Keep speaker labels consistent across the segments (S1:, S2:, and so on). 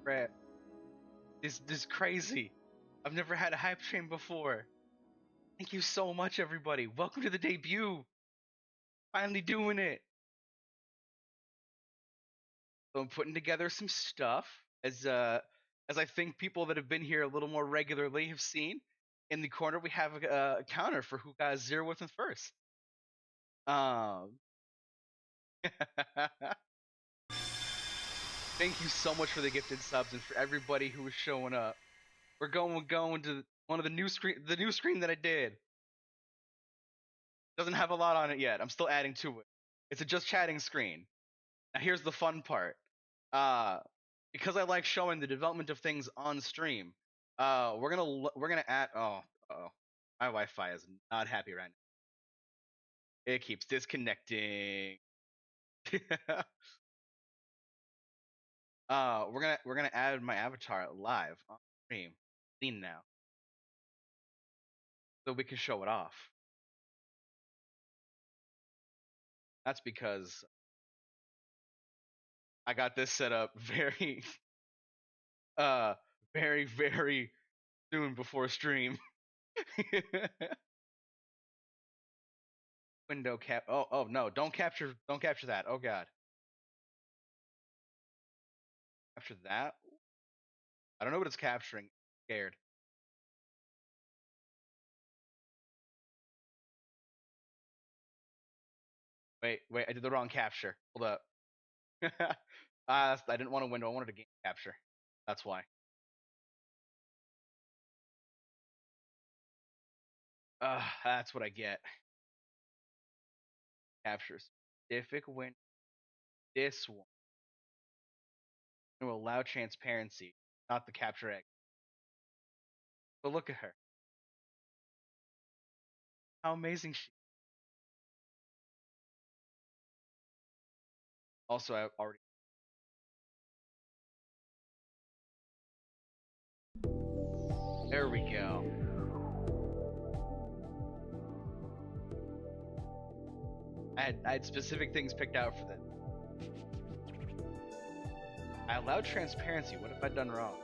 S1: crap. This is crazy. I've never had a hype train before. Thank you so much, everybody. Welcome to the debut. Finally doing it. So I'm putting together some stuff as I think people that have been here a little more regularly have seen. In the corner, we have a counter for who got 0th and first. Thank you so much for the gifted subs and for everybody who is showing up. We're going to one of the new screen that I did. Doesn't have a lot on it yet. I'm still adding to it. It's a just chatting screen. Now here's the fun part. Because I like showing the development of things on stream. We're gonna add. Oh, my Wi-Fi is not happy right now. It keeps disconnecting. We're gonna add my avatar live on stream, scene now, so we can show it off. That's because I got this set up very, very soon before stream. Window cap. Oh no! Don't capture that. Oh god. Capture that. I don't know what it's capturing. I'm scared. Wait. I did the wrong capture. Hold up. I didn't want a window. I wanted a game capture. That's why. That's what I get. Capture specific window. This one. It will allow transparency, not the capture egg. But look at her. How amazing she. Also, I already. There we go. I had specific things picked out for this. I allowed transparency. What have I done wrong?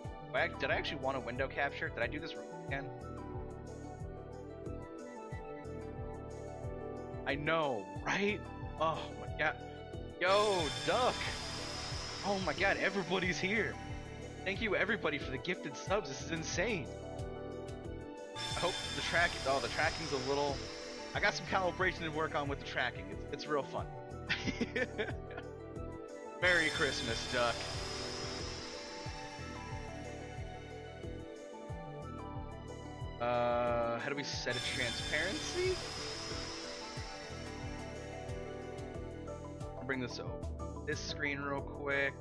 S1: Did I actually want a window capture? Did I do this wrong again? I know, right? Oh my god. Yo, Duck! Oh my god, everybody's here. Thank you everybody for the gifted subs. This is insane. I hope the tracking's a little. I got some calibration to work on with the tracking. It's real fun. Merry Christmas, Duck. How do we set a transparency? I'll bring this over this screen real quick.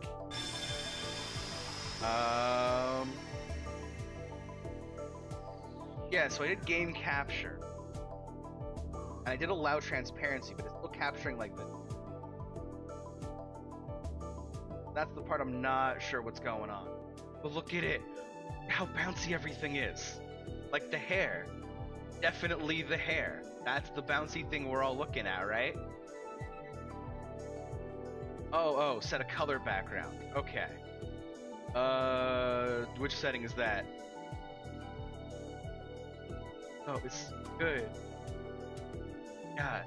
S1: Yeah, so I did game capture. And I did allow transparency, but it's still capturing like this. That's the part I'm not sure what's going on. But look at it. How bouncy everything is. Like the hair. Definitely the hair. That's the bouncy thing we're all looking at, right? Oh, set a color background. Okay. Which setting is that? Oh, it's good. God.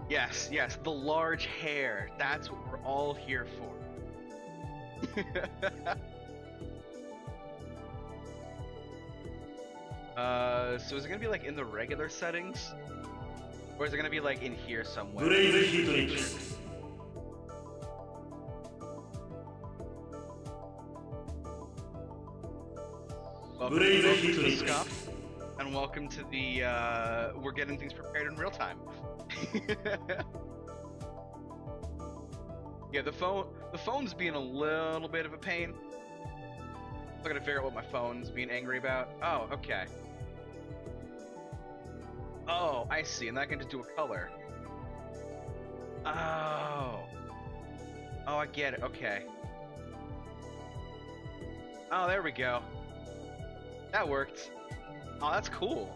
S1: Yes, the large hair. That's what we're all here for. So is it gonna be like in the regular settings? Or is it gonna be like in here somewhere? Welcome to the Scuff, and welcome to the we're getting things prepared in real time. Yeah, the phone's being a little bit of a pain. I'm gonna figure out what my phone's being angry about. Oh, okay. Oh, I see, and I can just do a color. Oh, I get it. Okay. Oh, there we go. That worked. Oh, that's cool.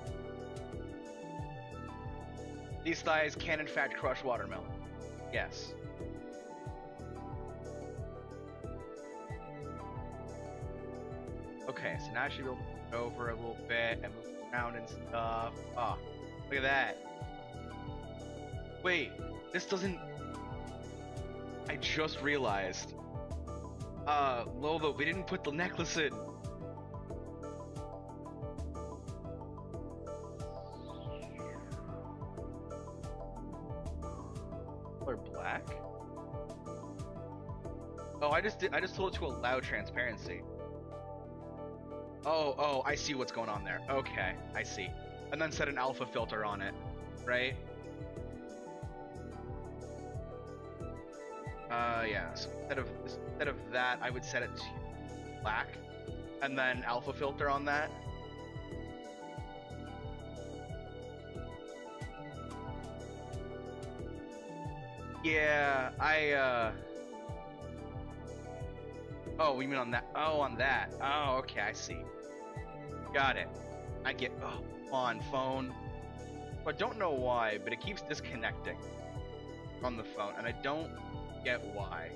S1: These thighs can in fact crush watermelon. Yes. Okay, so now I should be able to move over a little bit and move around and stuff. Oh, look at that. Wait, this doesn't... I just realized. Lola, we didn't put the necklace in. Color black? Oh, I just told it to allow transparency. Oh, I see what's going on there. Okay, I see. And then set an alpha filter on it, right? Yeah, so instead of that, I would set it to black, and then alpha filter on that. Yeah, oh, you mean on that? Oh, on that. Oh, okay, I see. Got it. I get, oh, on phone. I don't know why, but it keeps disconnecting on the phone, and I don't get why.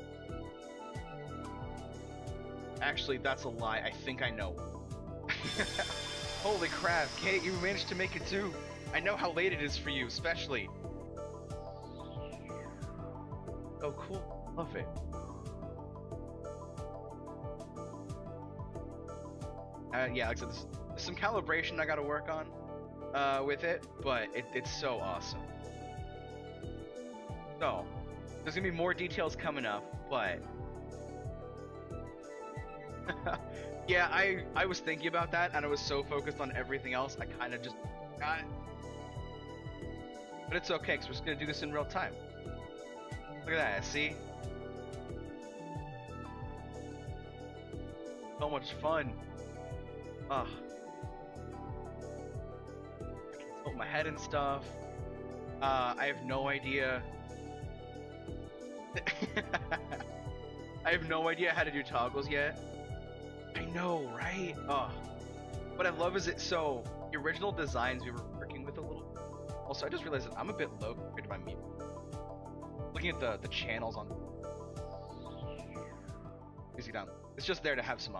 S1: Actually, that's a lie. I think I know. Holy crap, Kate, you managed to make it too. I know how late it is for you, especially. Oh, cool. Love it. Yeah, like I said, there's some calibration I gotta work on with it, but it's so awesome. So, there's gonna be more details coming up, but... yeah, I was thinking about that, and I was so focused on everything else, I kind of just got it. But it's okay, because we're just gonna do this in real time. Look at that, see? So much fun. Ugh. I can tilt my head and stuff. I have no idea. I have no idea how to do toggles yet. I know, right? Ugh. What I love is so the original designs we were working with a little. Also, I just realized that I'm a bit low compared to my meme. Looking at the channels on. Easy down. It's just there to have some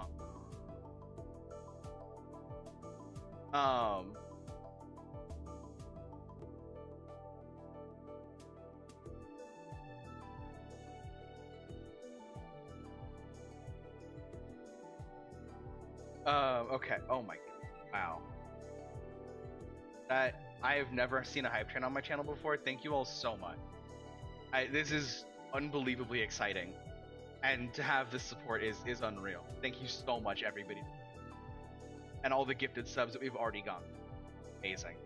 S1: okay. Oh my god. Wow. That I have never seen a hype train on my channel before. Thank you all so much. This is unbelievably exciting. And to have this support is unreal. Thank you so much, everybody. And all the gifted subs that we've already gotten. Amazing.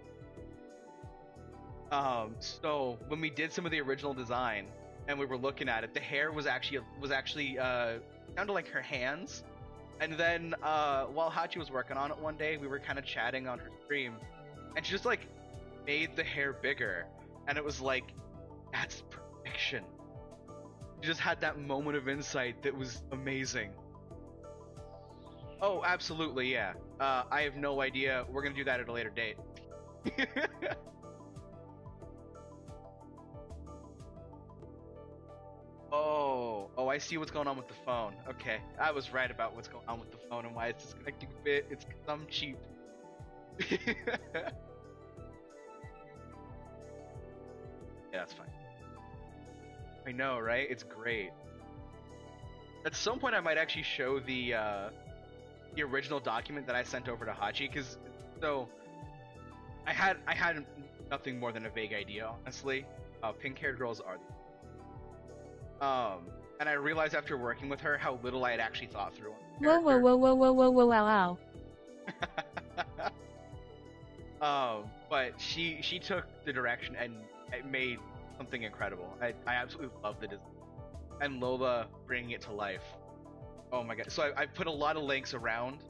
S1: So when we did some of the original design and we were looking at it, the hair was actually down to like her hands. And then while Hachi was working on it one day, we were kind of chatting on her stream, and she just like made the hair bigger, and it was like, that's perfection. She just had that moment of insight that was amazing. Oh, absolutely, yeah. I have no idea. We're gonna do that at a later date. Oh, I see what's going on with the phone. Okay, I was right about what's going on with the phone and why it's disconnecting a bit. It's 'cause I'm cheap. Yeah, that's fine. I know, right? It's great. At some point, I might actually show the original document that I sent over to Hachi, because I had nothing more than a vague idea, honestly. Pink-haired girls are. And I realized after working with her how little I had actually thought through.
S2: Wow.
S1: But she took the direction and it made something incredible. I absolutely love the design. And Lola bringing it to life. Oh my god. So I put a lot of links around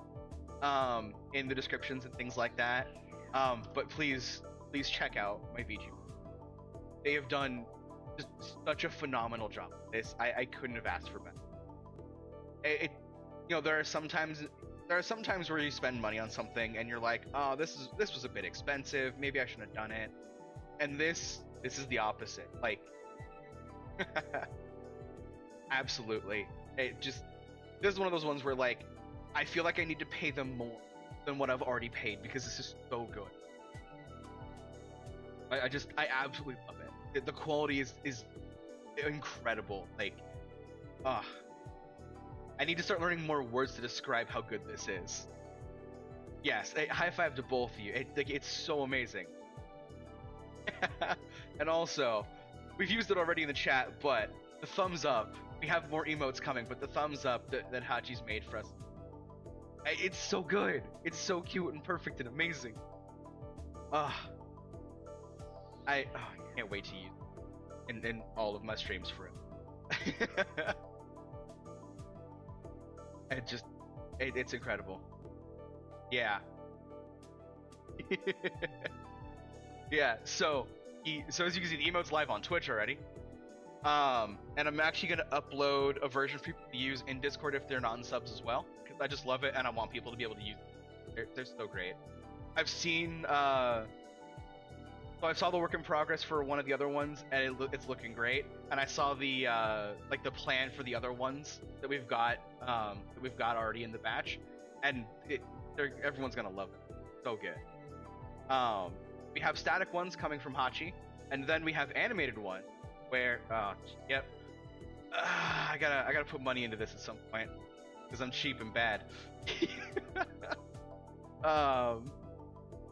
S1: in the descriptions and things like that. But please check out my vtube. They have done just such a phenomenal job. I couldn't have asked for better. There are some times where you spend money on something and you're like, oh, this was a bit expensive. Maybe I shouldn't have done it. And this is the opposite. Like, Absolutely. This is one of those ones where like I feel like I need to pay them more than what I've already paid because this is so good. I absolutely love it. The quality is incredible. Like, I need to start learning more words to describe how good this is. Yes, high five to both of you. It's so amazing. And also, we've used it already in the chat, but the thumbs up. We have more emotes coming, but the thumbs up that Hachi's made for us. It's so good. It's so cute and perfect and amazing. I can't wait to use it in all of my streams for it. It's incredible. Yeah. Yeah, so as you can see, the emote's live on Twitch already. And I'm actually gonna upload a version for people to use in Discord if they're non-subs as well, because I just love it and I want people to be able to use it. They're so great. I've seen so I saw the work in progress for one of the other ones, and it's looking great. And I saw the like the plan for the other ones that we've got already in the batch, and everyone's gonna love it. So good. We have static ones coming from Hachi, and then we have animated one, where yep, I gotta put money into this at some point because I'm cheap and bad.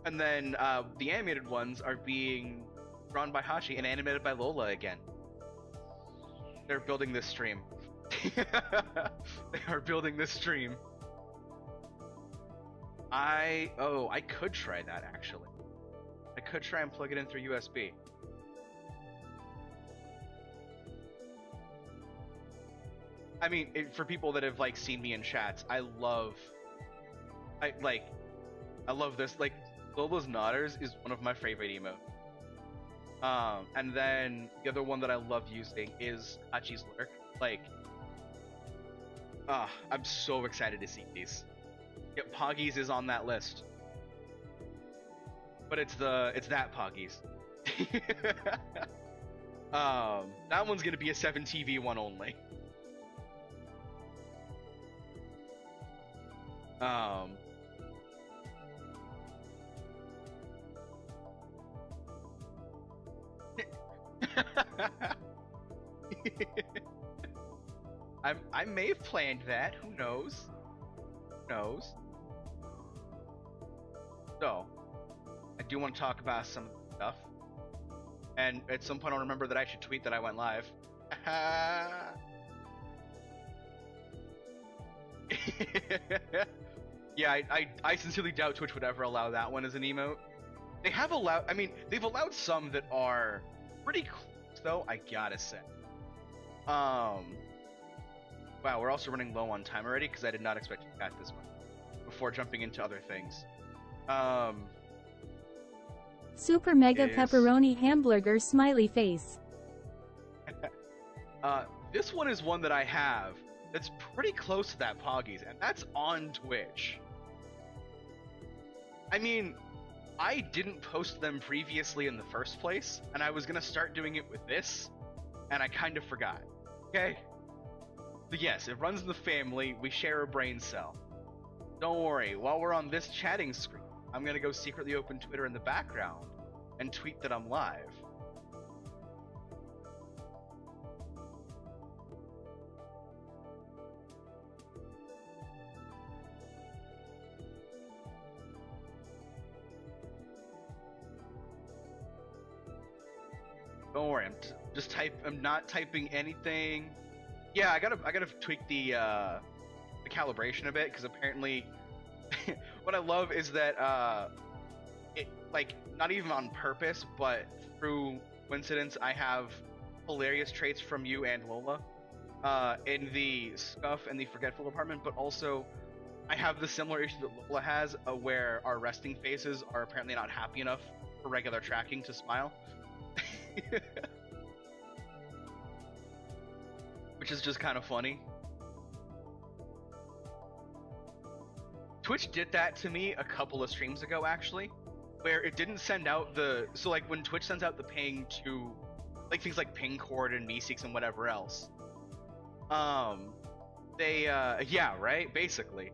S1: And then the animated ones are being drawn by Hachi and animated by Lola again. They're building this stream. They are building this stream. I could try that actually. I could try and plug it in through USB. I mean, for people that have like seen me in chats, I love this. Like, Lola's Nodders is one of my favorite emotes. And then the other one that I love using is Hachi's Lurk. Like, I'm so excited to see these. Yeah, Poggies is on that list, but it's that Poggies. That one's gonna be a 7TV one only. I may have planned that. Who knows? Who knows? So, I do want to talk about some of the stuff, and at some point I'll remember that I should tweet that I went live. Yeah, I sincerely doubt Twitch would ever allow that one as an emote. They have allowed, I mean, they've allowed some that are pretty close, though, I gotta say. Wow, we're also running low on time already, because I did not expect to chat this much before jumping into other things.
S2: Super mega pepperoni hamburger smiley face.
S1: This one is one that I have that's pretty close to that Poggies, and that's on Twitch. I mean, I didn't post them previously in the first place, and I was gonna start doing it with this, and I kind of forgot. Okay? So yes, it runs in the family, we share a brain cell. Don't worry, while we're on this chatting screen, I'm gonna go secretly open Twitter in the background and tweet that I'm live. Don't worry, I'm not typing anything. Yeah, I gotta tweak the calibration a bit, because apparently what I love is that it, like, not even on purpose, but through coincidence, I have hilarious traits from you and Lola in the Scuff and the Forgetful department, but also I have the similar issue that Lola has, where our resting faces are apparently not happy enough for regular tracking to smile. Which is just kind of funny. Twitch did that to me a couple of streams ago, actually, where it didn't send out the, so like when Twitch sends out the ping to like things like Pingcord and Meeseeks and whatever else. They yeah, right, basically.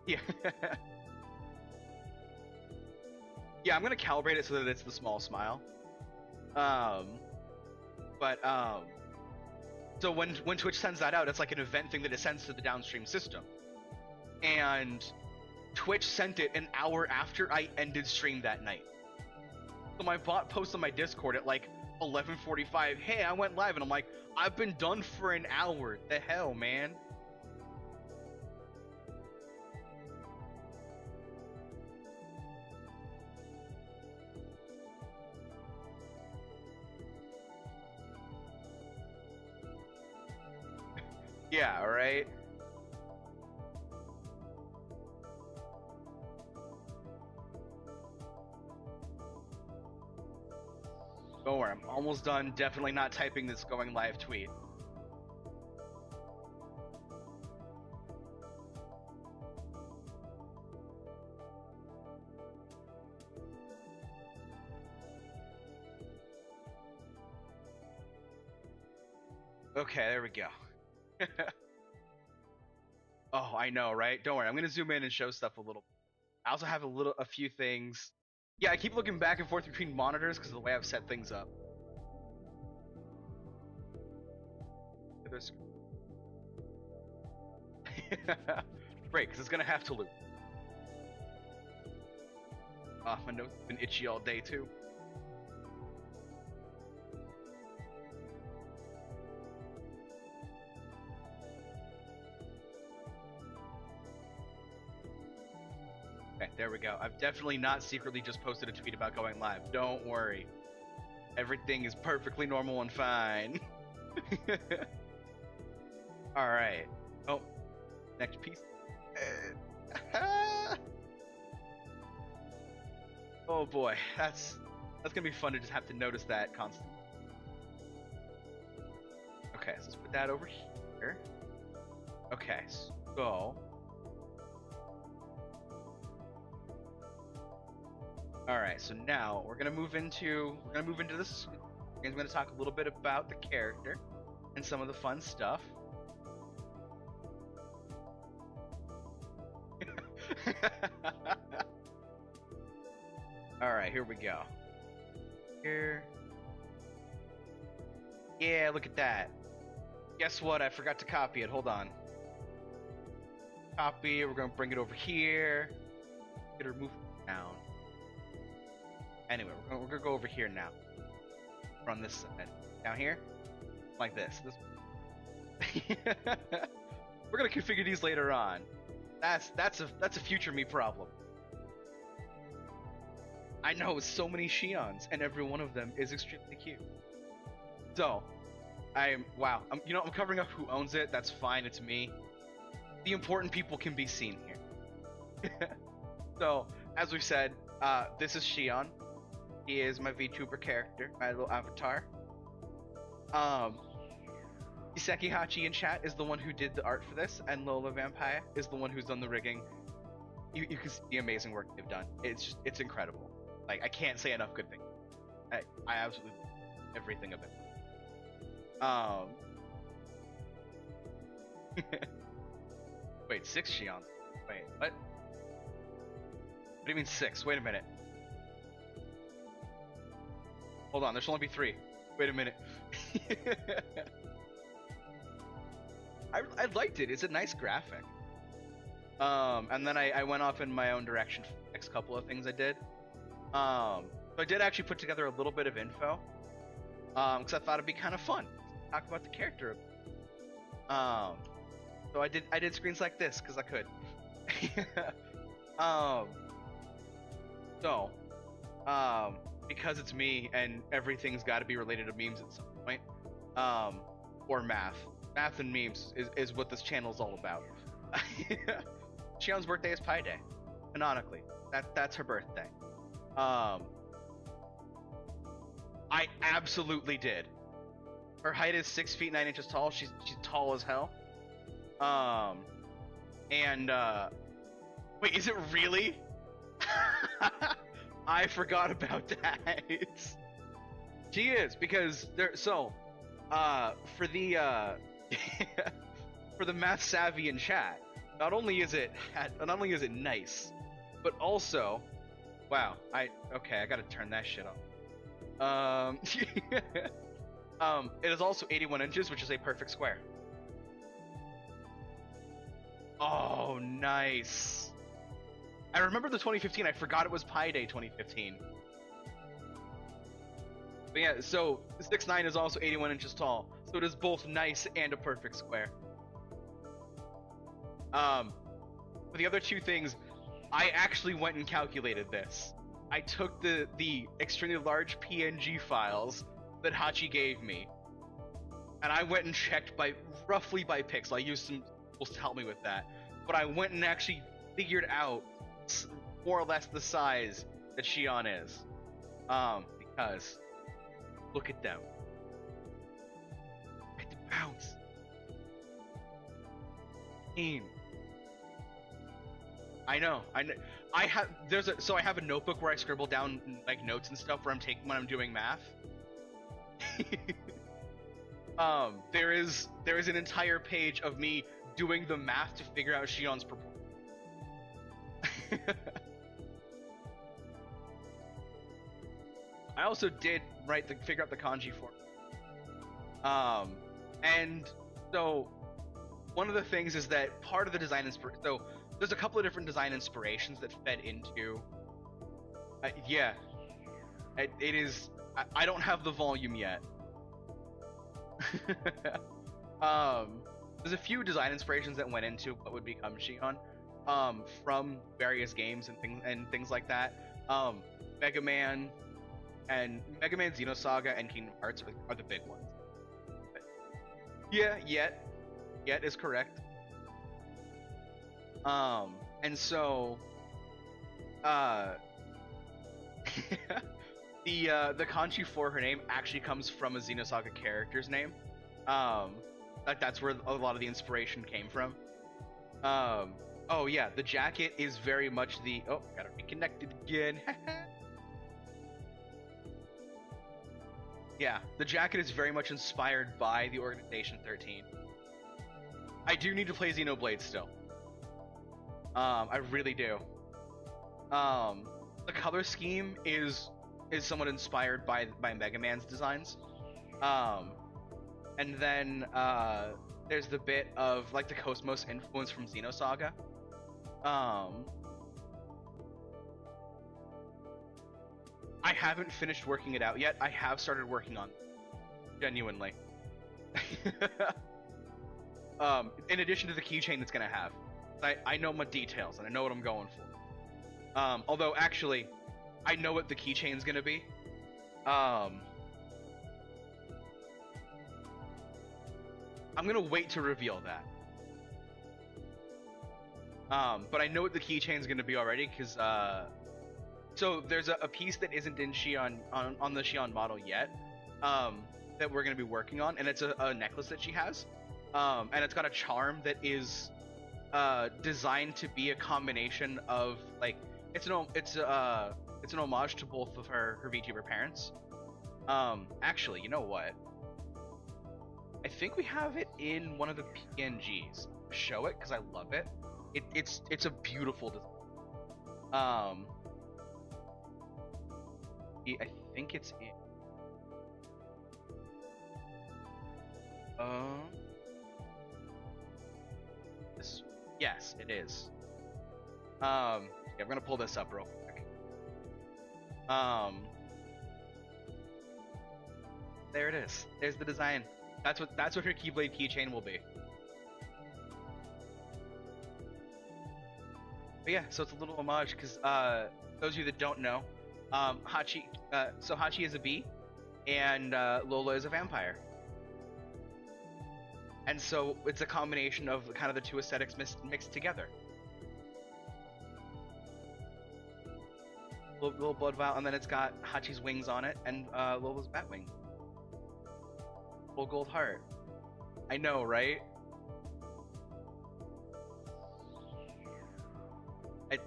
S1: Yeah. Yeah, I'm gonna calibrate it so that it's the small smile. So when Twitch sends that out, it's like an event thing that it sends to the downstream system. And Twitch sent it an hour after I ended stream that night. So my bot posts on my Discord at like 11:45, hey, I went live, and I'm like, I've been done for an hour. The hell, man? Yeah, alright. Don't worry, I'm almost done. Definitely not typing this going live tweet. Okay, there we go. Oh, I know, right? Don't worry, I'm gonna zoom in and show stuff a little. I also have a few things. Yeah, I keep looking back and forth between monitors because of the way I've set things up. Great, because it's gonna have to loop. My note's been itchy all day too. Okay, there we go. I've definitely not secretly just posted a tweet about going live. Don't worry. Everything is perfectly normal and fine. Alright. Oh, next piece. Oh boy, that's gonna be fun to just have to notice that constantly. Okay, so let's put that over here. Okay, so alright, so now we're gonna move into this. I'm gonna talk a little bit about the character and some of the fun stuff. Alright, here we go. Here. Yeah, look at that. Guess what? I forgot to copy it. Hold on. Copy. We're gonna bring it over here. Get her moved down. Anyway, we're gonna go over here now. Run this side. Down here, like this. We're gonna configure these later on. That's a future me problem. I know so many Shions, and every one of them is extremely cute. So, I'm covering up who owns it. That's fine. It's me. The important people can be seen here. So, as we've said, this is Shion. He is my VTuber character, my little avatar. Iseki Hachi in chat is the one who did the art for this, and LolaVanpaia is the one who's done the rigging. You can see the amazing work they've done. It's incredible. Like, I can't say enough good things. I absolutely love everything of it. Wait, 6 Shions. Wait, what? What do you mean 6? Wait a minute. Hold on, there should only be 3. Wait a minute. I liked it. It's a nice graphic. And then I went off in my own direction for the next couple of things I did. So I did actually put together a little bit of info. Because I thought it'd be kind of fun to talk about the character. So I did screens like this because I could. Because it's me and everything's got to be related to memes at some point, or math and memes is what this channel is all about. Shion's birthday is Pi Day, canonically. That's her birthday. I absolutely did. Her height is 6 feet 9 inches tall. She's tall as hell. Wait, is it really? I forgot about that. She is, because there. So, for the for the math savvy in chat, not only is it nice, but also, wow. I gotta turn that shit off. It is also 81 inches, which is a perfect square. Oh, nice. I remember the 2015. I forgot it was Pi Day 2015. But yeah, so 6'9" is also 81 inches tall, so it is both nice and a perfect square. For the other two things, I actually went and calculated this. I took the extremely large PNG files that Hachi gave me, and I went and checked roughly by pixel. I used some tools to help me with that, but I went and actually figured out more or less the size that Shion is, because look at them. Look at the bounce. I know. I have I have a notebook where I scribble down like notes and stuff where I'm taking when I'm doing math. There is an entire page of me doing the math to figure out Shion's proportion. I also did figure out the kanji for it. And so one of the things is that part of the design so there's a couple of different design inspirations that fed into yeah, it is. I don't have the volume yet. There's a few design inspirations that went into what would become Shion, from various games and things like that. Mega Man Xenosaga and Kingdom Hearts are the big ones. But yeah, yet is correct. And so, the kanji for her name actually comes from a Xenosaga character's name. That's where a lot of the inspiration came from. Oh yeah, the jacket is very much gotta reconnect it again. Yeah, the jacket is very much inspired by the Organization 13. I do need to play Xenoblade still. I really do. The color scheme is somewhat inspired by Mega Man's designs. And then there's the bit of like the Cosmos influence from Xenosaga. I haven't finished working it out yet. I have started working on it. Genuinely. In addition to the keychain it's gonna have. I know my details and I know what I'm going for. Although actually, I know what the keychain's gonna be. I'm gonna wait to reveal that. But I know what the keychain's gonna be already, because so there's a piece that isn't in Shion on the Shion model yet, that we're gonna be working on, and it's a necklace that she has, and it's got a charm that is designed to be a combination of like it's an homage to both of her VTuber parents. Actually, you know what? I think we have it in one of the PNGs. Show it because I love it. It's a beautiful design. I think it's in. Yes, it is. Yeah, I'm gonna pull this up real quick. There it is. There's the design. That's what her Keyblade keychain will be. But yeah, so it's a little homage because those of you that don't know, Hachi is a bee, and Lola is a vampire. And so it's a combination of kind of the two aesthetics mixed together. Little blood vial, and then it's got Hachi's wings on it, and Lola's bat wing. Full gold heart. I know, right?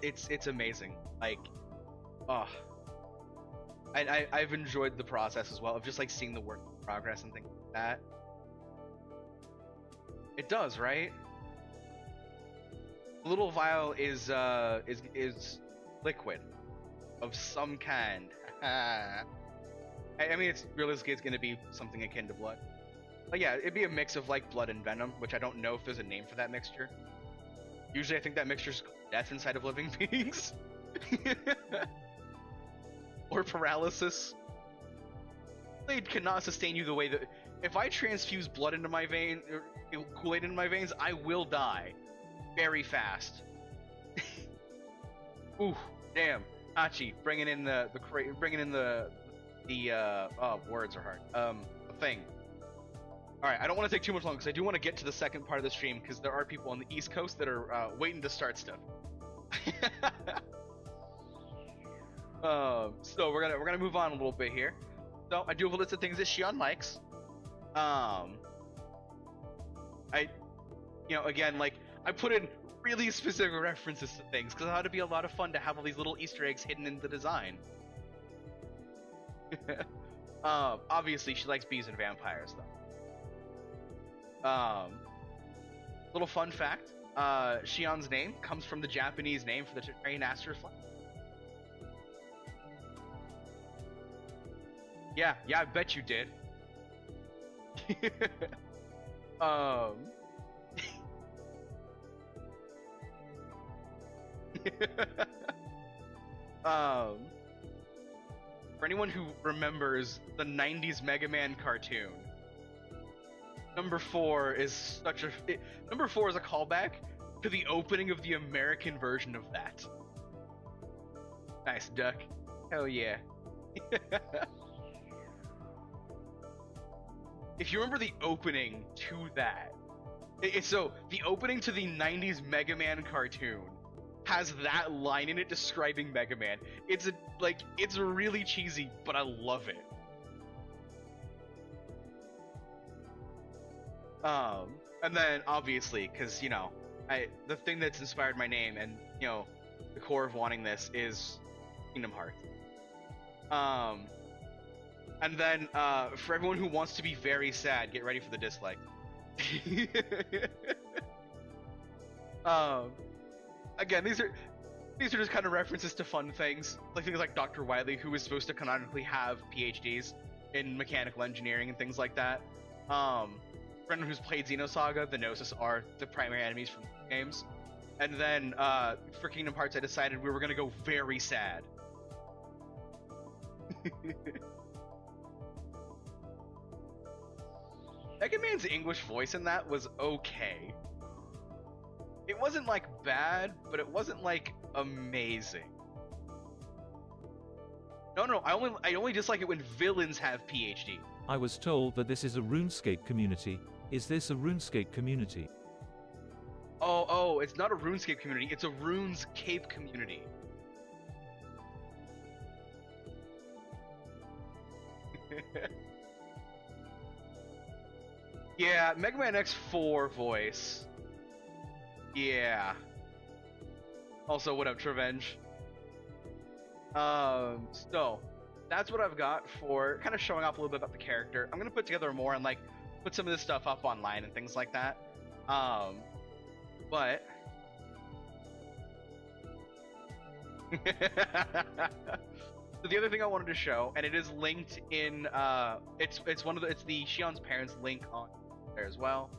S1: It's amazing. Like, oh. I've enjoyed the process as well of just like seeing the work in progress and things like that. It does, right? The little vial is liquid of some kind. I mean, it's realistically it's gonna be something akin to blood. But yeah, it'd be a mix of like blood and venom, which I don't know if there's a name for that mixture. Usually, I think that mixture's death inside of living beings, or paralysis. Kool-Aid cannot sustain you the way that if I transfuse blood into my vein, or Kool-Aid into my veins, I will die very fast. Ooh, damn, Hachi, bringing in the words are hard. The thing. All right, I don't want to take too much long because I do want to get to the second part of the stream because there are people on the East Coast that are waiting to start stuff. So we're gonna move on a little bit here. So I do have a list of things that Shion likes. Again, like I put in really specific references to things because it ought to be a lot of fun to have all these little Easter eggs hidden in the design. Obviously she likes bees and vampires though. Little fun fact, Shion's name comes from the Japanese name for the train Aster flight. Yeah, I bet you did. For anyone who remembers the 90s Mega Man cartoon, number 4 is a callback to the opening of the American version of that. Nice, Duck. Hell yeah. If you remember the opening to that, so the opening to the 90s Mega Man cartoon has that line in it describing Mega Man. It's really cheesy, but I love it. And then obviously, because the thing that's inspired my name and the core of wanting this is Kingdom Hearts. And then for everyone who wants to be very sad, get ready for the dislike. Again, these are just kind of references to fun things, like things like Dr. Wily, who is supposed to canonically have PhDs in mechanical engineering and things like that. For anyone who's played Xenosaga, the Gnosis are the primary enemies from the games. And then for Kingdom Hearts, I decided we were gonna go very sad. Mega Man's English voice in that was okay. It wasn't like bad, but it wasn't like amazing. No, I only dislike it when villains have PhD.
S3: I was told that this is a RuneScape community. Is this a RuneScape community?
S1: Oh, it's not a RuneScape community, it's a RuneScape community. Yeah, Mega Man X4 voice. Yeah. Also, what up, Trevenge? So, that's what I've got for kind of showing off a little bit about the character. I'm gonna put together more and put some of this stuff up online and things like that. But so the other thing I wanted to show, and it is linked in it's the Shion's parents link on there as well.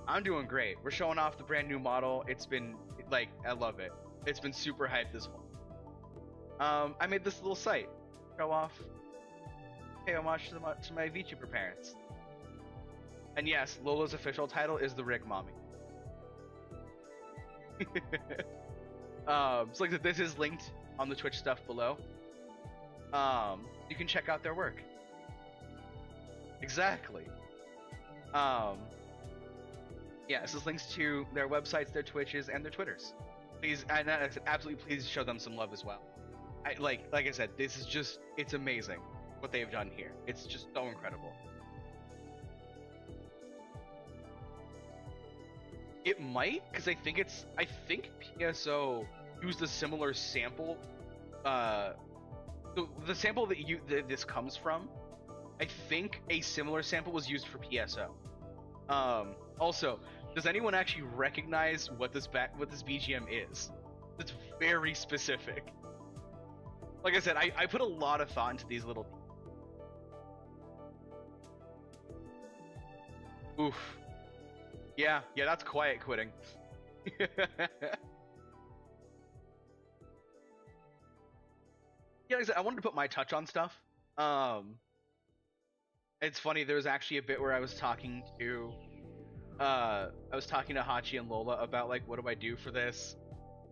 S1: I'm doing great. We're showing off the brand new model. It's been I love it. It's been super hyped this whole. I made this little site. Show off. Pay homage to my VTuber parents. And yes, Lola's official title is the Rick Mommy. So this is linked on the Twitch stuff below. You can check out their work. Exactly. Yeah, this is links to their websites, their Twitches, and their Twitters. Please, and absolutely, please show them some love as well. Like I said, this is it's amazing what they've done here. It's just so incredible. It might, because I think PSO used a similar sample. The sample that this comes from, I think a similar sample was used for PSO. Also, does anyone actually recognize what this BGM is? It's very specific. Like I said, I put a lot of thought into these little. Oof. Yeah, that's quiet quitting. Yeah, like I said, I wanted to put my touch on stuff. It's funny. There was actually a bit where I was talking to Hachi and Lola about like, what do I do for this?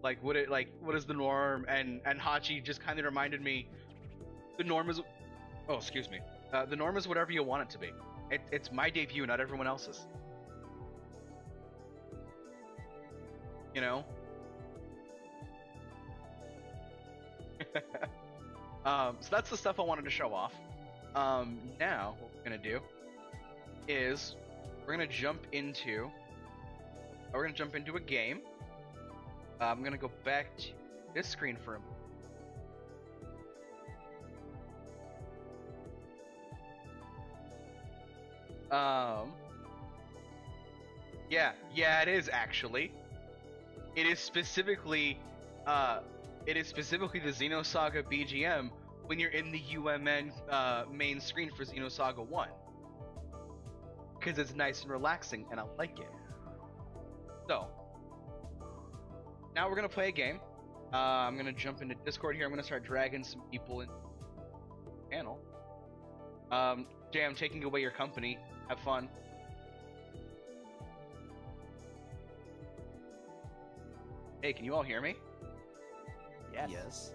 S1: Like, what is the norm? And Hachi just kind of reminded me, the norm is, oh, excuse me, the norm is whatever you want it to be. It's my debut, not everyone else's. You know. So that's the stuff I wanted to show off. Now what we're gonna do is we're gonna jump into a game. I'm gonna go back to this screen for a moment. Yeah, it is actually. It is specifically the Xenosaga BGM when you're in the UMN main screen for Xenosaga 1. Because it's nice and relaxing, and I like it. So, now we're going to play a game. I'm going to jump into Discord here. I'm going to start dragging some people in the panel. Jay, I'm taking away your company. Have fun. Hey, can you all hear me?
S4: Yes.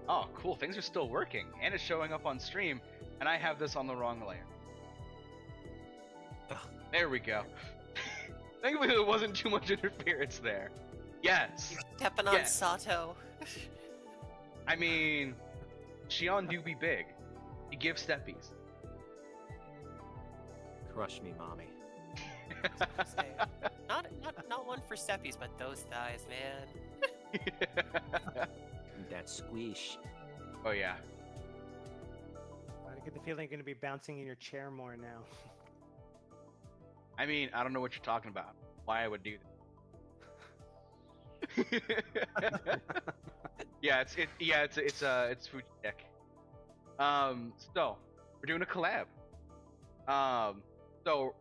S1: Oh, cool. Things are still working, and it's showing up on stream, and I have this on the wrong layer. There we go. Thankfully, there wasn't too much interference there. Yes.
S4: You're stepping on Sato.
S1: I mean, Shion do be big. He gives steppies.
S4: Crush me, mommy. Not one for steppies, but those thighs, man. That squish.
S1: Oh yeah.
S5: I get the feeling you're going to be bouncing in your chair more now.
S1: I mean, I don't know what you're talking about. Why I would do that? It's vtuber. So we're doing a collab. So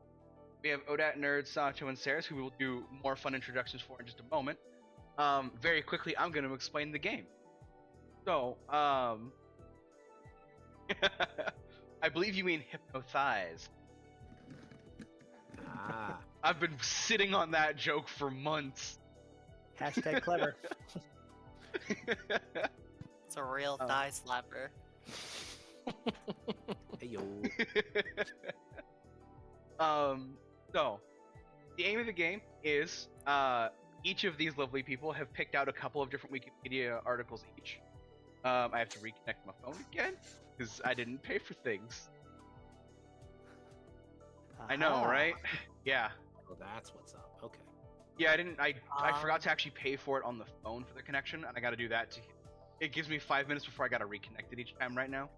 S1: we have Odat, Nerd, Sato, and Xserris, who we will do more fun introductions for in just a moment. Very quickly, I'm going to explain the game. So, I believe you mean hypnotize.
S4: Ah.
S1: I've been sitting on that joke for months.
S5: Hashtag clever.
S4: It's a real thigh slapper. Hey yo.
S1: So the aim of the game is each of these lovely people have picked out a couple of different Wikipedia articles each. I have to reconnect my phone again because I didn't pay for things. I know, right? Yeah.
S4: Oh, that's what's up. Okay.
S1: Yeah, I forgot to actually pay for it on the phone for the connection, and I got to do that. It gives me 5 minutes before I got to reconnect it each time right now.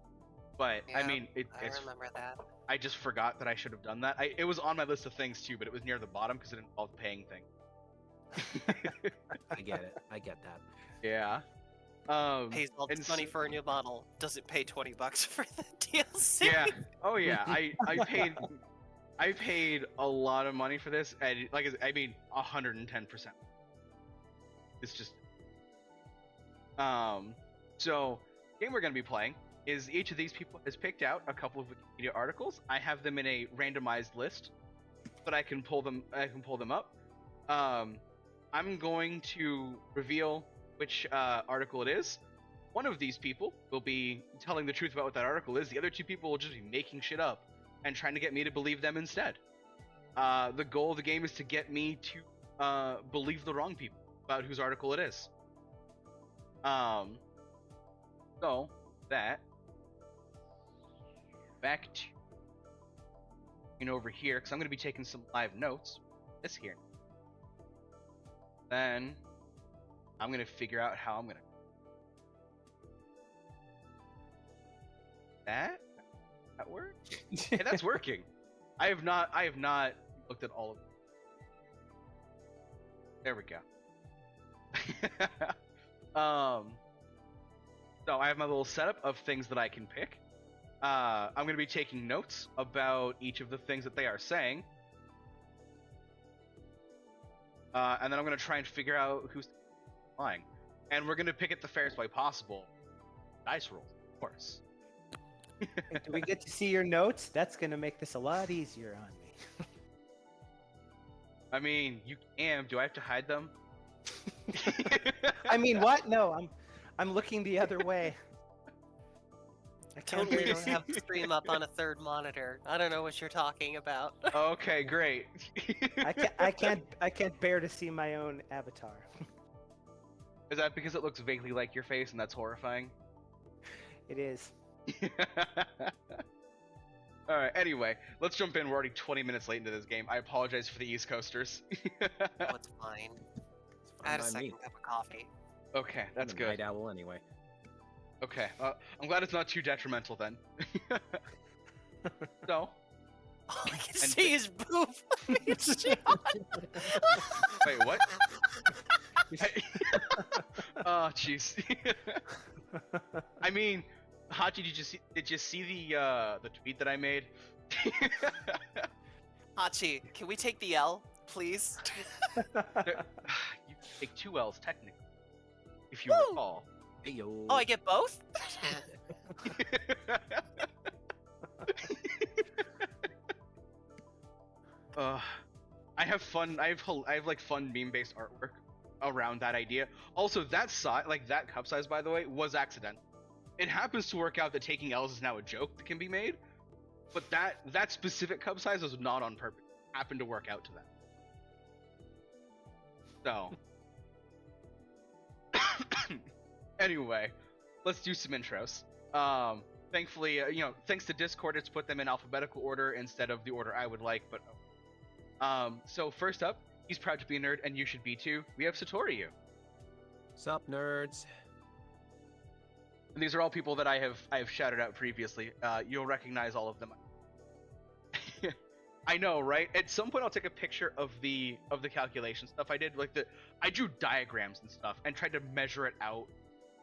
S1: But
S4: Yeah,
S1: I mean,
S4: I remember that.
S1: I just forgot that I should have done that. It was on my list of things too, but it was near the bottom because it involved paying things.
S4: I get it. I get that.
S1: Yeah.
S4: Pays all this money for a new model. Doesn't pay $20 for the DLC.
S1: Yeah. Oh yeah. I paid a lot of money for this, and 110%. It's just. So the game we're gonna be playing is each of these people has picked out a couple of Wikipedia articles. I have them in a randomized list, but I can pull them up. I'm going to reveal which article it is. One of these people will be telling the truth about what that article is. The other two people will just be making shit up and trying to get me to believe them instead. The goal of the game is to get me to believe the wrong people about whose article it is. So that back to over here, because I'm going to be taking some live notes. This here. Then I'm gonna figure out how I'm gonna. That work? Hey, that's working. I have not looked at all of them. There we go. So I have my little setup of things that I can pick. I'm going to be taking notes about each of the things that they are saying. And then I'm going to try and figure out who's lying. And we're going to pick it the fairest way possible. Dice rolls, of course.
S5: Hey, do we get to see your notes? That's going to make this a lot easier on me.
S1: I mean, you can. Do I have to hide them?
S5: I mean, what? No, I'm looking the other way. I can't
S4: Totally
S5: bear
S4: don't
S5: to
S4: have the stream up on a third monitor. I don't know what you're talking about.
S1: Okay, great.
S5: I can't bear to see my own avatar.
S1: Is that because it looks vaguely like your face and that's horrifying?
S5: It is.
S1: Alright, anyway, let's jump in. We're already 20 minutes late into this game. I apologize for the East Coasters.
S4: What's fine? I had a second cup of coffee.
S1: Okay, that's good.
S6: Night owl anyway.
S1: Okay, I'm glad it's not too detrimental then. So.
S4: All I can see his boob. It's Shion.
S1: Wait, what? Oh, jeez. I mean, Hachi, did you see the tweet that I made?
S4: Hachi, can we take the L, please?
S1: You take 2 L's technically, if you
S4: Woo!
S1: recall.
S6: Heyo.
S4: Oh, I get both?
S1: I have fun. I have like fun meme-based artwork around that idea. Also, that size, like that cup size, by the way, was accidental. It happens to work out that taking L's is now a joke that can be made, but that specific cup size was not on purpose. It happened to work out to that. So. Anyway, let's do some intros. Thankfully, thanks to Discord, it's put them in alphabetical order instead of the order I would like, but so first up, he's proud to be a nerd and you should be too. We have Satoryu.
S6: Sup, nerds?
S1: And these are all people that I have shouted out previously. You'll recognize all of them. I know, right? At some point I'll take a picture of the calculation stuff I did. I drew diagrams and stuff and tried to measure it out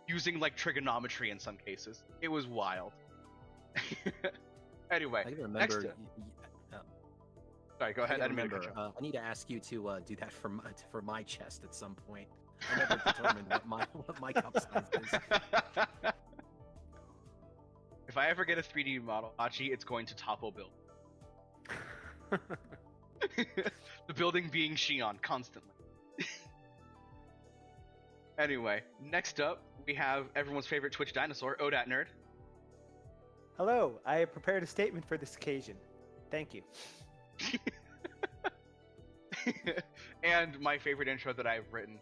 S1: using like trigonometry in some cases. It was wild. Anyway,
S6: I remember.
S1: next sorry, go ahead.
S6: I
S1: I didn't mean to
S6: remember.
S1: cut you.
S6: I need to ask you to do that for my chest at some point. I never determined what my cup size is.
S1: If I ever get a 3D model, Hachi, it's going to topple build. The building being Shion constantly. Anyway, next up we have everyone's favorite Twitch dinosaur, Odat Nerd.
S5: Hello, I have prepared a statement for this occasion. Thank you.
S1: And my favorite intro that I've written.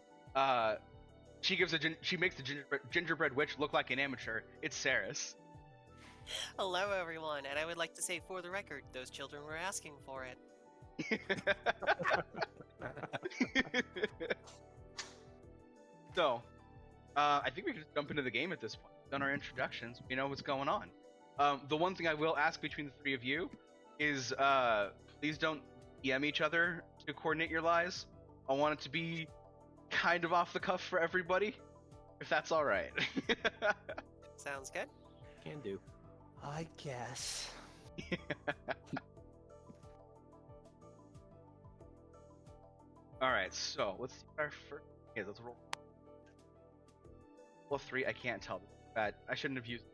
S1: She makes the gingerbread witch look like an amateur. It's xserris.
S4: Hello, everyone, and I would like to say for the record, those children were asking for it.
S1: So, I think we can just jump into the game at this point. We've done our introductions. We know what's going on. The one thing I will ask between the three of you is, please don't DM each other to coordinate your lies. I want it to be kind of off the cuff for everybody, if that's all right.
S4: Sounds good.
S6: Can do.
S5: I guess.
S1: All right, so let's see our first. Okay, let's roll. Well, 3. I can't tell. Bad. I shouldn't have used.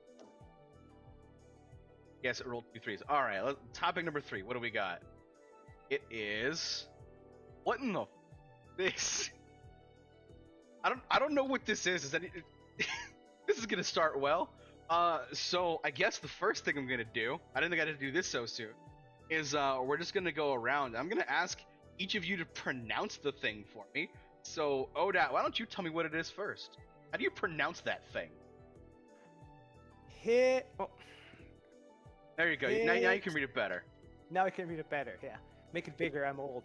S1: Yes, it rolled 2 3s. All right, topic number 3. What do we got? It is. What in the? This. I don't know what this is. This is gonna start well. So I guess the first thing I'm gonna do. I didn't think I had to do this so soon. Is we're just gonna go around. I'm gonna ask each of you to pronounce the thing for me. So Odat, why don't you tell me what it is first? How do you pronounce that thing?
S5: Hit. Oh.
S1: There you go. Now you can read it better.
S5: Now I can read it better. Yeah, make it bigger. I'm old.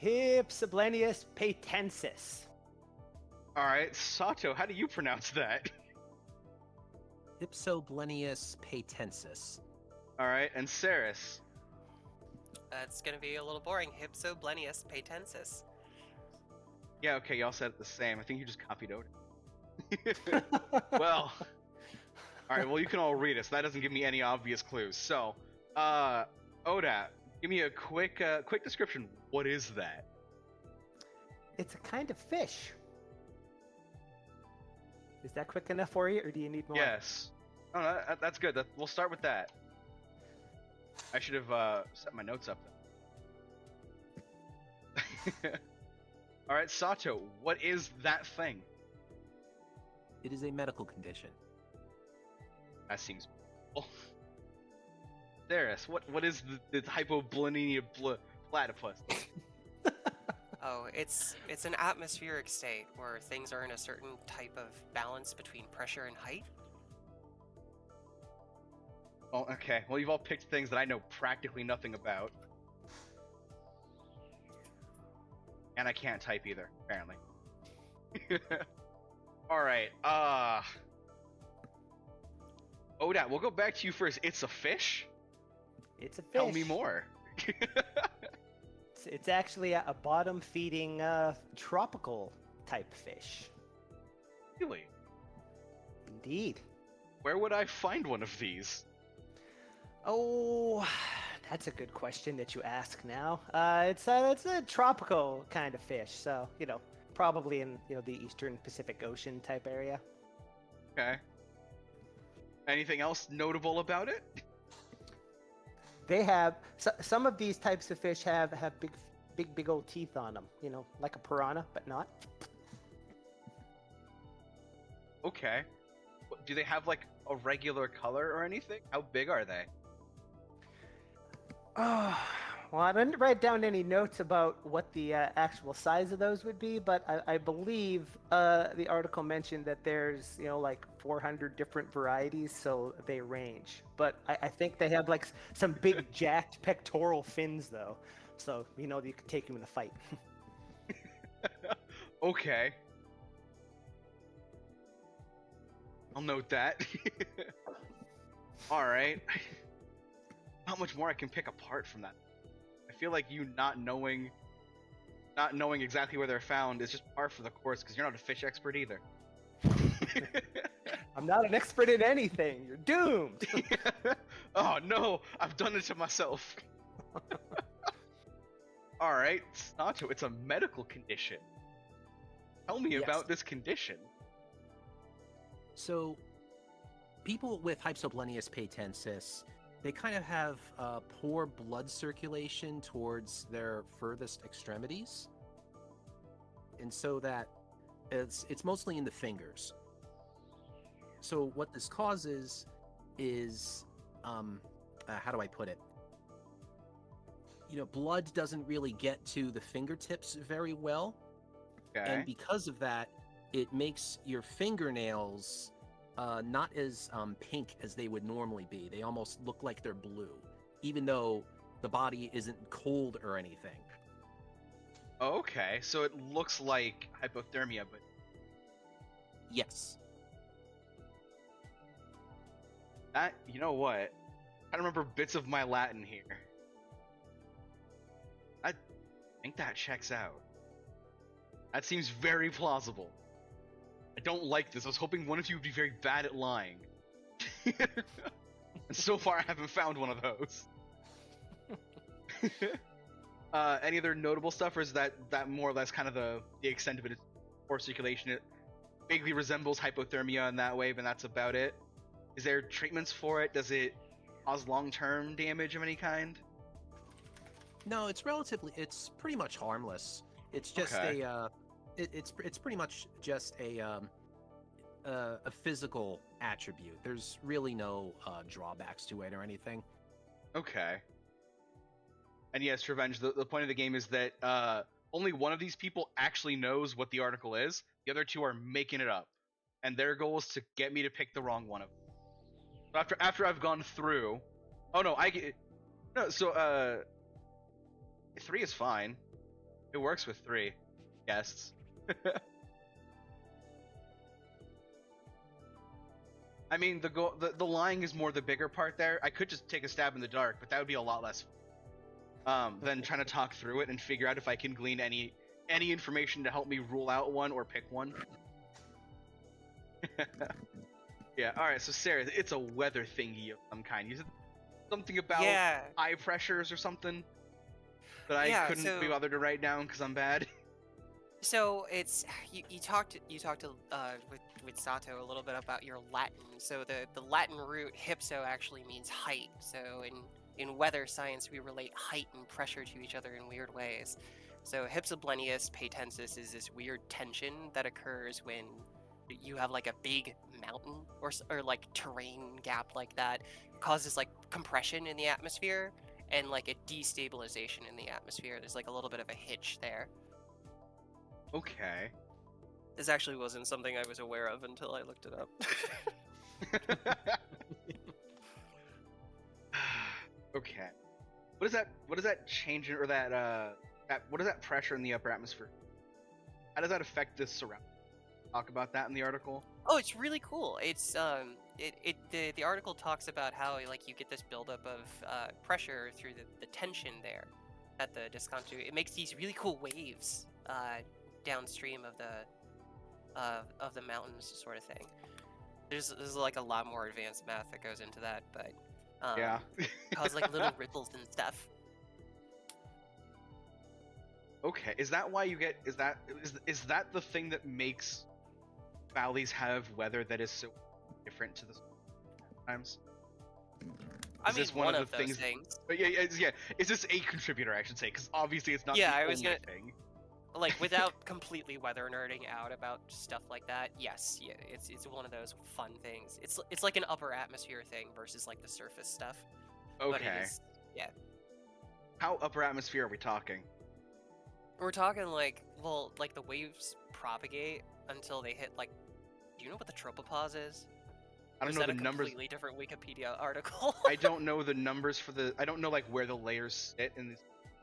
S5: Hypsiblenius patensis.
S1: All right, Sato, how do you pronounce that?
S6: Hypsoblenius patensis.
S1: All right, and Saris.
S4: It's gonna be a little boring. Hypsoblenius patensis.
S1: Yeah, okay, y'all said it the same. I think you just copied over. Well, all right. Well, you can all read it, so that doesn't give me any obvious clues. So, Oda, give me a quick description. What is that?
S5: It's a kind of fish. Is that quick enough for you, or do you need more?
S1: Yes. Oh, no, that's good. We'll start with that. I should have set my notes up then. All right, Sato, what is that thing?
S6: It is a medical condition.
S1: That seems. Theris, what is the hypoblenia platypus?
S4: Oh, it's an atmospheric state where things are in a certain type of balance between pressure and height.
S1: Oh, okay. Well, you've all picked things that I know practically nothing about. And I can't type either, apparently. Alright, Oda, we'll go back to you first. It's a fish?
S5: It's a fish.
S1: Tell me more.
S5: It's actually a bottom-feeding tropical type fish.
S1: Really?
S5: Indeed.
S1: Where would I find one of these?
S5: Oh, that's a good question that you ask now. It's a tropical kind of fish, so probably in the Eastern Pacific Ocean type area.
S1: Okay. Anything else notable about it?
S5: They have some of these types of fish have big old teeth on them. Like a piranha, but not.
S1: Okay. Do they have like a regular color or anything? How big are they?
S5: Oh, well, I didn't write down any notes about what the actual size of those would be, but I believe the article mentioned that there's like 400 different varieties, so they range. But I think they have like some big jacked pectoral fins though, so you can take them in a fight.
S1: Okay. I'll note that. All right. Not much more I can pick apart from that. I feel like you not knowing exactly where they're found is just par for the course because you're not a fish expert either.
S5: I'm not an expert in anything. You're doomed.
S1: Oh no, I've done it to myself. All right, Sato, it's a medical condition. Tell me about this condition.
S6: So, people with Hypsoblenius patensis, they kind of have poor blood circulation towards their furthest extremities, and so that it's mostly in the fingers. So what this causes is, how do I put it? Blood doesn't really get to the fingertips very well, and because of that, it makes your fingernails not as pink as they would normally be. They almost look like they're blue, even though the body isn't cold or anything.
S1: Okay, so it looks like hypothermia, but...
S6: Yes.
S1: That, you know what? I remember bits of my Latin here. I think that checks out. That seems very plausible. I don't like this. I was hoping one of you would be very bad at lying. And so far I haven't found one of those. Any other notable stuff, or is that more or less kind of the extent of it? It's poor circulation. It vaguely resembles hypothermia in that way, but that's about it. Is there treatments for it? Does it cause long-term damage of any kind?
S6: No, it's pretty much harmless. It's just it's pretty much just a physical attribute. There's really no drawbacks to it or anything.
S1: Okay. And yes, Revenge, the point of the game is that only one of these people actually knows what the article is. The other two are making it up. And their goal is to get me to pick the wrong one of them. After I've gone through... Oh no, so 3 is fine. It works with 3 guests. I mean, the lying is more the bigger part there. I could just take a stab in the dark, but that would be a lot less fun than trying to talk through it and figure out if I can glean any information to help me rule out one or pick one. Yeah. All right. So Sarah, it's a weather thingy of some kind. You said something about eye pressures or something that I couldn't be bothered to write down because I'm bad.
S4: So it's you talked with Sato a little bit about your Latin. So the Latin root hypso actually means height. So in weather science we relate height and pressure to each other in weird ways. So hypsoblenius patensis is this weird tension that occurs when you have like a big mountain or like terrain gap like that. It causes like compression in the atmosphere and like a destabilization in the atmosphere. There's like a little bit of a hitch there.
S1: Okay.
S4: This actually wasn't something I was aware of until I looked it up.
S1: Okay. What does that change or what is that pressure in the upper atmosphere? How does that affect this surround? Talk about that in the article.
S4: Oh, it's really cool. It's the article talks about how like you get this buildup of pressure through the tension there at the discontinuity. It makes these really cool waves downstream of the mountains, sort of thing. There's like a lot more advanced math that goes into that, but
S1: yeah,
S4: cause like little ripples and stuff.
S1: Okay, is that why you get? Is that the thing that makes valleys have weather that is so different to the times?
S4: I mean, one of those things.
S1: But yeah, is this a contributor? I should say, because obviously it's not the only thing.
S4: Like, without completely weather nerding out about stuff like that, yes, yeah, it's one of those fun things. It's like an upper atmosphere thing versus like the surface stuff.
S1: Okay.
S4: But it is, yeah.
S1: How upper atmosphere are we talking?
S4: We're talking like, well, like the waves propagate until they hit like. Do you know what the tropopause is?
S1: I don't know the numbers.
S4: Completely different Wikipedia article.
S1: I don't know the numbers for the. I don't know like where the layers sit in this.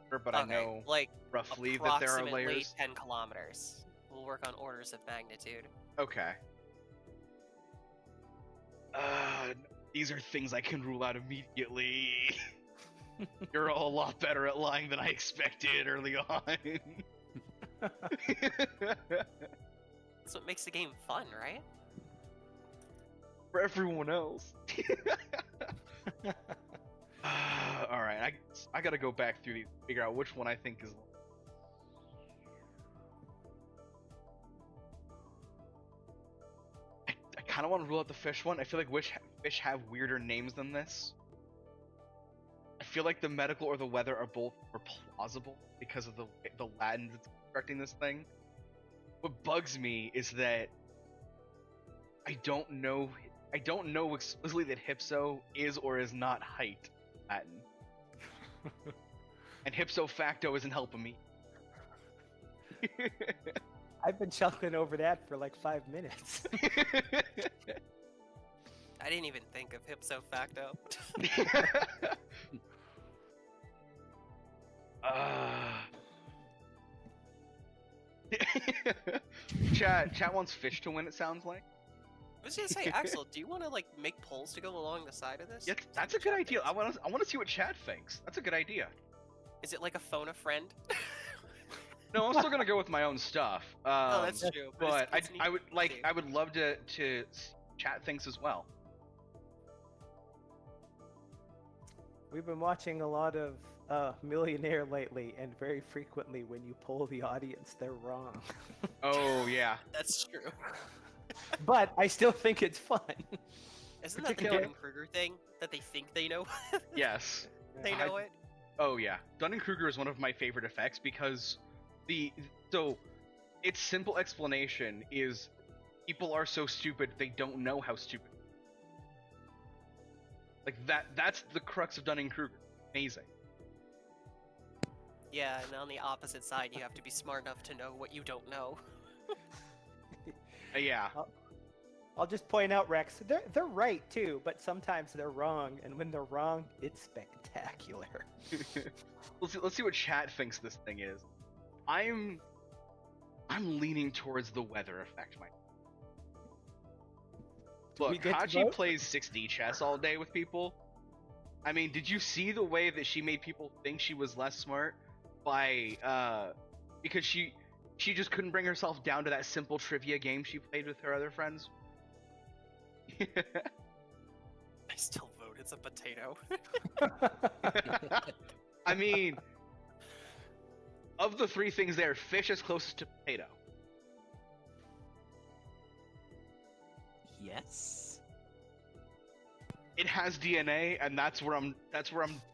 S1: But okay, I know
S4: like
S1: roughly that there are layers.
S4: 10 kilometers. We'll work on orders of magnitude.
S1: Okay. These are things I can rule out immediately. You're all a lot better at lying than I expected early on.
S4: That's what makes the game fun, right?
S1: For everyone else. All right, I gotta go back through these, figure out which one I think is. I kind of want to rule out the fish one. I feel like which fish have weirder names than this. I feel like the medical or the weather are both more plausible because of the Latin that's constructing this thing. What bugs me is that I don't know explicitly that hypso is or is not height Latin. And hypso facto isn't helping me.
S5: I've been chuckling over that for like 5 minutes.
S4: I didn't even think of hypso facto.
S1: Chat wants fish to win, it sounds like.
S4: I was gonna say, Axel, do you want to like make poles to go along the side of this?
S1: Yeah, that's a good idea. I want to see what Chad thinks. That's a good idea.
S4: Is it like a phone a friend?
S1: No, I'm still gonna go with my own stuff.
S4: Oh, that's true.
S1: But I would love to see Chat thinks as well.
S5: We've been watching a lot of Millionaire lately, and very frequently when you poll the audience, they're wrong.
S1: Oh yeah,
S4: that's true.
S5: But I still think it's fun.
S4: Isn't that the Dunning-Kruger thing that they think they know?
S1: Yes.
S4: They know it.
S1: Oh yeah, Dunning-Kruger is one of my favorite effects because its simple explanation is people are so stupid they don't know how stupid. Like that's the crux of Dunning-Kruger. Amazing.
S4: Yeah, and on the opposite side, you have to be smart enough to know what you don't know.
S1: Yeah.
S5: I'll just point out, Rex, they're right too, but sometimes they're wrong, and when they're wrong, it's spectacular.
S1: Let's see what Chat thinks this thing is. I'm leaning towards the weather effect,
S5: we
S1: Look,
S5: get to
S1: Hachi
S5: vote?
S1: plays 6D chess all day with people. I mean, did you see the way that she made people think she was less smart by because she just couldn't bring herself down to that simple trivia game she played with her other friends?
S4: I still vote it's a potato.
S1: I mean, of the three things there, fish is closest to potato.
S6: Yes.
S1: It has DNA, and that's where I'm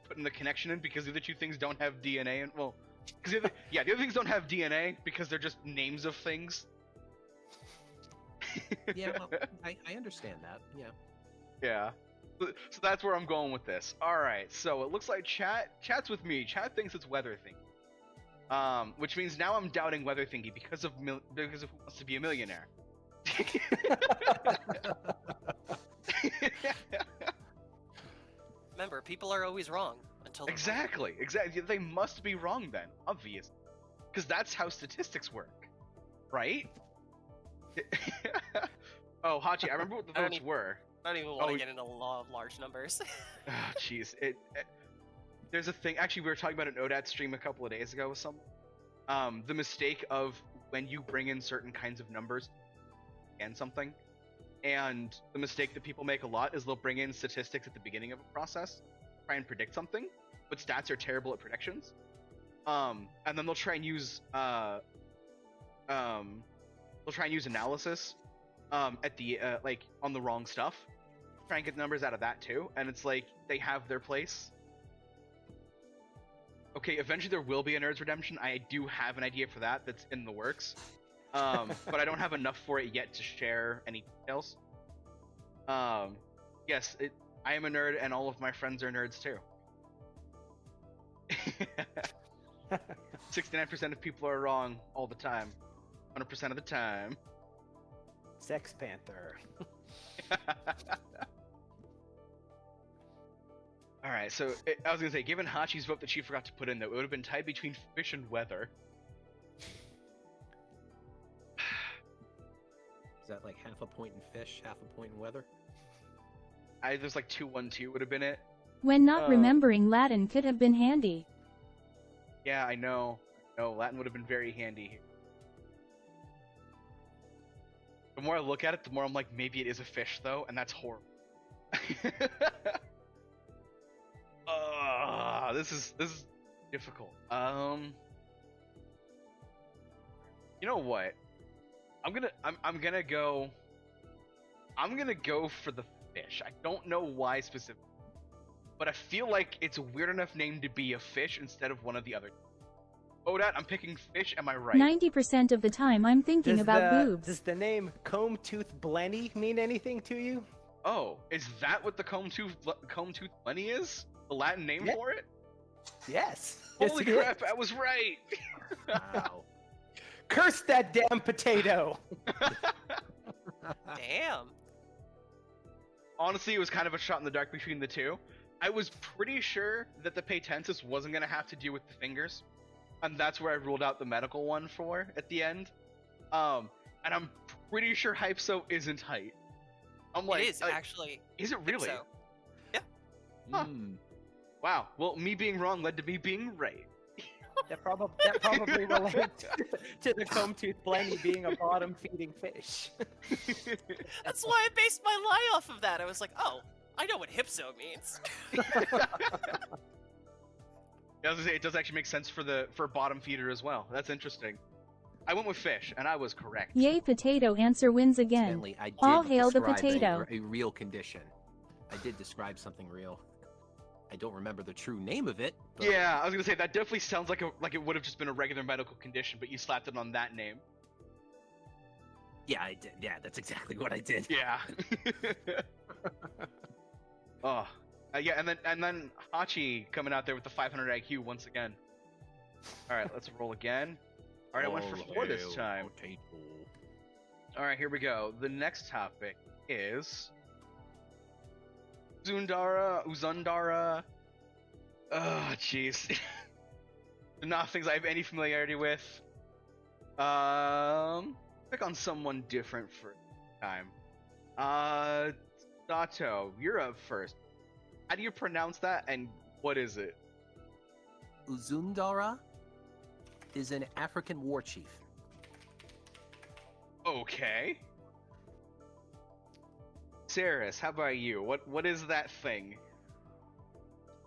S1: putting the connection in, because the other two things don't have DNA, and well, because the other things don't have DNA because they're just names of things.
S6: Yeah, well, I understand that. Yeah.
S1: Yeah. So that's where I'm going with this. All right. So it looks like chat's with me. Chat thinks it's weather thingy. Which means now I'm doubting weather thingy because of Who Wants to Be a Millionaire.
S4: Remember, people are always wrong until they're right.
S1: Exactly. They must be wrong then, obvious, because that's how statistics work, right? Oh, Hachi, I remember what the votes were.
S4: I don't even want to get into the law of large numbers.
S1: Ah, jeez. There's a thing. Actually, we were talking about an ODAT stream a couple of days ago with someone. The mistake of when you bring in certain kinds of numbers and something, and the mistake that people make a lot is they'll bring in statistics at the beginning of a process, try and predict something, but stats are terrible at predictions. And then they'll try and use analysis at the like on the wrong stuff, try and get numbers out of that too, and it's like they have their place. Okay, eventually there will be a Nerds Redemption. I do have an idea for that that's in the works, but I don't have enough for it yet to share any details. Yes, I am a nerd, and all of my friends are nerds too. 69% of people are wrong all the time, 100% of the time.
S5: Sex Panther.
S1: All right, so I was gonna say, given Hachi's vote that she forgot to put in, though, it would have been tied between fish and weather.
S6: Is that like half a point in fish, half a point in weather?
S1: There's like 2-1-2 would have been it.
S2: When not remembering Latin could have been handy.
S1: Yeah, I know. No, Latin would have been very handy here. The more I look at it, the more I'm like, maybe it is a fish, though, and that's horrible. This is difficult. You know what? I'm gonna go for the fish. I don't know why specifically, but I feel like it's a weird enough name to be a fish instead of one of the other. Odat, I'm picking fish. Am I right?
S2: 90% of the time I'm thinking about boobs.
S5: Does the name Comb Tooth Blenny mean anything to you?
S1: Oh, is that what the comb tooth bunny is? The Latin name for it?
S5: Yes.
S1: Holy
S5: Yes,
S1: crap! I was right.
S6: Wow.
S5: Curse that damn potato!
S4: Damn.
S1: Honestly, it was kind of a shot in the dark between the two. I was pretty sure that the patensis wasn't gonna have to do with the fingers, and that's where I ruled out the medical one for at the end. And I'm pretty sure Hypso isn't height. I'm like,
S4: it is actually.
S1: Is it really?
S4: So. Yeah.
S1: Huh. Wow. Well, me being wrong led to me being right.
S5: That probably relates to the Comb Tooth Blenny being a bottom-feeding fish.
S4: That's why I based my lie off of that. I was like, oh, I know what hypso means.
S1: Yeah, I was gonna say, it does actually make sense for bottom feeder as well. That's interesting. I went with fish, and I was correct.
S2: Yay, potato answer wins again.
S6: Stanley, I did
S2: All hail the
S6: describe
S2: potato.
S6: a real condition. I did describe something real. I don't remember the true name of it. But...
S1: Yeah, I was gonna say that definitely sounds like it would have just been a regular medical condition, but you slapped it on that name.
S6: Yeah, I did. Yeah, that's exactly what I did.
S1: Yeah. Oh, yeah, and then Hachi coming out there with the 500 IQ once again. All right, let's roll again. All right, I went for 4 this time. All right, here we go. The next topic is Uzundara. Oh, jeez. Not things I have any familiarity with. Pick on someone different for time. Sato, you're up first. How do you pronounce that, and what is it?
S6: Uzundara is an African war chief.
S1: Okay. Xserris, how about you? What is that thing?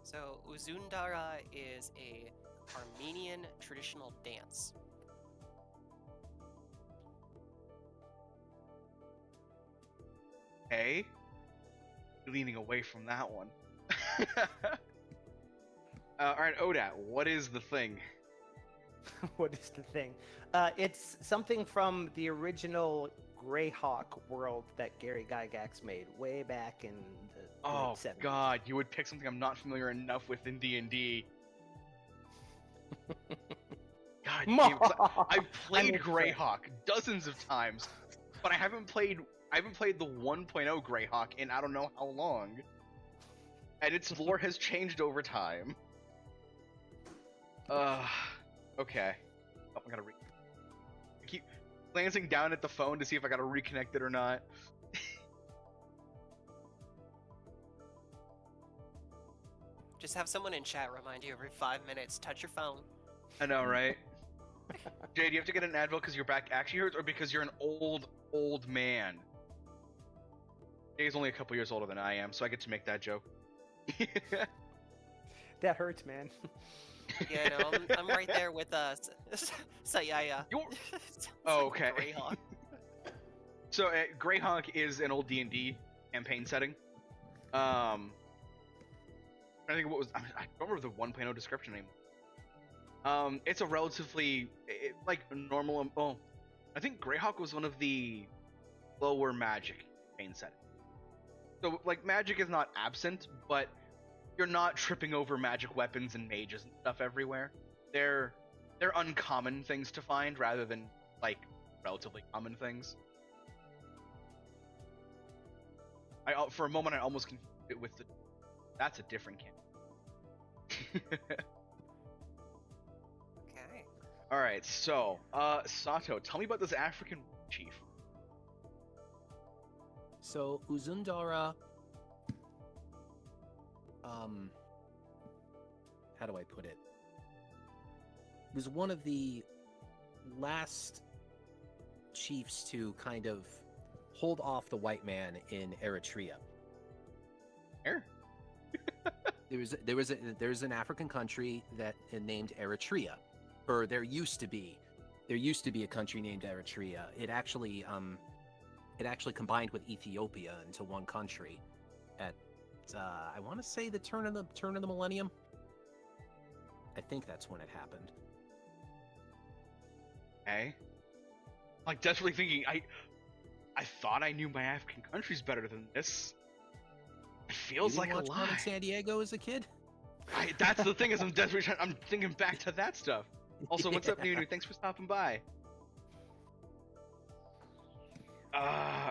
S4: So Uzundara is a Armenian traditional dance.
S1: Okay. Leaning away from that one. Alright, Odat, what is the thing?
S5: What is the thing? It's something from the original Greyhawk world that Gary Gygax made way back in the
S1: Oh
S5: 70s.
S1: god, you would pick something I'm not familiar enough with in D&D. God, I've played Greyhawk dozens of times, but I haven't played the 1.0 Greyhawk in I don't know how long. And its lore has changed over time. Okay. Oh, I keep glancing down at the phone to see if I gotta reconnect it or not.
S4: Just have someone in chat remind you every 5 minutes, touch your phone.
S1: I know, right? Jay, do you have to get an Advil because your back actually hurts, or because you're an old man? Jay's only a couple years older than I am, so I get to make that joke.
S5: That hurts, man.
S4: Yeah, no, I'm right there with Sayaya.
S1: Oh, okay.
S4: Greyhawk.
S1: So Greyhawk is an old D&D campaign setting. I think what was I don't remember the 1.0 description anymore. It's a relatively like normal. Oh, I think Greyhawk was one of the lower magic campaign settings. So like magic is not absent, but you're not tripping over magic weapons and mages and stuff everywhere. They're uncommon things to find rather than like relatively common things. For a moment I almost confused it with that's a different camp.
S4: Okay.
S1: All right, so Sato, tell me about this African chief.
S6: So Uzundara, how do I put it? Was one of the last chiefs to kind of hold off the white man in Eritrea.
S1: Where?
S6: There's an African country that named Eritrea, or there used to be a country named Eritrea. It actually combined with Ethiopia into one country at I want to say the turn of the millennium. I think that's when it happened.
S1: Okay. Like desperately thinking, I thought I knew my African countries better than this. It feels like a
S6: watch
S1: lie.
S6: in San Diego as a kid.
S1: That's the thing is I'm desperately I'm thinking back to that stuff. Also, what's up, Nunu? Thanks for stopping by.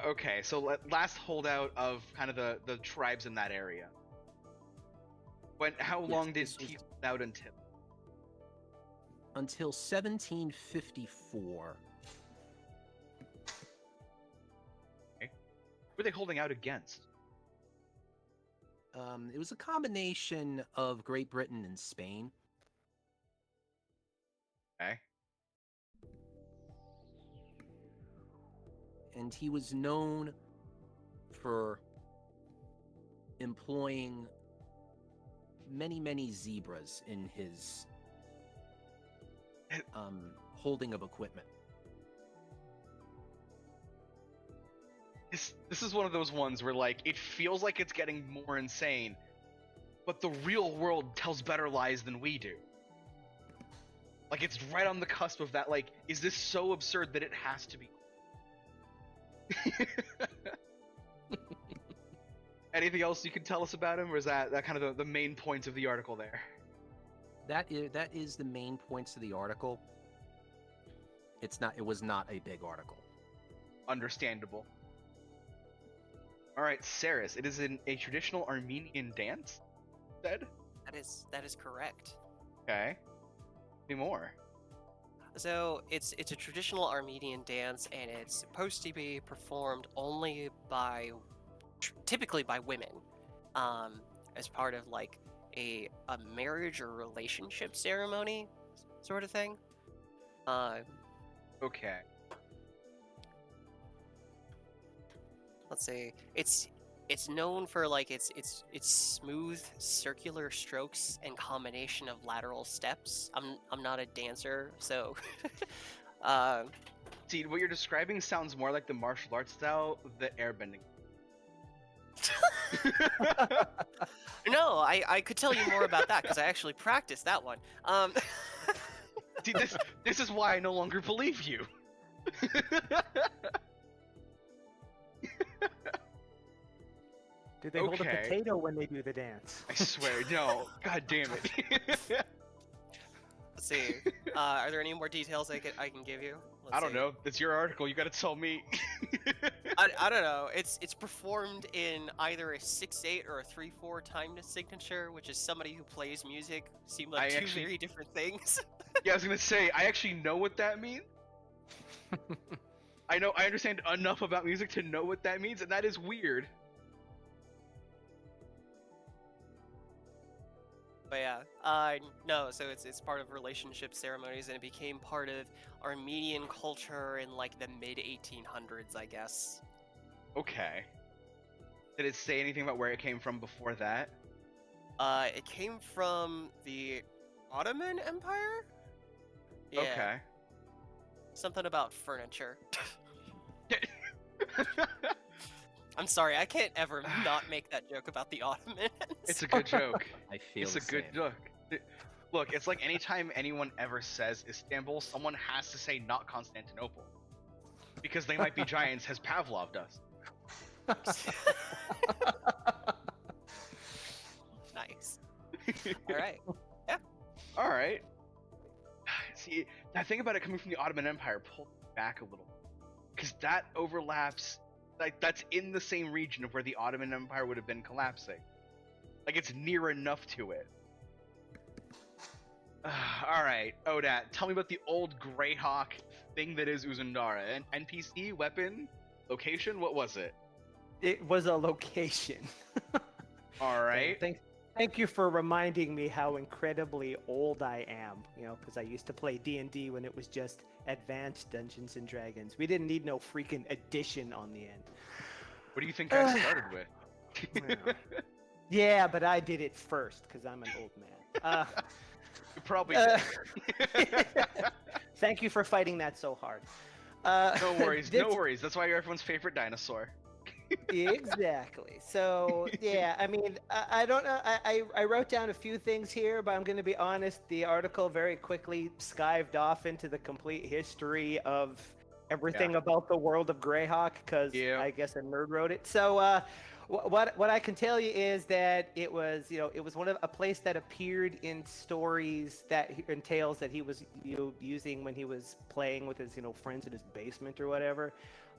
S1: Okay, so last holdout of kind of the tribes in that area. How long did he hold out until?
S6: Until 1754.
S1: Okay. Who were they holding out against?
S6: It was a combination of Great Britain and Spain.
S1: Okay.
S6: And he was known for employing many zebras in his holding of equipment.
S1: This is one of those ones where like it feels like it's getting more insane, but the real world tells better lies than we do. Like it's right on the cusp of that. Like, is this so absurd that it has to be? Anything else you can tell us about him, or is that kind of the main points of the article there?
S6: That is the main points of the article. It was not a big article.
S1: Understandable. All right, Xserris, it is a traditional Armenian dance, said?
S4: That is correct.
S1: Okay. Any more?
S4: So it's a traditional Armenian dance, and it's supposed to be performed only by, typically by women, as part of like a marriage or relationship ceremony, sort of thing.
S1: Okay.
S4: Let's see. It's known for like its smooth circular strokes and combination of lateral steps. I'm not a dancer, so
S1: See, what you're describing sounds more like the martial arts style, the airbending.
S4: no, I could tell you more about that because I actually practiced that one.
S1: See, this is why I no longer believe you.
S5: Do they hold a
S1: Okay.
S5: potato when they do the dance?
S1: I swear, no. God damn it.
S4: Let's see. Are there any more details I can give you?
S1: I don't know. It's your article. You gotta tell me.
S4: I don't know. It's performed in either a 6/8 or a 3/4 time signature, which is somebody who plays music seem like two very different things.
S1: Yeah, I was gonna say, I actually know what that means. I understand enough about music to know what that means, and that is weird.
S4: But yeah, no. So it's part of relationship ceremonies, and it became part of Armenian culture in like the mid 1800s, I guess.
S1: Okay. Did it say anything about where it came from before that?
S4: It came from the Ottoman Empire. Yeah.
S1: Okay.
S4: Something about furniture. I'm sorry, I can't ever not make that joke about the Ottomans.
S1: It's a good joke.
S6: I feel
S1: It's
S6: the
S1: a good
S6: same.
S1: joke. Look, it's like anytime anyone ever says Istanbul, someone has to say not Constantinople. Because they might be giants, as Pavlov does.
S4: Nice. All right.
S1: All right. See, that thing about it coming from the Ottoman Empire pulled me back a little, because that overlaps. Like, that's in the same region of where the Ottoman Empire would have been collapsing. Like, it's near enough to it. All right, Odat, tell me about the old Greyhawk thing that is Uzundara. An NPC, weapon, location. What was it?
S5: It was a location.
S1: All right.
S5: Thank you for reminding me how incredibly old I am. You know, because I used to play D&D when it was just Advanced Dungeons and Dragons. We didn't need no freaking addition on the end.
S1: What do you think I started with?
S5: Well, yeah, but I did it first because I'm an old man.
S1: You probably did.
S5: Thank you for fighting that so hard.
S1: No worries, no worries. That's why you're everyone's favorite dinosaur.
S5: Exactly. So yeah, I mean, I don't know. I wrote down a few things here, but I'm going to be honest. The article very quickly skived off into the complete history of everything about the world of Greyhawk, because I guess a nerd wrote it. So what I can tell you is that it was, you know, it was a place that appeared in stories in tales that he was using when he was playing with his friends in his basement or whatever.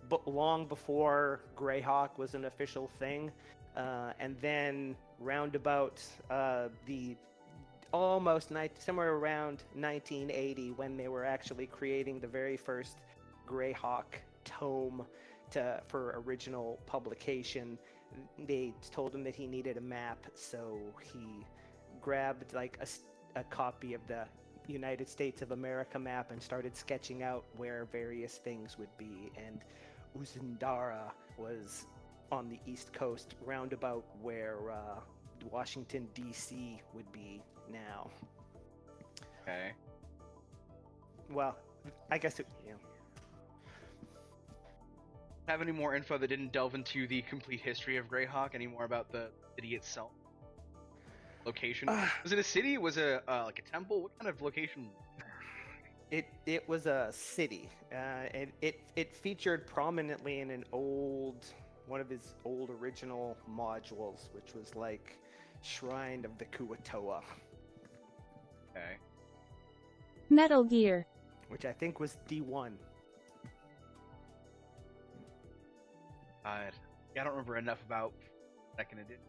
S5: But long before Greyhawk was an official thing, and then roundabout somewhere around 1980, when they were actually creating the very first Greyhawk tome for original publication, they told him that he needed a map, so he grabbed like a copy of the United States of America map and started sketching out where various things would be, and Uzundara was on the East Coast, roundabout where Washington, D.C. would be now.
S1: Okay.
S5: Well, I guess
S1: Have any more info that didn't delve into the complete history of Greyhawk? Any more about the city itself? Location? Was it a city? Was it like a temple? What kind of location?
S5: It was a city. It featured prominently in one of his old original modules, which was like Shrine of the Kuatoa.
S1: Okay.
S2: Metal Gear.
S5: Which I think was D1.
S1: Yeah, I don't remember enough about second edition.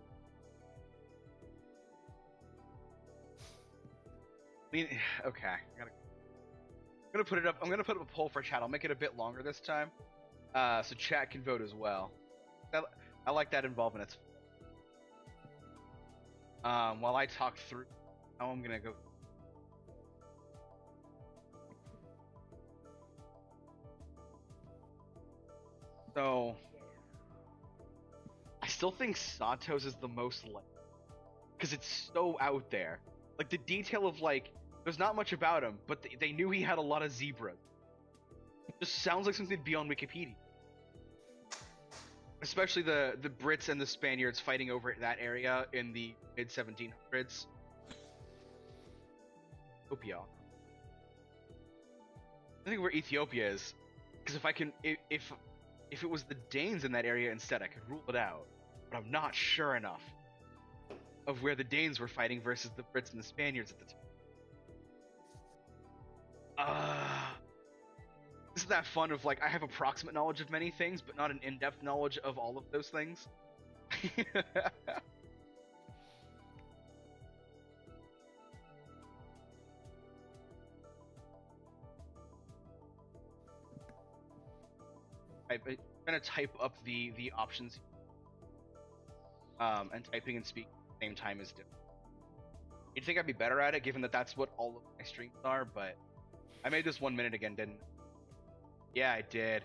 S1: I mean, okay. I'm gonna put it up. I'm gonna put up a poll for chat. I'll make it a bit longer this time, so chat can vote as well. I like that involvement. It's while I talk through how I'm gonna go. So I still think Sato's is the most likely because it's so out there. Like the detail of like, there's not much about him, but they knew he had a lot of zebras. It just sounds like something to be on Wikipedia. Especially the Brits and the Spaniards fighting over that area in the mid 1700s. Ethiopia. I think where Ethiopia is, because if it was the Danes in that area instead, I could rule it out. But I'm not sure enough of where the Danes were fighting versus the Brits and the Spaniards at the time. Isn't that fun of like, I have approximate knowledge of many things, but not an in-depth knowledge of all of those things? I'm gonna type up the options, and typing and speaking at the same time is different. You'd think I'd be better at it, given that that's what all of my streams are, but I made this 1 minute again, didn't I? Yeah, I did.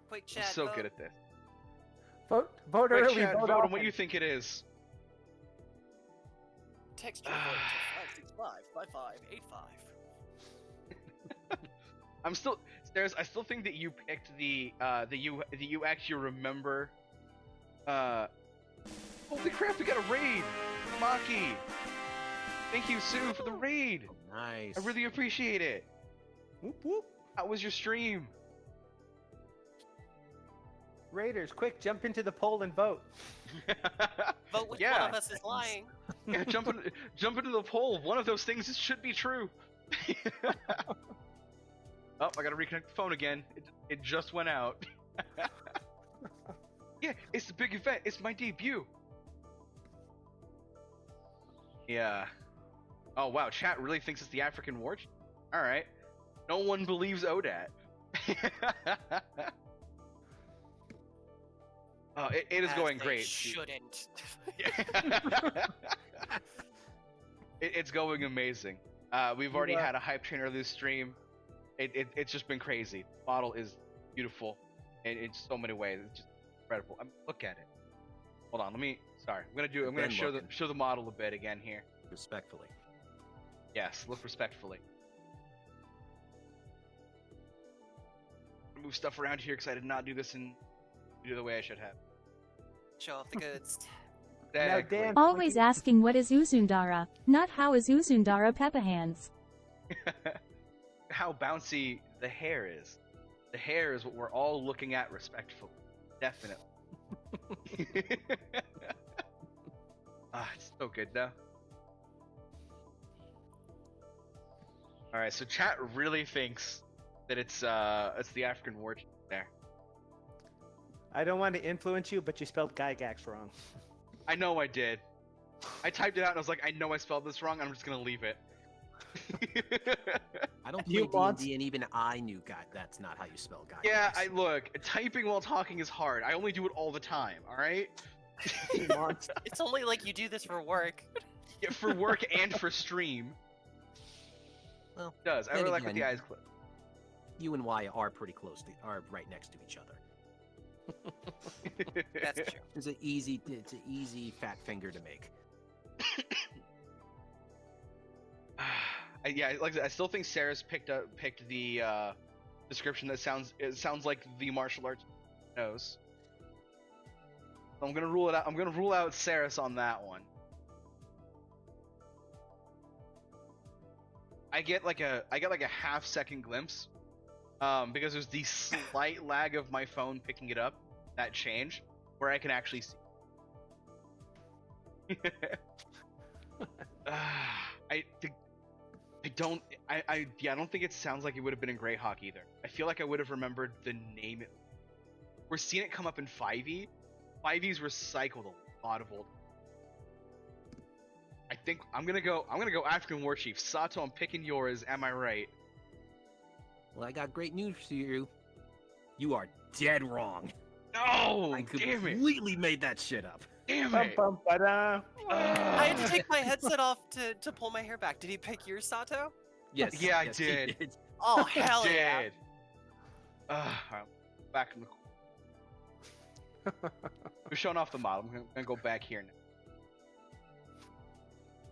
S4: Quick
S1: I'm
S4: chat.
S1: so
S4: vote.
S1: good at this.
S5: Vote
S1: Quick
S5: early,
S1: chat,
S5: vote
S1: vote on
S5: often.
S1: what you think it is.
S7: Text your vote to 565-5585.
S1: I'm still, Stairs, I still think that you picked the that you actually remember. Holy crap, we got a raid! Maki! Thank you, Sue, for the raid!
S6: Oh, nice.
S1: I really appreciate it.
S6: Whoop whoop.
S1: How was your stream?
S5: Raiders, quick, jump into the poll and vote.
S4: Vote which
S1: Yeah.
S4: one of us is lying.
S1: Yeah, jump into the poll. One of those things should be true. Oh, I gotta reconnect the phone again. It just went out. Yeah, it's the big event. It's my debut. Yeah. Oh wow, chat really thinks it's the African war. All right. No one believes ODAT. It is
S4: As
S1: going
S4: they
S1: great.
S4: Shouldn't.
S1: It's going amazing. We've already had a hype train earlier this stream. It's just been crazy. The model is beautiful in so many ways. It's just incredible. Look at it. Hold on, sorry. I'm gonna show the model a bit again here.
S6: Respectfully.
S1: Yes, look respectfully. Move stuff around here because I did not do this the way I should have.
S4: Show off the goods.
S5: Now,
S1: Exactly.
S5: Dan,
S2: Always asking what is Uzundara, not how is Uzundara Peppa Hands.
S1: How bouncy the hair is. The hair is what we're all looking at respectfully. Definitely. It's so good though. Alright, so chat really thinks that it's the African war there.
S5: I don't want to influence you, but you spelled Gygax wrong.
S1: I know I did. I typed it out and I was like, I know I spelled this wrong, I'm just gonna leave it.
S6: I don't
S5: You
S6: play
S5: want-
S6: D&D, and even I knew that's not how you spell guy.
S1: Yeah, look, typing while talking is hard. I only do it all the time, alright?
S4: It's only like you do this for work.
S1: Yeah, for work and for stream.
S6: Well,
S1: It does. I
S6: then
S1: really like with the
S6: again-
S1: eyes closed.
S6: You and Y are pretty close. Are right next to each other.
S4: That's true.
S6: It's an easy fat finger to make.
S1: Yeah, like I said, I still think Sarah's picked the description that sounds like the martial arts knows. I'm gonna rule it out. I'm gonna rule out Saris on that one. I get like a half-second glimpse, because there's the slight lag of my phone picking it up, that change, where I can actually see. I don't think it sounds like it would have been in Greyhawk either. I feel like I would have remembered the name. We're seeing it come up in 5e. 5e's recycled a lot of old. I think I'm gonna go African War Chief. Sato, I'm picking yours. Am I right?
S6: Well, I got great news for you. You are dead wrong.
S1: No!
S6: I
S1: Damn it!
S6: completely made that shit up.
S1: Damn
S5: Bum,
S1: it!
S5: bum, ba-da.
S4: I had to take my headset off to pull my hair back. Did he pick your Sato?
S6: Yes.
S1: Yeah, I
S6: yes, he
S1: did.
S4: Oh hell yeah!
S1: Dead. Alright, back in the. We're showing off the model. I'm gonna go back here now.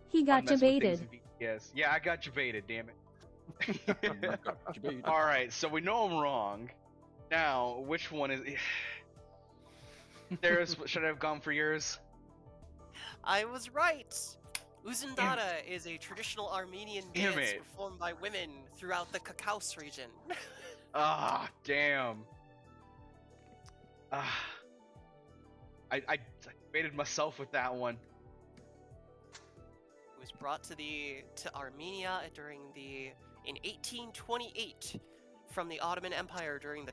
S2: He got
S1: Don't mess with things
S2: debated.
S1: in VTS. Yeah, I got debated. Damn it.
S6: Debated.
S1: All right, so we know I'm wrong. Now, which one is? There's. Should I have gone for yours?
S4: I was right. Uzundara is a traditional Armenian
S1: Damn
S4: dance
S1: it.
S4: performed by women throughout the Caucasus region.
S1: Ah, damn. Ah, I debated myself with that one.
S4: It was brought to Armenia in 1828 from the Ottoman Empire during the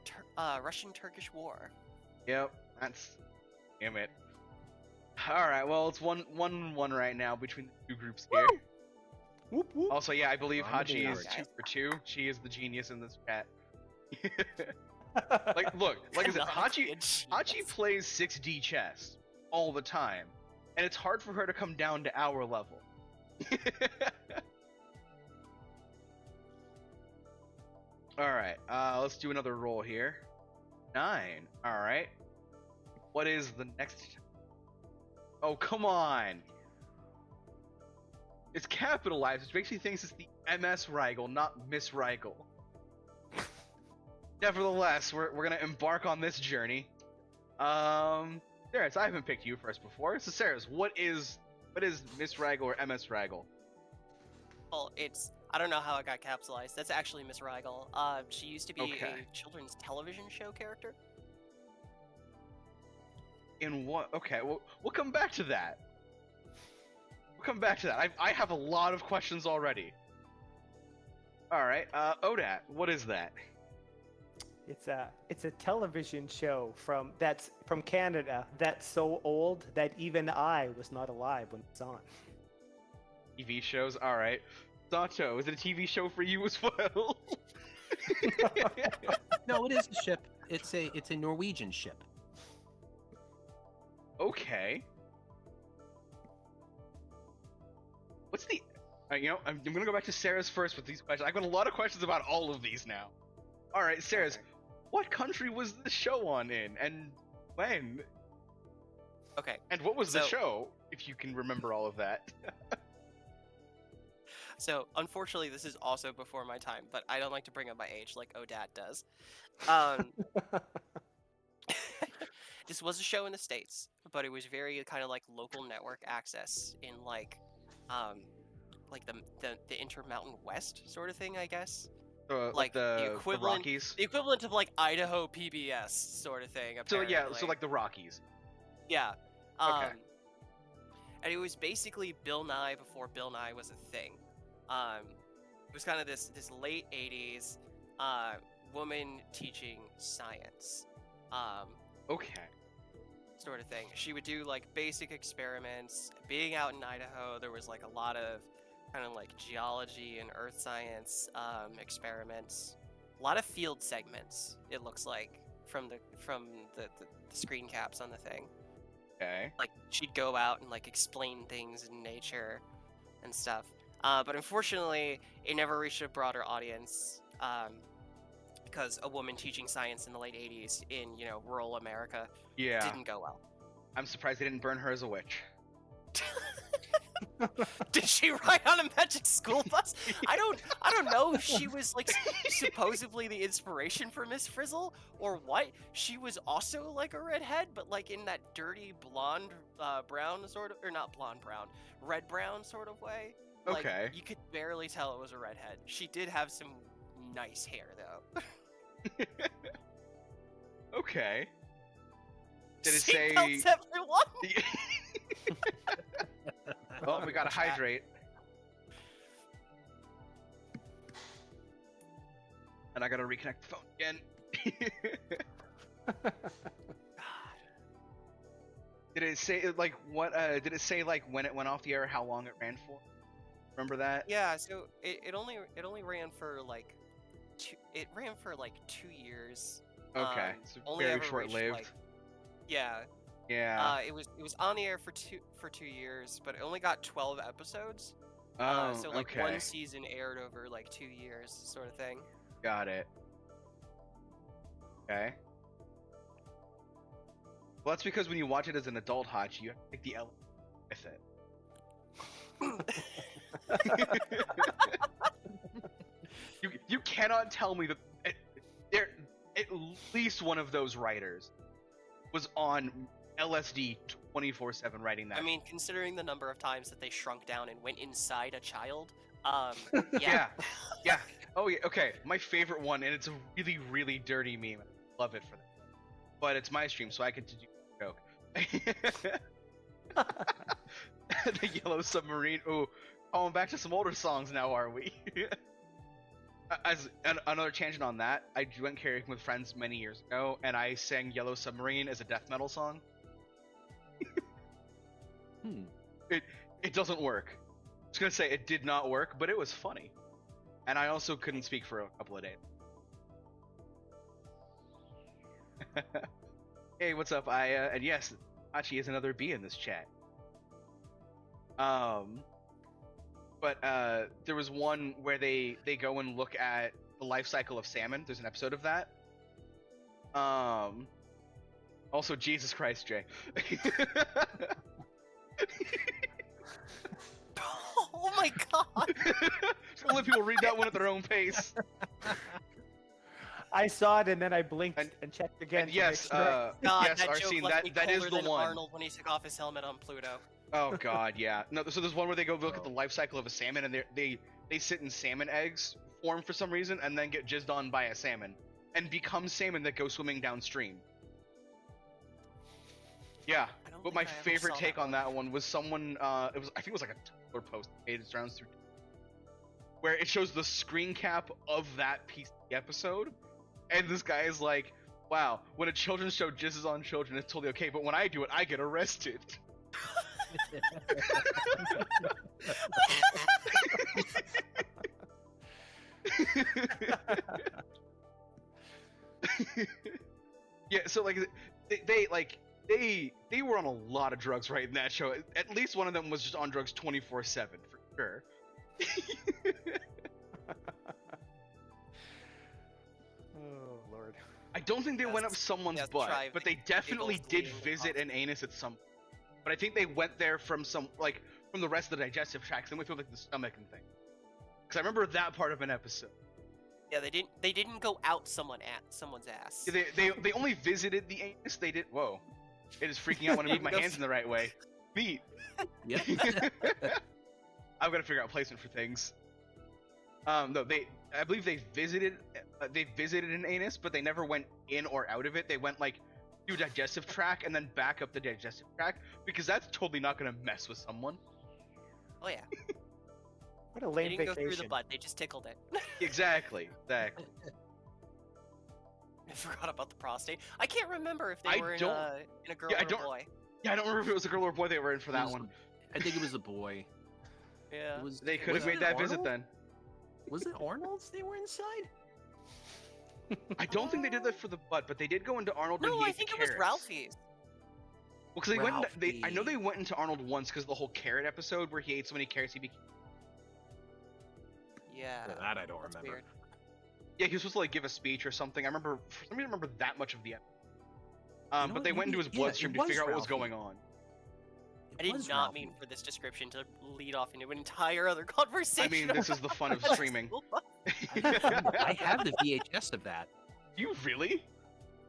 S4: Russian-Turkish War.
S1: Yep, that's. Damn it. All right, well it's 1-1 right now between the two groups here.
S5: Whoop, whoop.
S1: Also, yeah, I believe
S6: On the
S1: Hachi is
S6: board.
S1: 2 for 2. She is the genius in this chat. Like, look, like I said,
S4: Not
S1: Hachi
S4: a genius.
S1: plays 6D chess all the time, and it's hard for her to come down to our level. All right, let's do another roll here. 9. All right. What is the next? Oh, come on. It's capitalized, which makes me think it's the MS Rigel, not Miss Rigel. Nevertheless, we're gonna embark on this journey. Sarahs, I haven't picked you first before. So Sarahs, what is Miss Rigel or MS Rigel?
S4: Well, I don't know how it got capitalized. That's actually Miss Rigel. She used to be
S1: Okay.
S4: a children's television show character.
S1: In what? Okay, we'll come back to that. We'll come back to that. I have a lot of questions already. All right, Odat, what is that?
S5: It's a television show from Canada that's so old that even I was not alive when it's on.
S1: TV shows. All right, Sato, is it a TV show for you as well?
S6: No, it is a ship. It's a Norwegian ship.
S1: Okay. What's the? I'm gonna go back to Sarah's first with these questions. I've got a lot of questions about all of these now. All right, Sarah's.
S4: Okay.
S1: What country was the show on in, and when?
S4: Okay.
S1: And what was the
S4: So-
S1: show? If you can remember all of that.
S4: So, unfortunately, this is also before my time, but I don't like to bring up my age like Odat does. Um, this was a show in the States, but it was very kind of like local network access in like the Intermountain West sort of thing, I guess. Like the
S1: the
S4: equivalent-
S1: Rockies.
S4: The equivalent of like Idaho PBS sort of thing.
S1: So yeah,
S4: Apparently.
S1: so like the Rockies.
S4: Yeah.
S1: Okay.
S4: And it was basically Bill Nye before Bill Nye was a thing. It was kind of this late 80s woman teaching science
S1: Okay.
S4: sort of thing. She would do like basic experiments. Being out in Idaho, there was like a lot of kind of like geology and earth science experiments. A lot of field segments, it looks like, from the screen caps on the thing.
S1: Okay.
S4: Like she'd go out and like explain things in nature and stuff. But unfortunately, it never reached a broader audience because a woman teaching science in the late 80s in rural America
S1: Yeah.
S4: didn't go well.
S1: I'm surprised they didn't burn her as a witch.
S4: Did she ride on a magic school bus? I don't know if she was like supposedly the inspiration for Miss Frizzle or what. She was also like a redhead, but like in that dirty blonde brown sort of, or not blonde brown, red brown sort of way. Like,
S1: Okay.
S4: you could barely tell it was a redhead. She did have some nice hair though.
S1: Okay. Did it
S4: Seatbelts,
S1: say?
S4: everyone!
S1: Oh, we gotta hydrate. And I gotta reconnect the phone again. Did it say like what? Did it say like when it went off the air, how long it ran for? Remember that?
S4: Yeah, so it only ran for like it ran for like 2 years.
S1: Okay, so
S4: only
S1: very
S4: ever reached,
S1: short-lived.
S4: like- yeah.
S1: Yeah.
S4: It was on the air for 2 years, but it only got 12 episodes.
S1: Oh,
S4: So like
S1: okay.
S4: one season aired over like 2 years, sort of thing.
S1: Got it. Okay. Well, that's because when you watch it as an adult Hachi, you have to take the L with it. you cannot tell me that there at least one of those writers was on LSD 24/7 writing that.
S4: I mean, considering the number of times that they shrunk down and went inside a child,
S1: yeah. Yeah. Oh yeah. Okay. My favorite one, and it's a really, really dirty meme. I love it for that. But it's my stream, so I get to do a joke. The Yellow Submarine. Ooh, going back to some older songs now, are we? As another tangent on that, I went karaoke with friends many years ago, and I sang Yellow Submarine as a death metal song. It doesn't work. I was gonna say it did not work, but it was funny. And I also couldn't speak for a couple of days. Hey, what's up, Aya? And yes, Hachi is another B in this chat. But there was one where they go and look at the life cycle of salmon. There's an episode of that. Also, Jesus Christ, Jay.
S4: Oh my god!
S1: Just let people read that one at their own pace.
S5: I saw it and then I blinked and checked again.
S1: And yes,
S4: God,
S1: yes,
S4: that joke
S1: Arsene,
S4: left me
S1: that is
S4: colder
S1: the
S4: than
S1: one.
S4: Arnold when he took off his helmet on Pluto.
S1: Oh god, yeah. No, so there's one where they go look at the life cycle of a salmon, and they sit in salmon eggs, form for some reason, and then get jizzed on by a salmon, and become salmon that go swimming downstream. Yeah, but my favorite take on that one was someone. I think it was like a Tumblr post that made its rounds through, where it shows the screen cap of that piece of the episode, and this guy is like, "Wow, when a children's show jizzes on children, it's totally okay, but when I do it, I get arrested." Yeah, so like they were on a lot of drugs right in that show. At least one of them was just on drugs 24/7 for sure.
S5: Oh Lord.
S1: I don't think they went up someone's butt, but they definitely did visit an anus at some. But I think they went there from from the rest of the digestive tract. They went through like the stomach and thing. Because I remember that part of an episode.
S4: Yeah, they didn't go out someone's ass.
S1: Yeah, they only visited the anus. They did. Whoa, it is freaking out when I move my hands in the right way. Neat.
S6: Yeah.
S1: I've got to figure out placement for things. No, I believe they visited an anus, but they never went in or out of it. They went like through digestive tract and then back up the digestive tract, because that's totally not gonna mess with someone.
S4: Oh yeah.
S5: What a
S4: They
S5: lame
S4: didn't go
S5: vacation.
S4: through the butt, they just tickled it.
S1: Exactly.
S4: I forgot about the prostate. I can't remember if they were in a girl or a boy.
S1: Yeah, I don't remember if it was a girl or a boy they were in for that one.
S6: I think it was a boy.
S4: Yeah.
S1: They could have made that visit then.
S6: Was it Arnold's they were inside?
S1: I don't think they did that for the butt, but they did go into Arnold when
S4: No,
S1: he
S4: I
S1: ate
S4: think
S1: the
S4: it was
S1: carrots.
S4: Ralphie's.
S1: Well, because I know they went into Arnold once because of the whole carrot episode where he ate so many carrots he became.
S4: Yeah.
S6: Well, that I don't
S4: That's
S6: remember.
S4: weird.
S1: Yeah, he was supposed to like give a speech or something. I remember, for some reason, I remember that much of the episode.
S6: You know
S1: But they
S6: what,
S1: went into
S6: maybe-
S1: his
S6: yeah,
S1: bloodstream
S6: it
S1: to
S6: was
S1: figure out what was
S6: Ralphie.
S1: going on.
S4: I did
S6: was
S4: not
S6: Ralphie.
S4: mean for this description to lead off into an entire other conversation.
S1: I mean, this is the fun of
S4: about
S1: streaming.
S6: I have the VHS of that.
S1: You really?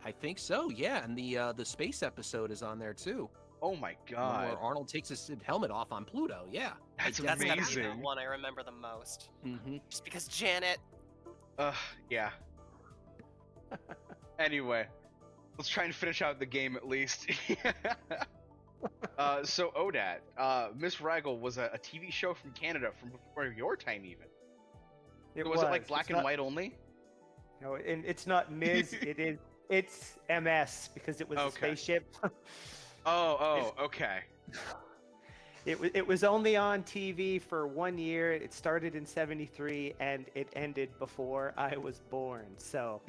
S6: I think so. Yeah, and the space episode is on there too.
S1: Oh my
S6: The one
S1: god.
S6: where Arnold takes his helmet off on Pluto. Yeah.
S1: That's
S4: That's gotta be the
S1: amazing.
S4: one I remember the most.
S6: Mm-hmm.
S4: Just because Janet.
S1: Yeah. Anyway, let's try and finish out the game at least. So Odat, Miss Raggle was a TV show from Canada from before your time even. Was it like black
S5: It's
S1: and
S5: not-
S1: white only?
S5: No, and it's not Ms. It's MS because it was a
S1: Okay.
S5: spaceship.
S1: Oh, okay.
S5: It was only on TV for 1 year. It started in '73 and it ended before I was born. So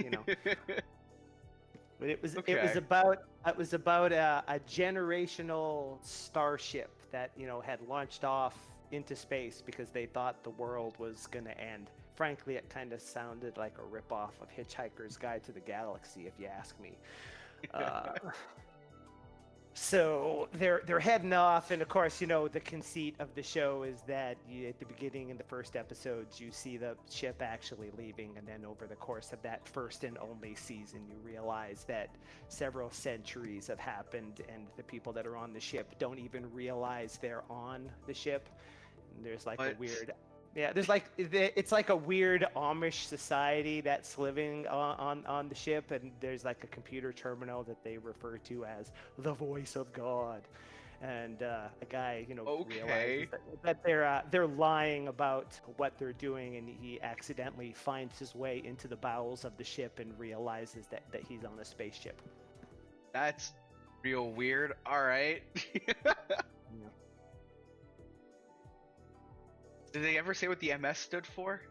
S5: but it was about a generational starship that had launched off into space because they thought the world was gonna end. Frankly, it kind of sounded like a ripoff of Hitchhiker's Guide to the Galaxy, if you ask me. So they're heading off, and of course, the conceit of the show is that at the beginning in the first episodes, you see the ship actually leaving, and then over the course of that first and only season, you realize that several centuries have happened, and the people that are on the ship don't even realize they're on the ship. And there's like a weird. Yeah, it's like a weird Amish society that's living on the ship, and there's like a computer terminal that they refer to as the voice of God, and a guy realizes that they're lying about what they're doing, and he accidentally finds his way into the bowels of the ship and realizes that he's on a spaceship.
S1: That's real weird. All right.
S5: Yeah.
S1: Did they ever say what the MS stood for?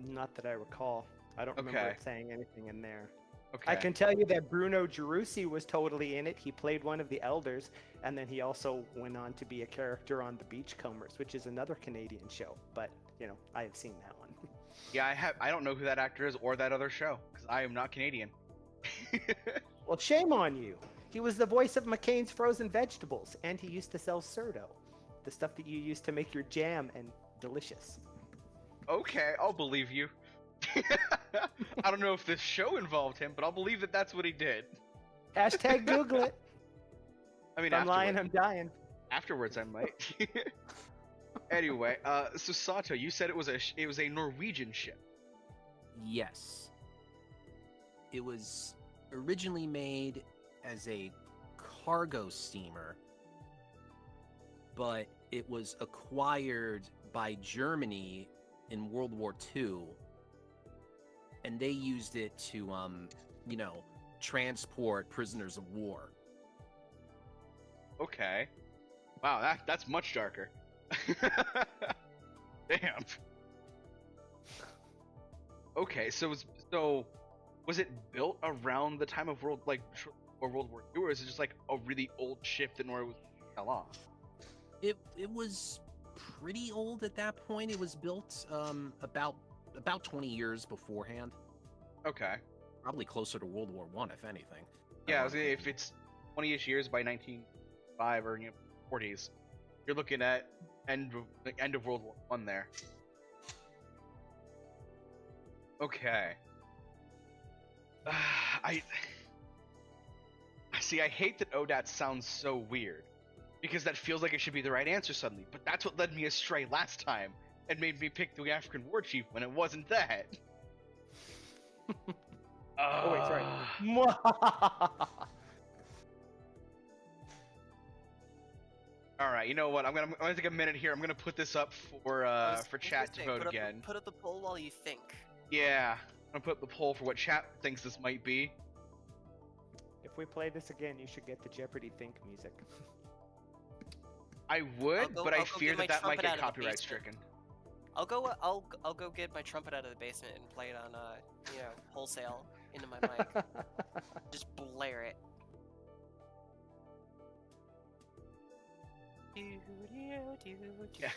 S5: Not that I recall. I don't remember it saying anything in there.
S1: Okay.
S5: I can tell you that Bruno Gerussi was totally in it. He played one of the elders, and then he also went on to be a character on The Beachcombers, which is another Canadian show. But I have seen that one.
S1: Yeah, I don't know who that actor is or that other show because I am not Canadian.
S5: Well, shame on you. He was the voice of McCain's Frozen Vegetables, and he used to sell Surdo, the stuff that you use to make your jam and delicious.
S1: Okay, I'll believe you. I don't know if this show involved him, but I'll believe that that's what he did.
S5: Hashtag Google it.
S1: I mean,
S5: if I'm lying, I'm dying.
S1: Afterwards, I might. Anyway, so Sato, you said it was a Norwegian ship.
S6: Yes. It was originally made as a cargo steamer, but it was acquired by Germany in World War II, and they used it to, transport prisoners of war.
S1: Okay. Wow, that's much darker. Damn. Okay, so was it built around the time of World War II, or is it just like a really old ship that Norway fell off?
S6: It was pretty old at that point. It was built about 20 years beforehand.
S1: Okay.
S6: Probably closer to World War I, if anything.
S1: Yeah, I was gonna say, if it's 20-ish years by 1905 or 40s, you're looking at end of World War I there. Okay. I hate that ODAT sounds so weird, because that feels like it should be the right answer suddenly, but that's what led me astray last time and made me pick the African War Chief when it wasn't that.
S5: Oh wait, sorry.
S1: All right, you know what? I'm gonna take a minute here. I'm gonna put this up for chat to vote again.
S4: Put up the poll while you think.
S1: Yeah, I'm gonna put up the poll for what chat thinks this might be.
S5: If we play this again, you should get the Jeopardy think music.
S1: I would, but I fear that might get copyright stricken.
S4: I'll go get my trumpet out of the basement and play it on wholesale into my mic. Just blare it.
S1: Yeah.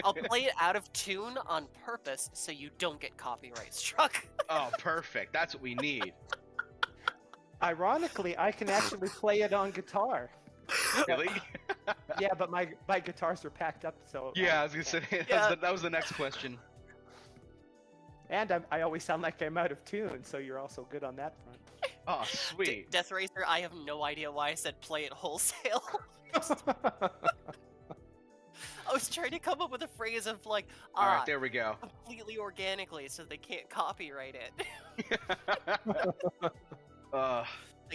S4: I'll play it out of tune on purpose so you don't get copyright struck.
S1: Oh, perfect. That's what we need.
S5: Ironically, I can actually play it on guitar.
S1: Really?
S5: Yeah, but my guitars are packed up, so.
S1: Yeah, I was gonna say that was the next question.
S5: And I always sound like I'm out of tune, so you're also good on that front.
S1: Oh, sweet.
S4: Death Racer, I have no idea why I said play it wholesale. I was trying to come up with a phrase of like,
S1: all right, there we go.
S4: Completely organically, so they can't copyright it.
S1: I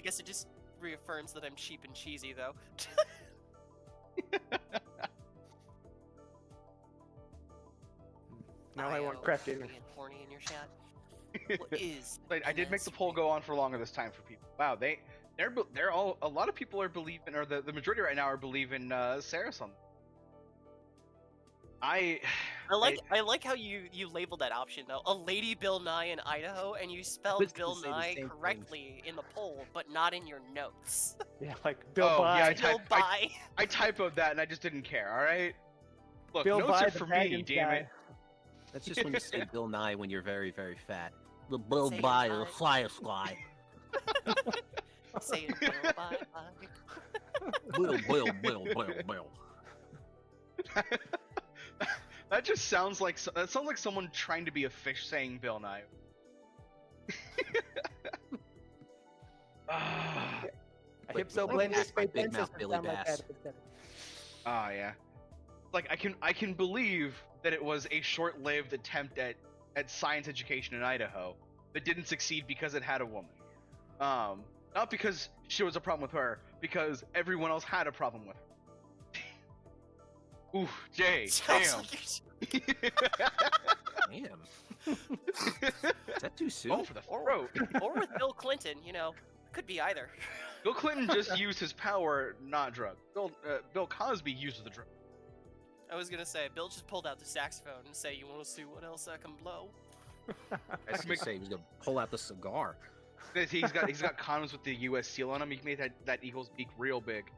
S4: guess it just reaffirms that I'm cheap and cheesy, though.
S5: Now I want crept in.
S4: Horny in your chat. What is?
S1: I did make the poll go on for longer this time for people. Wow, they're all, a lot of people are believing, or the majority right now are believing xserris on. I
S4: like how you labeled that option though. A lady Bill Nye in Idaho, and you
S6: was
S4: spelled
S6: gonna
S4: Bill
S6: say the
S4: Nye
S6: same thing.
S4: correctly in the poll, but not in your notes.
S5: Yeah, like Bill
S1: Oh,
S5: Nye.
S1: yeah,
S4: Bill Bye.
S1: I typoed that and I just didn't care. All right. Look,
S5: Bill
S1: notes
S5: Nye,
S1: are
S5: the
S1: for me,
S5: Dragons
S1: damn
S5: guy.
S1: it.
S6: That's just when you say Bill Nye when you're very, very fat. The Bill
S4: Say it,
S6: Nye,
S4: Nye.
S6: the Firefly.
S4: Saying Bill Bye Bye.
S6: Bill.
S1: That just sounds like someone trying to be a fish saying Bill Nye. Ah.
S6: Like-
S5: Hypso
S6: like
S5: blenders
S6: that's my
S5: pay
S6: big
S5: pencils
S6: mouth
S5: and
S6: Billy
S5: sound like
S6: Bass.
S5: that if it's better.
S1: Oh yeah. Like I can believe that it was a short-lived attempt at science education in Idaho that didn't succeed because it had a woman. Not because she was a problem with her, because everyone else had a problem with her. Ooh, Jay,
S4: Sounds
S1: damn.
S4: like
S6: Damn. Is that too soon?
S1: Oh, for the throat.
S4: or with Bill Clinton, could be either.
S1: Bill Clinton just used his power, not drugs. Bill Cosby used the drug.
S4: I was gonna say, Bill just pulled out the saxophone and say, "You want to see what else I can blow?"
S6: I was gonna say he was gonna pull out the cigar.
S1: He's got condoms with the U.S. seal on him. He can make that eagle's beak real big.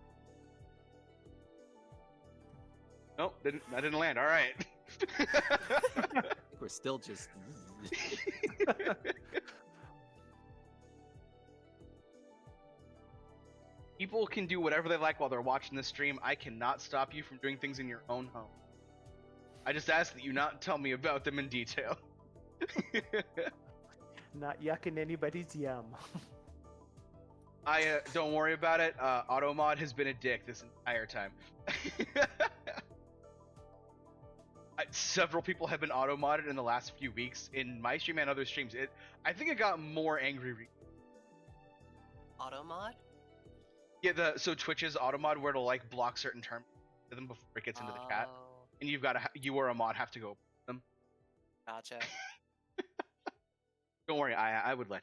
S1: Nope, that didn't land. All right.
S6: I think we're still just.
S1: People can do whatever they like while they're watching the stream. I cannot stop you from doing things in your own home. I just ask that you not tell me about them in detail.
S5: Not yucking anybody's yum.
S1: Don't worry about it. Automod has been a dick this entire time. Several people have been automodded in the last few weeks in my stream and other streams. I think it got more angry.
S4: Automod?
S1: Yeah, so Twitch's automod where it'll like block certain terms to them before it gets into the chat,
S4: Oh,
S1: and you or a mod have to go them.
S4: gotcha.
S1: Don't worry, I would let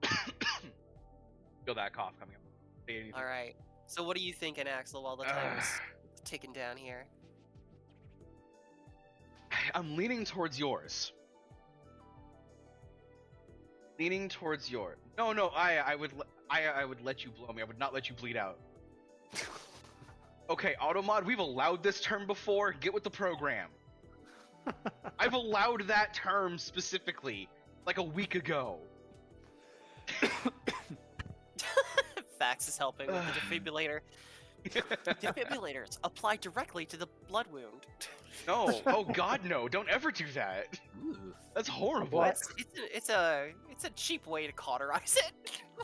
S1: you. Feel that cough coming up. Say anything.
S4: All right. So what are you thinking, Axel, while the time is ticking down here?
S1: I'm leaning towards yours. Leaning towards yours. No, I would let you blow me. I would not let you bleed out. Okay, Automod, we've allowed this term before. Get with the program. I've allowed that term specifically like a week ago.
S4: Fax is helping with the defibrillator. Defibrillators apply directly to the blood wound.
S1: No, oh God, no! Don't ever do that.
S6: Ooh.
S1: That's horrible.
S5: What?
S4: It's a cheap way to cauterize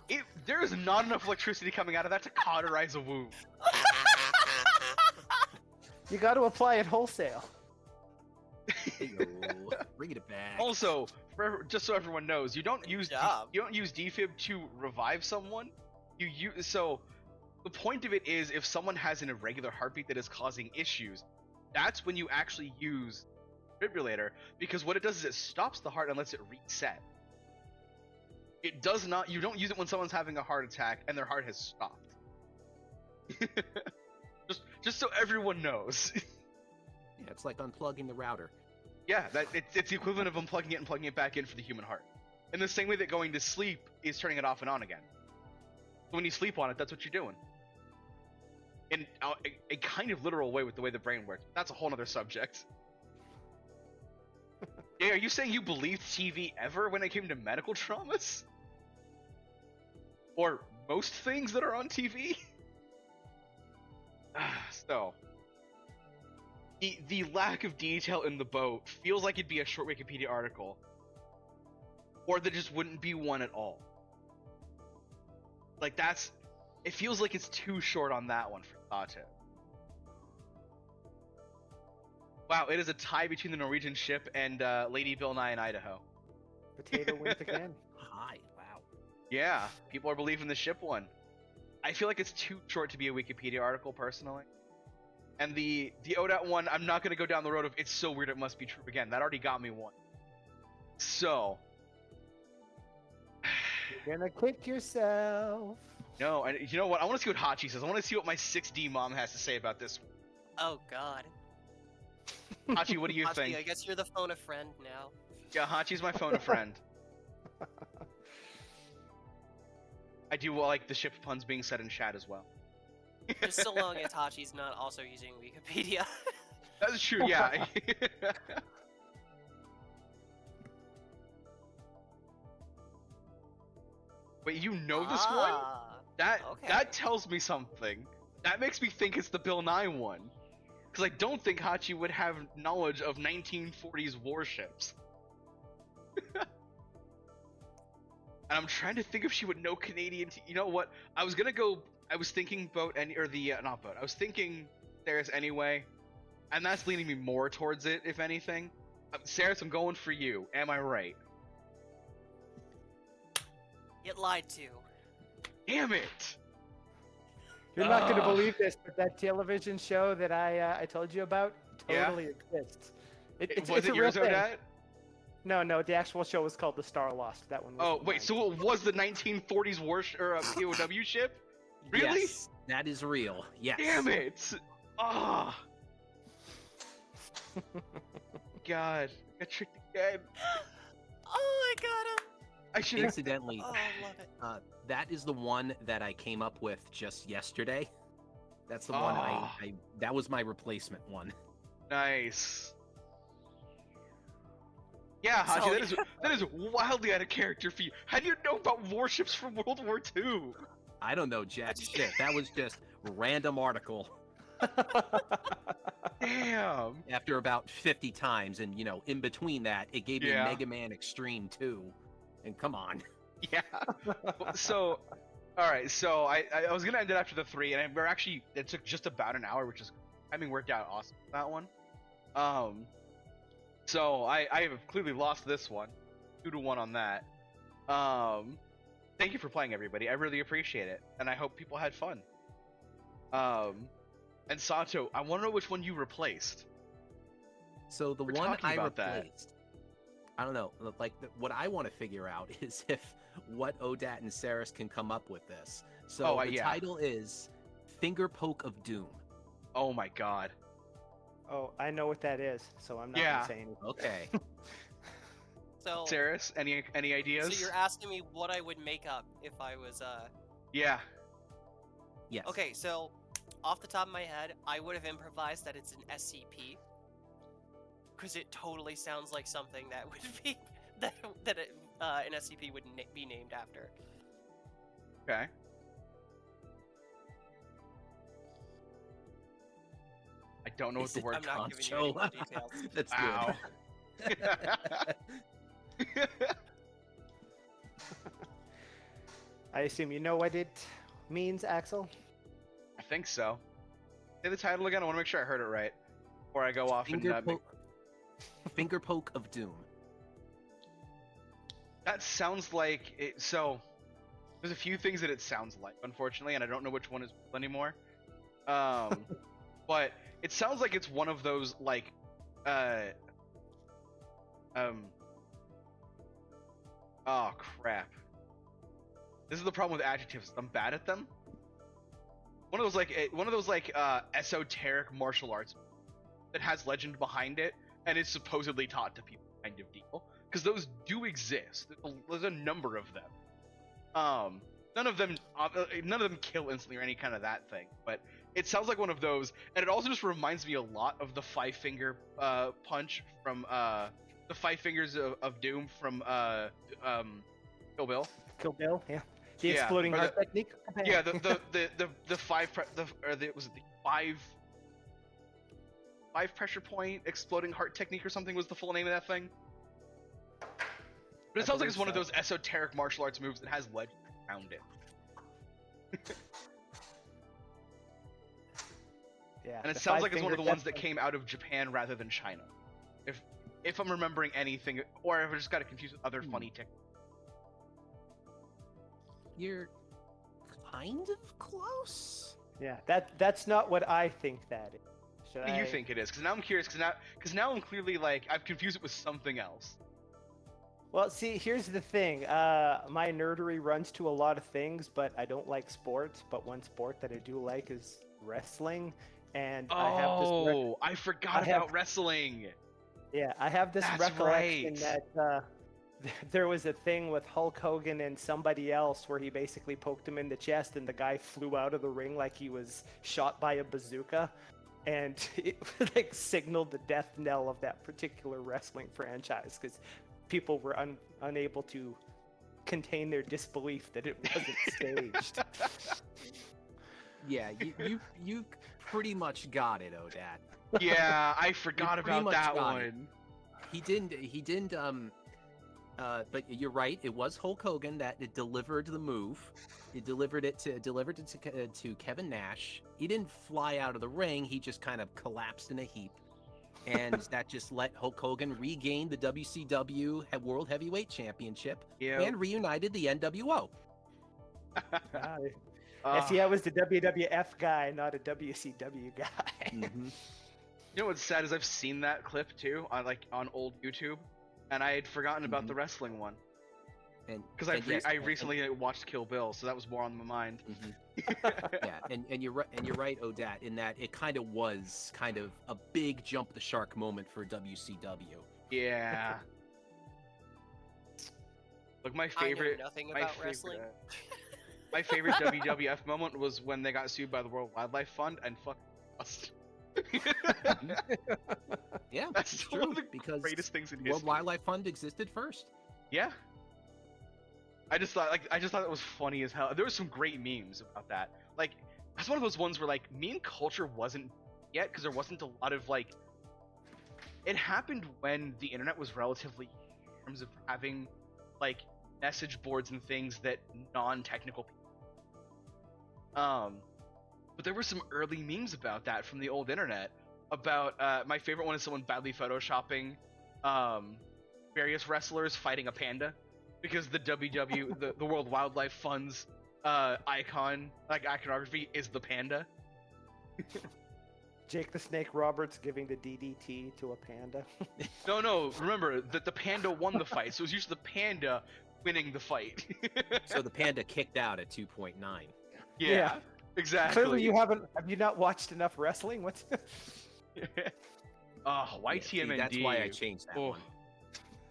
S4: it.
S1: There is not enough electricity coming out of that to cauterize a wound.
S5: You got to apply it wholesale.
S6: Hey-yo. Bringing it back.
S1: Also, just so everyone knows, you don't use
S4: job.
S1: defib to revive someone. So the point of it is, if someone has an irregular heartbeat that is causing issues, that's when you actually use defibrillator, because what it does is it stops the heart and lets it reset. It does not. You don't use it when someone's having a heart attack and their heart has stopped. just so everyone knows.
S6: Yeah, it's like unplugging the router.
S1: Yeah, it's the equivalent of unplugging it and plugging it back in for the human heart. In the same way that going to sleep is turning it off and on again. So when you sleep on it, that's what you're doing. In a kind of literal way with the way the brain works. That's a whole other subject. Yeah, are you saying you believed TV ever when it came to medical traumas? Or most things that are on TV? So, the lack of detail in the boat feels like it'd be a short Wikipedia article. Or there just wouldn't be one at all. Like, it feels like it's too short on that one for Sato. Wow, it is a tie between the Norwegian ship and Lady Bill Nye in Idaho.
S5: Potato wins again.
S6: Hi. Wow.
S1: Yeah, people are believing the ship one. I feel like it's too short to be a Wikipedia article, personally. And the ODAT one, I'm not going to go down the road of it's so weird it must be true again. That already got me one. So,
S5: You're gonna kick yourself.
S1: No, and you know what? I want to see what Hachi says. I want to see what my 6D mom has to say about this.
S4: Oh God.
S1: Hachi, what do you
S4: Hachi,
S1: think?
S4: I guess you're the phone a friend now.
S1: Yeah, Hachi's my phone a friend. I do like the ship puns being said in chat as well.
S4: Just so long as Hachi's not also using Wikipedia.
S1: That's true, yeah. Wait, you know this one?
S4: Okay.
S1: That tells me something. That makes me think it's the Bill Nye one. Because I don't think Hachi would have knowledge of 1940s warships. And I'm trying to think if she would know Canadian. You know what? I was thinking boat and not boat. I was thinking Saris anyway, and that's leaning me more towards it, if anything. Saris, I'm going for you. Am I right?
S4: Get lied to.
S1: Damn it!
S5: You're not going to believe this, but that television show that I told you about
S1: Yeah?
S5: totally exists. It's
S1: Was
S5: a
S1: it
S5: real
S1: yours,
S5: thing.
S1: Odette?
S5: No, the actual show was called The Star Lost. That one was
S1: Oh,
S5: mine.
S1: wait, so it was the 1940s POW ship? Really?
S6: Yes, that is real. Yes.
S1: Damn it! Ah! God, I got tricked again.
S4: Oh, I got him.
S1: I should have.
S6: Incidentally,
S4: Oh, I love it.
S6: that is the one that I came up with just yesterday. That's the one
S1: Ah.
S6: that was my replacement one.
S1: Nice. Yeah, Hachi,
S4: So-
S1: that is wildly out of character for you. How do you know about warships from World War II?
S6: I don't know, Jack. Shit, that was just random article.
S1: Damn.
S6: After about 50 times, and in between that, it gave me
S1: Yeah.
S6: Mega Man Extreme 2. And come on.
S1: Yeah. So, all right. So I was gonna end it after the 3, and it took just about an hour, which is worked out awesome for that one. So I have clearly lost this one, 2-1 on that. Thank you for playing, everybody. I really appreciate it, and I hope people had fun. And Sato, I want to know which one you replaced.
S6: So the
S1: We're
S6: one
S1: talking
S6: I
S1: about that.
S6: replaced, I don't know. Like what I want to figure out is if what Odat and Saris can come up with this. So the
S1: yeah.
S6: title is Finger Poke of Doom.
S1: Oh my god.
S5: Oh, I know what that is, so I'm not
S1: Yeah.
S5: gonna say anything.
S6: Okay.
S4: So,
S1: Saris, any ideas?
S4: so you're asking me what I would make up if I was
S1: Yeah.
S6: Yes.
S4: Okay, so off the top of my head, I would have improvised that it's an SCP, because it totally sounds like something that would be an SCP would be named after.
S1: Okay. I don't know what
S6: Is
S1: the
S6: it-
S1: word
S4: I'm not giving you any more
S6: Concho?
S4: details.
S6: That's
S1: Ow.
S6: good.
S5: I assume you know what it means, Axel?
S1: I think so. Say the title again. I want to make sure I heard it right before I go off and
S6: Finger Poke of Doom.
S1: That sounds like it. So there's a few things that it sounds like, unfortunately, and I don't know which one is real anymore. But it sounds like it's one of those like, oh crap. This is the problem with adjectives. I'm bad at them. One of those esoteric martial arts that has legend behind it and is supposedly taught to people, kind of deal. Because those do exist. There's a number of them. None of them kill instantly or any kind of that thing. But it sounds like one of those, and it also just reminds me a lot of the 5-finger punch from the 5 fingers of doom from Kill Bill.
S5: Kill Bill, yeah. The
S1: Yeah,
S5: exploding
S1: or
S5: heart technique.
S1: Yeah, the 5 pressure point exploding heart technique or something was the full name of that thing. But it sounds like it's one of those esoteric martial arts moves that has legend around it.
S5: Yeah.
S1: And it
S5: the
S1: sounds like it's one of the
S5: 5-finger
S1: ones that came out of Japan rather than China. If I'm remembering anything, or if I just got it confused with other funny techniques.
S6: You're kind of close.
S5: Yeah, that's not what I think that is.
S1: What do you think it is? Because now I'm curious. Because now I'm clearly like I've confused it with something else.
S5: Well, see, here's the thing. My nerdery runs to a lot of things, but I don't like sports. But one sport that I do like is wrestling, and I have this.
S1: I forgot
S5: I have-
S1: about wrestling.
S5: Yeah, I have this
S1: That's
S5: recollection
S1: right.
S5: that there was a thing with Hulk Hogan and somebody else where he basically poked him in the chest, and the guy flew out of the ring like he was shot by a bazooka, and it like signaled the death knell of that particular wrestling franchise because people were unable to contain their disbelief that it wasn't staged.
S6: Yeah, you pretty much got it, Odad.
S1: Yeah, I forgot
S6: pretty
S1: about
S6: much
S1: that
S6: got it.
S1: one.
S6: He didn't but you're right, it was Hulk Hogan that delivered the move. He delivered it to Kevin Nash. He didn't fly out of the ring, he just kind of collapsed in a heap. And that just let Hulk Hogan regain the WCW World Heavyweight Championship and reunited the NWO.
S5: See, I was the WWF guy, not a WCW guy.
S6: Mm-hmm.
S1: You know what's sad is I've seen that clip too on old YouTube, and I had forgotten about the wrestling one. Because I recently watched Kill Bill, so that was more on my mind.
S6: Yeah, and you're right, Odad, in that it kind of was a big jump the shark moment for WCW.
S1: Yeah. Look, my favorite.
S4: I know nothing about wrestling.
S1: My favorite WWF moment was when they got sued by the World Wildlife Fund and fucking lost.
S6: Yeah,
S1: that's
S6: it's
S1: one
S6: true
S1: of the
S6: because
S1: greatest things in
S6: World
S1: history.
S6: Wildlife Fund existed first.
S1: Yeah. I just thought it was funny as hell. There was some great memes about that. Like, that's one of those ones where like meme culture wasn't yet because there wasn't a lot of like. It happened when the internet was relatively in terms of having like message boards and things that non-technical people. But there were some early memes about that from the old internet. About my favorite one is someone badly photoshopping various wrestlers fighting a panda, because the the World Wildlife Fund's iconography is the panda.
S5: Jake the Snake Roberts giving the DDT to a panda.
S1: No, remember that the panda won the fight, so it was usually the panda winning the fight.
S6: So the panda kicked out at 2.9.
S1: Yeah, exactly.
S5: Clearly have you not watched enough wrestling? What's
S1: Oh, YTMND.
S6: That's why I changed that one.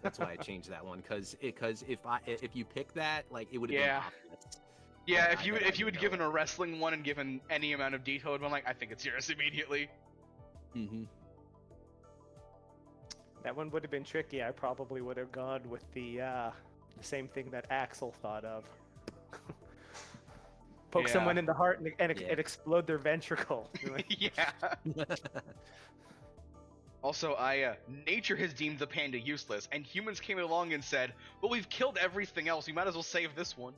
S6: That's why I changed that one, because if you pick that, like, it would have been obvious.
S1: Yeah, if you had given a wrestling one and given any amount of detail, I'm like, I think it's yours immediately.
S6: Mm-hmm.
S5: That one would have been tricky. I probably would have gone with the same thing that Axel thought of. Poke someone in the heart and explode their ventricle.
S1: Yeah. Also, nature has deemed the panda useless, and humans came along and said, well, we've killed everything else, we might as well save this one.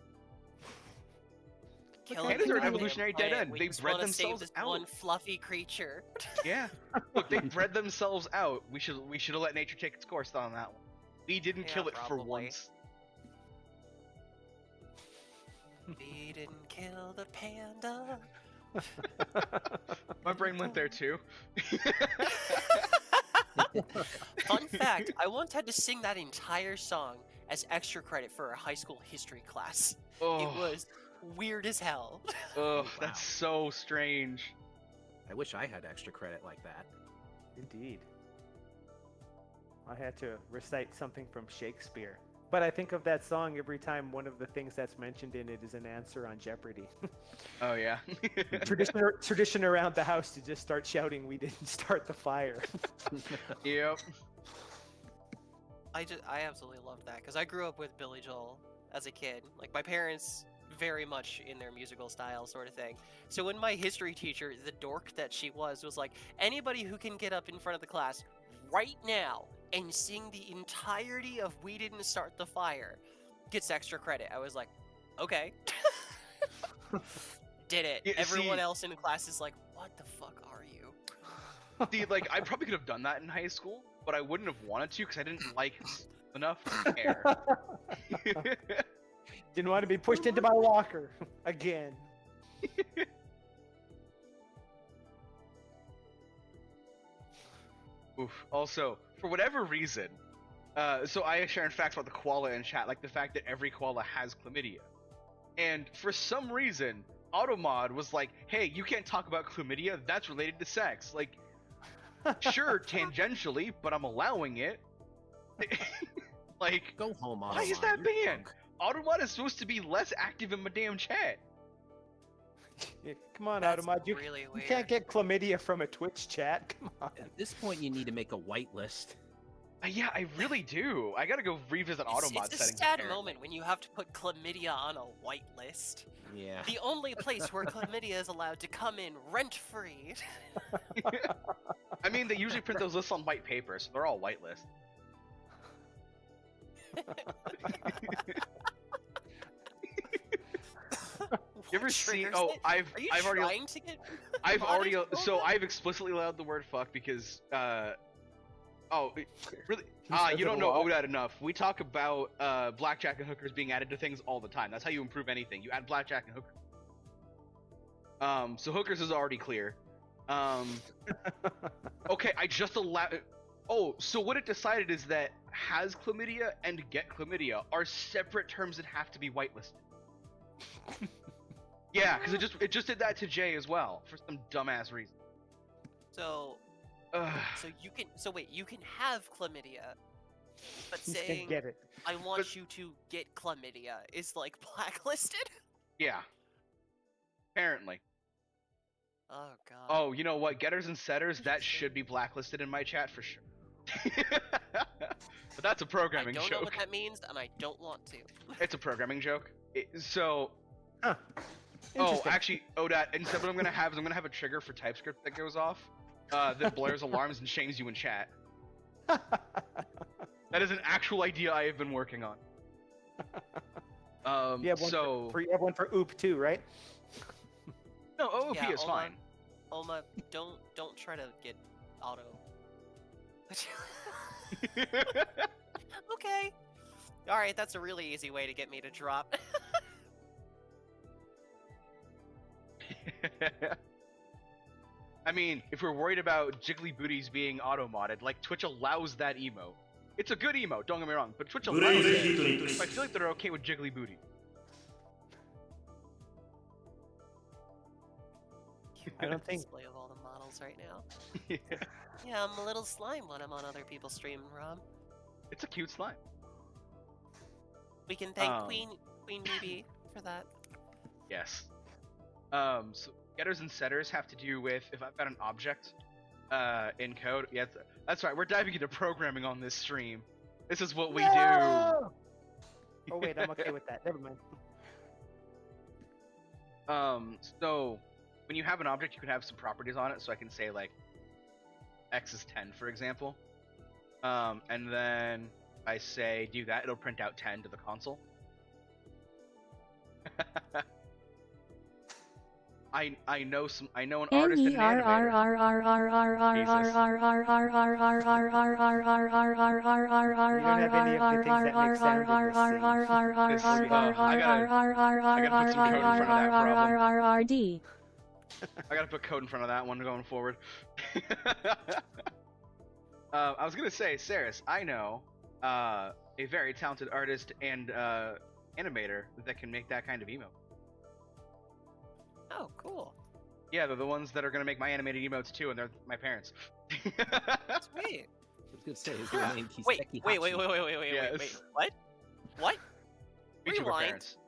S1: Pandas are an evolutionary dead end. They bred themselves out.
S4: One fluffy creature.
S1: Yeah. Look, they bred themselves out. We should have let nature take its course on that one. We didn't kill it for once.
S4: We didn't kill the panda.
S1: My brain went there too.
S4: Fun fact, I once had to sing that entire song as extra credit for a high school history class.
S1: Oh.
S4: It was weird as hell.
S1: Ugh, wow. That's so strange.
S6: I wish I had extra credit like that.
S5: Indeed. I had to recite something from Shakespeare. But I think of that song every time one of the things that's mentioned in it is an answer on Jeopardy.
S1: Oh, yeah.
S5: Tradition around the house to just start shouting, we didn't start the fire.
S1: Yep.
S4: I absolutely loved that, because I grew up with Billy Joel as a kid. Like, my parents very much in their musical style sort of thing. So when my history teacher, the dork that she was like, anybody who can get up in front of the class right now and sing the entirety of We Didn't Start the Fire gets extra credit. I was like, okay. Did it.
S1: Yeah,
S4: Everyone else in the class is like, what the fuck are you?
S1: See, like, I probably could have done that in high school, but I wouldn't have wanted to because I didn't like enough to care.
S5: Didn't want to be pushed into my locker again.
S1: Oof. Also, for whatever reason, So I share in facts about the koala in chat, like the fact that every koala has chlamydia. And for some reason, Automod was like, hey, you can't talk about chlamydia, that's related to sex. Like, sure, tangentially, but I'm allowing it. Like,
S6: Go home, Automod.
S1: why is that
S6: You're
S1: banned?
S6: drunk.
S1: Automod is supposed to be less active in my damn chat.
S5: Yeah, come on,
S4: That's
S5: Automod. You,
S4: really
S5: you
S4: weird.
S5: can't get chlamydia from a Twitch chat. Come on.
S6: At this point, you need to make a whitelist.
S1: Yeah, I really do. I gotta go revisit Automod
S4: It's a
S1: settings.
S4: sad
S1: apparently.
S4: moment when you have to put chlamydia on a white list.
S6: Yeah.
S4: The only place where chlamydia is allowed to come in rent-free.
S1: I mean, they usually print those lists on white paper, so they're all white lists. You ever seen? Oh,
S4: Are you
S1: I've already,
S4: trying to get?
S1: I've already,
S4: modded
S1: so
S4: over?
S1: I've explicitly allowed the word fuck because, really,
S5: says
S1: you
S5: it
S1: don't
S5: a
S1: know
S5: lot.
S1: ODAT enough. We talk about blackjack and hookers being added to things all the time. That's how you improve anything. You add blackjack and hookers. So hookers is already clear. Okay, I just allowed. Oh, so what it decided is that has chlamydia and get chlamydia are separate terms that have to be whitelisted. Yeah, because it just did that to Jay as well for some dumbass reason.
S4: So
S1: Ugh.
S4: wait, you can have chlamydia, but
S5: You
S4: saying
S5: can get it.
S4: I want
S1: But-
S4: you to get chlamydia is like blacklisted.
S1: Yeah. Apparently.
S4: Oh god.
S1: Oh, you know what? Getters and setters, that should be blacklisted in my chat for sure. But that's a
S4: I
S1: programming
S4: don't know
S1: joke.
S4: what that means, and I don't want to.
S1: It's a programming joke. So,
S5: Huh.
S1: oh,
S5: Interesting.
S1: actually, ODAT, instead what I'm gonna have is I'm gonna have a trigger for TypeScript that goes off, that blares alarms and shames you in chat. That is an actual idea I have been working on.
S5: You have one
S1: So
S5: you have one for OOP too, right?
S1: no, OOP
S4: Yeah,
S1: is
S4: Oma.
S1: fine.
S4: Oma, don't try to get auto. Okay. All right, that's a really easy way to get me to drop.
S1: I mean, if we're worried about Jiggly Booties being auto-modded, like Twitch allows that emote. It's a good emote, don't get me wrong, but Twitch allows it. So I feel like they're okay with Jiggly Booty.
S5: I don't think.
S4: Display of all the models right now. Yeah, I'm a little slime when I'm on other people's stream, Rob.
S1: It's a cute slime.
S4: We can thank
S1: Um.
S4: Queen BB for that.
S1: Yes. So getters and setters have to do with if I've got an object in code. Yeah, that's right. We're diving into programming on this stream. This is what we do.
S5: No! Oh wait, I'm okay with that. Never mind.
S1: So when you have an object, you can have some properties on it. So I can say like x is 10, for example. And then I say do that, it'll print out 10 to the console. I know an artist and an animator. I gotta put code in front of that one going forward. I was gonna say, Saris, I know a very talented artist and animator that can make that kind of emote.
S4: Oh, cool.
S1: Yeah, they're the ones that are gonna make my animated emotes too, and they're my parents.
S4: Sweet.
S6: I was gonna say his real name.
S4: Wait,
S6: Kiseki
S4: wait,
S6: Hachi.
S4: wait.
S1: Yes.
S4: What? What?
S1: VTuber
S4: Rewind.
S1: parents.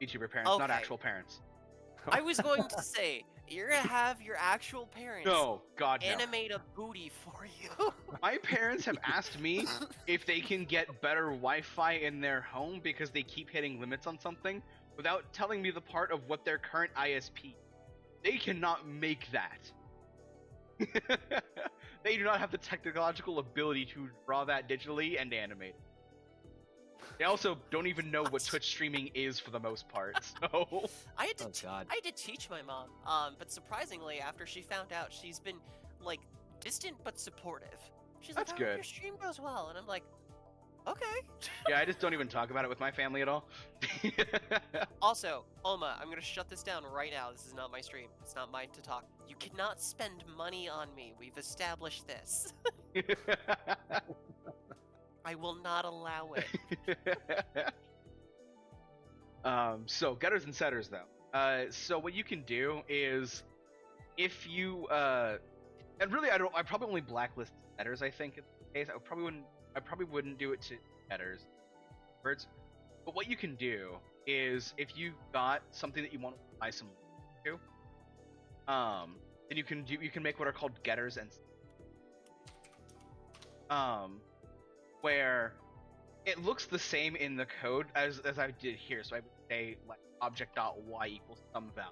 S1: VTuber parents, not
S4: Okay.
S1: actual parents.
S4: I was going to say, you're gonna have your actual parents
S1: No, God no.
S4: animate a booty for you.
S1: My parents have asked me if they can get better Wi-Fi in their home because they keep hitting limits on something without telling me the part of what their current ISP. They cannot make that. They do not have the technological ability to draw that digitally and animate it. They also don't even know what Twitch streaming is for the most part, so...
S4: I had to
S6: Oh, God.
S4: I had to teach my mom. But surprisingly, after she found out, she's been like distant but supportive. She's
S1: That's
S4: like, "Oh,
S1: good.
S4: your stream goes well," and I'm like, Okay.
S1: Yeah, I just don't even talk about it with my family at all.
S4: Also, Oma, I'm gonna shut this down right now. This is not my stream. It's not mine to talk. You cannot spend money on me. We've established this. I will not allow it.
S1: So getters and setters though. So what you can do is, if you and really I probably only blacklist setters. I think in this case I probably wouldn't do it to getters. Words. But what you can do is, if you got something that you want to apply some to, then you can make what are called getters and where it looks the same in the code as I did here. So I would say like object.y equals some value.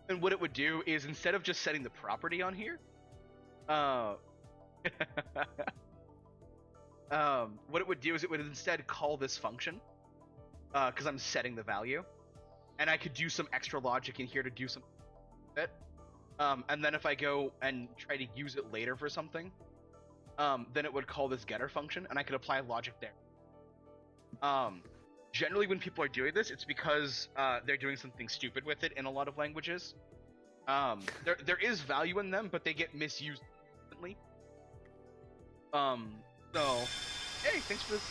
S1: And what it would do is, instead of just setting the property on here, what it would do is it would instead call this function, because I'm setting the value, and I could do some extra logic in here to do some bit. And then if I go and try to use it later for something, then it would call this getter function, and I could apply logic there. Generally, when people are doing this, it's because they're doing something stupid with it in a lot of languages. There is value in them, but they get misused frequently. So, hey, thanks for this.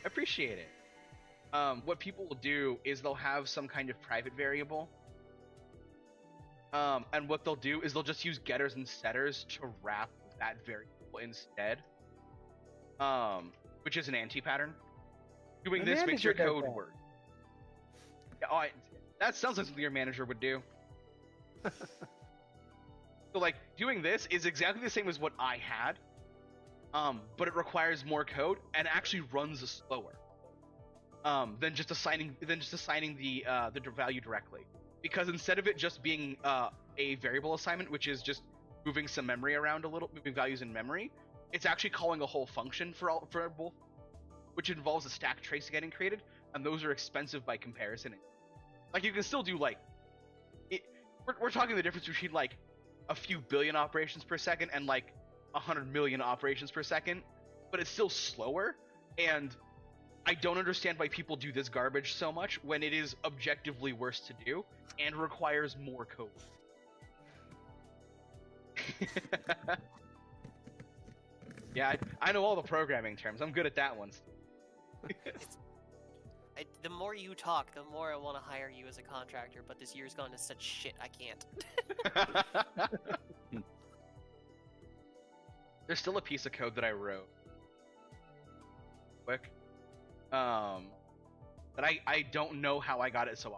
S1: I appreciate it. What people will do is they'll have some kind of private variable. And what they'll do is they'll just use getters and setters to wrap that variable instead. Which is an anti-pattern. Doing this makes your code work. Yeah, that sounds like something your manager would do. So, like, doing this is exactly the same as what I had, but it requires more code and actually runs slower than just assigning the value directly. Because instead of it just being a variable assignment, which is just moving some memory around a little, moving values in memory, it's actually calling a whole function for both, which involves a stack trace getting created, and those are expensive by comparison. Like, you can still do like we're talking the difference between like a few billion operations per second and like 100 million operations per second, but it's still slower. And I don't understand why people do this garbage so much when it is objectively worse to do and requires more code. Yeah, I know all the programming terms. I'm good at that one.
S4: The more you talk, the more I want to hire you as a contractor, but this year's gone to such shit, I can't.
S1: There's still a piece of code that I wrote. Quick. But I don't know how I got it so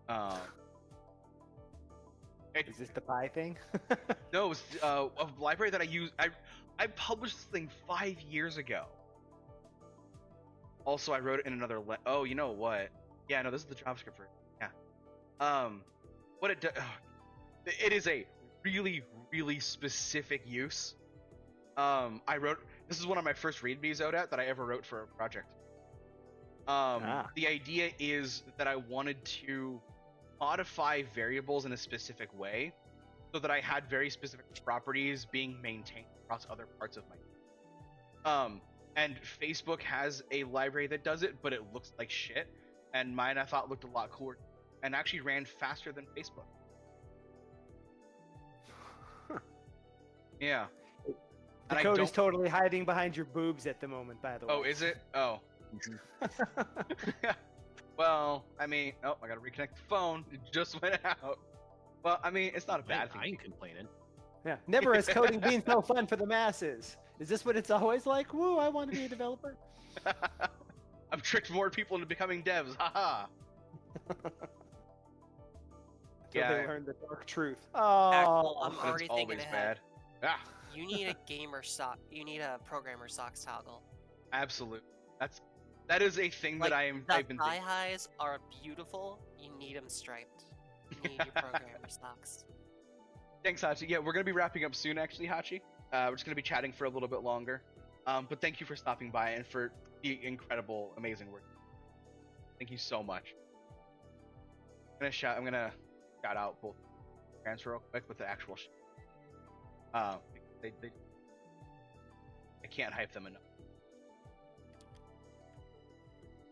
S1: often.
S5: Is this the pie thing?
S1: No, it was a library that I used. I published this thing 5 years ago. Also, I wrote it in another. Oh, you know what? Yeah, no, this is the JavaScript for it. Yeah. What it does. It is a really, really specific use. I wrote. This is one of my first readmes out at that I ever wrote for a project. The idea is that I wanted to modify variables in a specific way, so that I had very specific properties being maintained across other parts of my. And Facebook has a library that does it, but it looks like shit. And mine I thought looked a lot cooler, and actually ran faster than Facebook. Yeah.
S5: The code is totally hiding behind your boobs at the moment, by the way.
S1: Oh, is it? Oh. Well, I mean, I gotta reconnect the phone. It just went out. Well, I mean, it's not a bad thing.
S6: I ain't complaining.
S5: Yeah. Never has coding been so fun for the masses. Is this what it's always like? Woo, I want to be a developer.
S1: I've tricked more people into becoming devs. Haha.
S5: Yeah. They learned the dark truth.
S4: Axel,
S5: Oh,
S4: I'm already thinking ahead.
S1: Bad. Ah,
S4: You need a gamer sock. You need a programmer socks toggle.
S1: absolutely. That is a thing that I've been
S4: thigh
S1: thinking.
S4: highs are beautiful. You need them striped. You need your programmer socks.
S1: Thanks, Hachi. Yeah, we're gonna be wrapping up soon, actually, Hachi. We're just gonna be chatting for a little bit longer. But thank you for stopping by and for the incredible, amazing work. Thank you so much. I'm gonna shout out both transfer real quick with the actual. I can't hype them enough.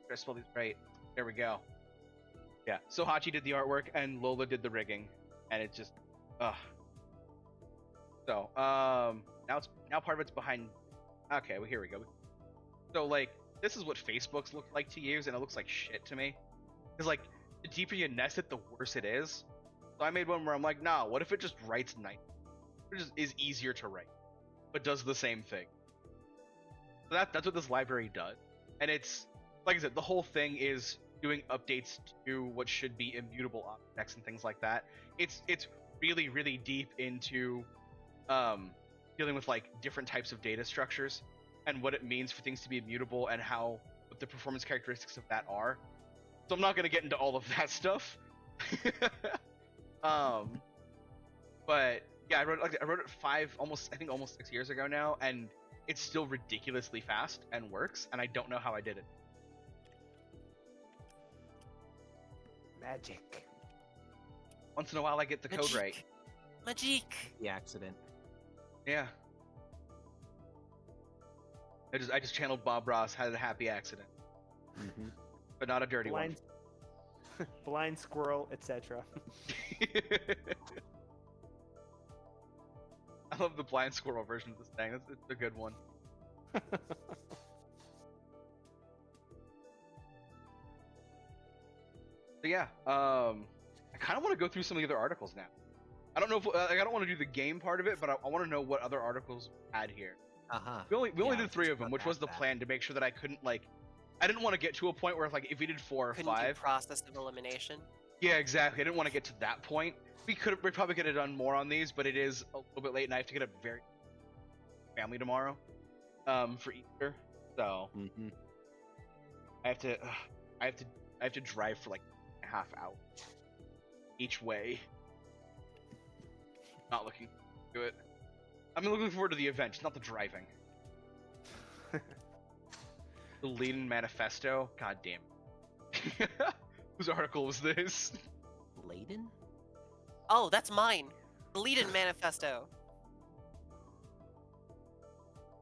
S1: Did I spell these right? There we go. Yeah, so Hachi did the artwork and Lola did the rigging, and it just, ugh. So, now part of it's behind. Okay, well here we go. So like, this is what Facebook's look like to use, and it looks like shit to me. Cause like, the deeper you nest it, the worse it is. So I made one where I'm like, nah, what if it just writes nice? It just is easier to write, but does the same thing. So that's what this library does, and it's like I said, the whole thing is doing updates to what should be immutable objects and things like that. It's really, really deep into dealing with like different types of data structures and what it means for things to be immutable and what the performance characteristics of that are. So I'm not going to get into all of that stuff. But yeah, I wrote it almost 6 years ago now, and it's still ridiculously fast and works, and I don't know how I did it.
S5: Magic.
S1: Once in a while I get the code right.
S4: Magic.
S6: The accident.
S1: Yeah. I just channeled Bob Ross, had a happy accident.
S6: Mm-hmm.
S1: But not a dirty
S5: Blind, blind squirrel, etc.
S1: one. I love the blind squirrel version of this thing. It's a good one. So yeah, I kind of want to go through some of the other articles now. I don't know if I don't want to do the game part of it, but I want to know what other articles we had here. We only did 3 of them, which was the plan, to make sure that I couldn't I didn't want to get to a point where if we did 4 or
S4: Couldn't
S1: 5.
S4: do process of elimination.
S1: Yeah, exactly. I didn't want to get to that point. We probably could have done more on these, but it is a little bit late, and I have to get up very family tomorrow, for Easter. So I have to drive for like a half hour each way. Not looking to it. I'm looking forward to the event, not the driving. The Lenin Manifesto? God damn. Whose article was this?
S6: Layden?
S4: Oh, that's mine. The Leiden Manifesto.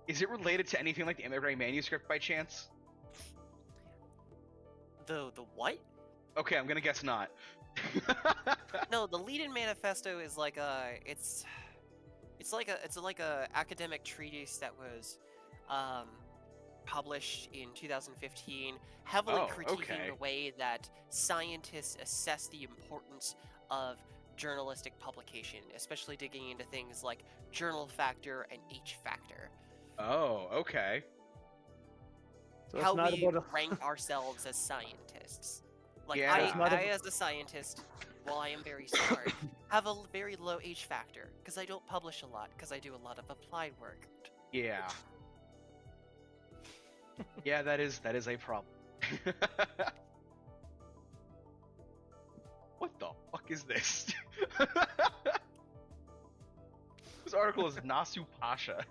S1: Is it related to anything like the Emigre manuscript by chance?
S4: The what?
S1: Okay, I'm gonna guess not.
S4: No, the Leiden Manifesto is like it's like a academic treatise that was published in 2015, heavily critiquing the way that scientists assess the importance of journalistic publication, especially digging into things like journal factor and H factor.
S1: Oh, okay.
S5: So
S4: How
S5: it's not
S4: we
S5: about
S4: rank ourselves as scientists. Like
S1: Yeah. It's
S5: not
S4: I as a scientist, while I am very smart, have a very low H factor because I don't publish a lot because I do a lot of applied work.
S1: Yeah. Yeah, that is a problem. What the fuck is this? This article is Nasu Pasha.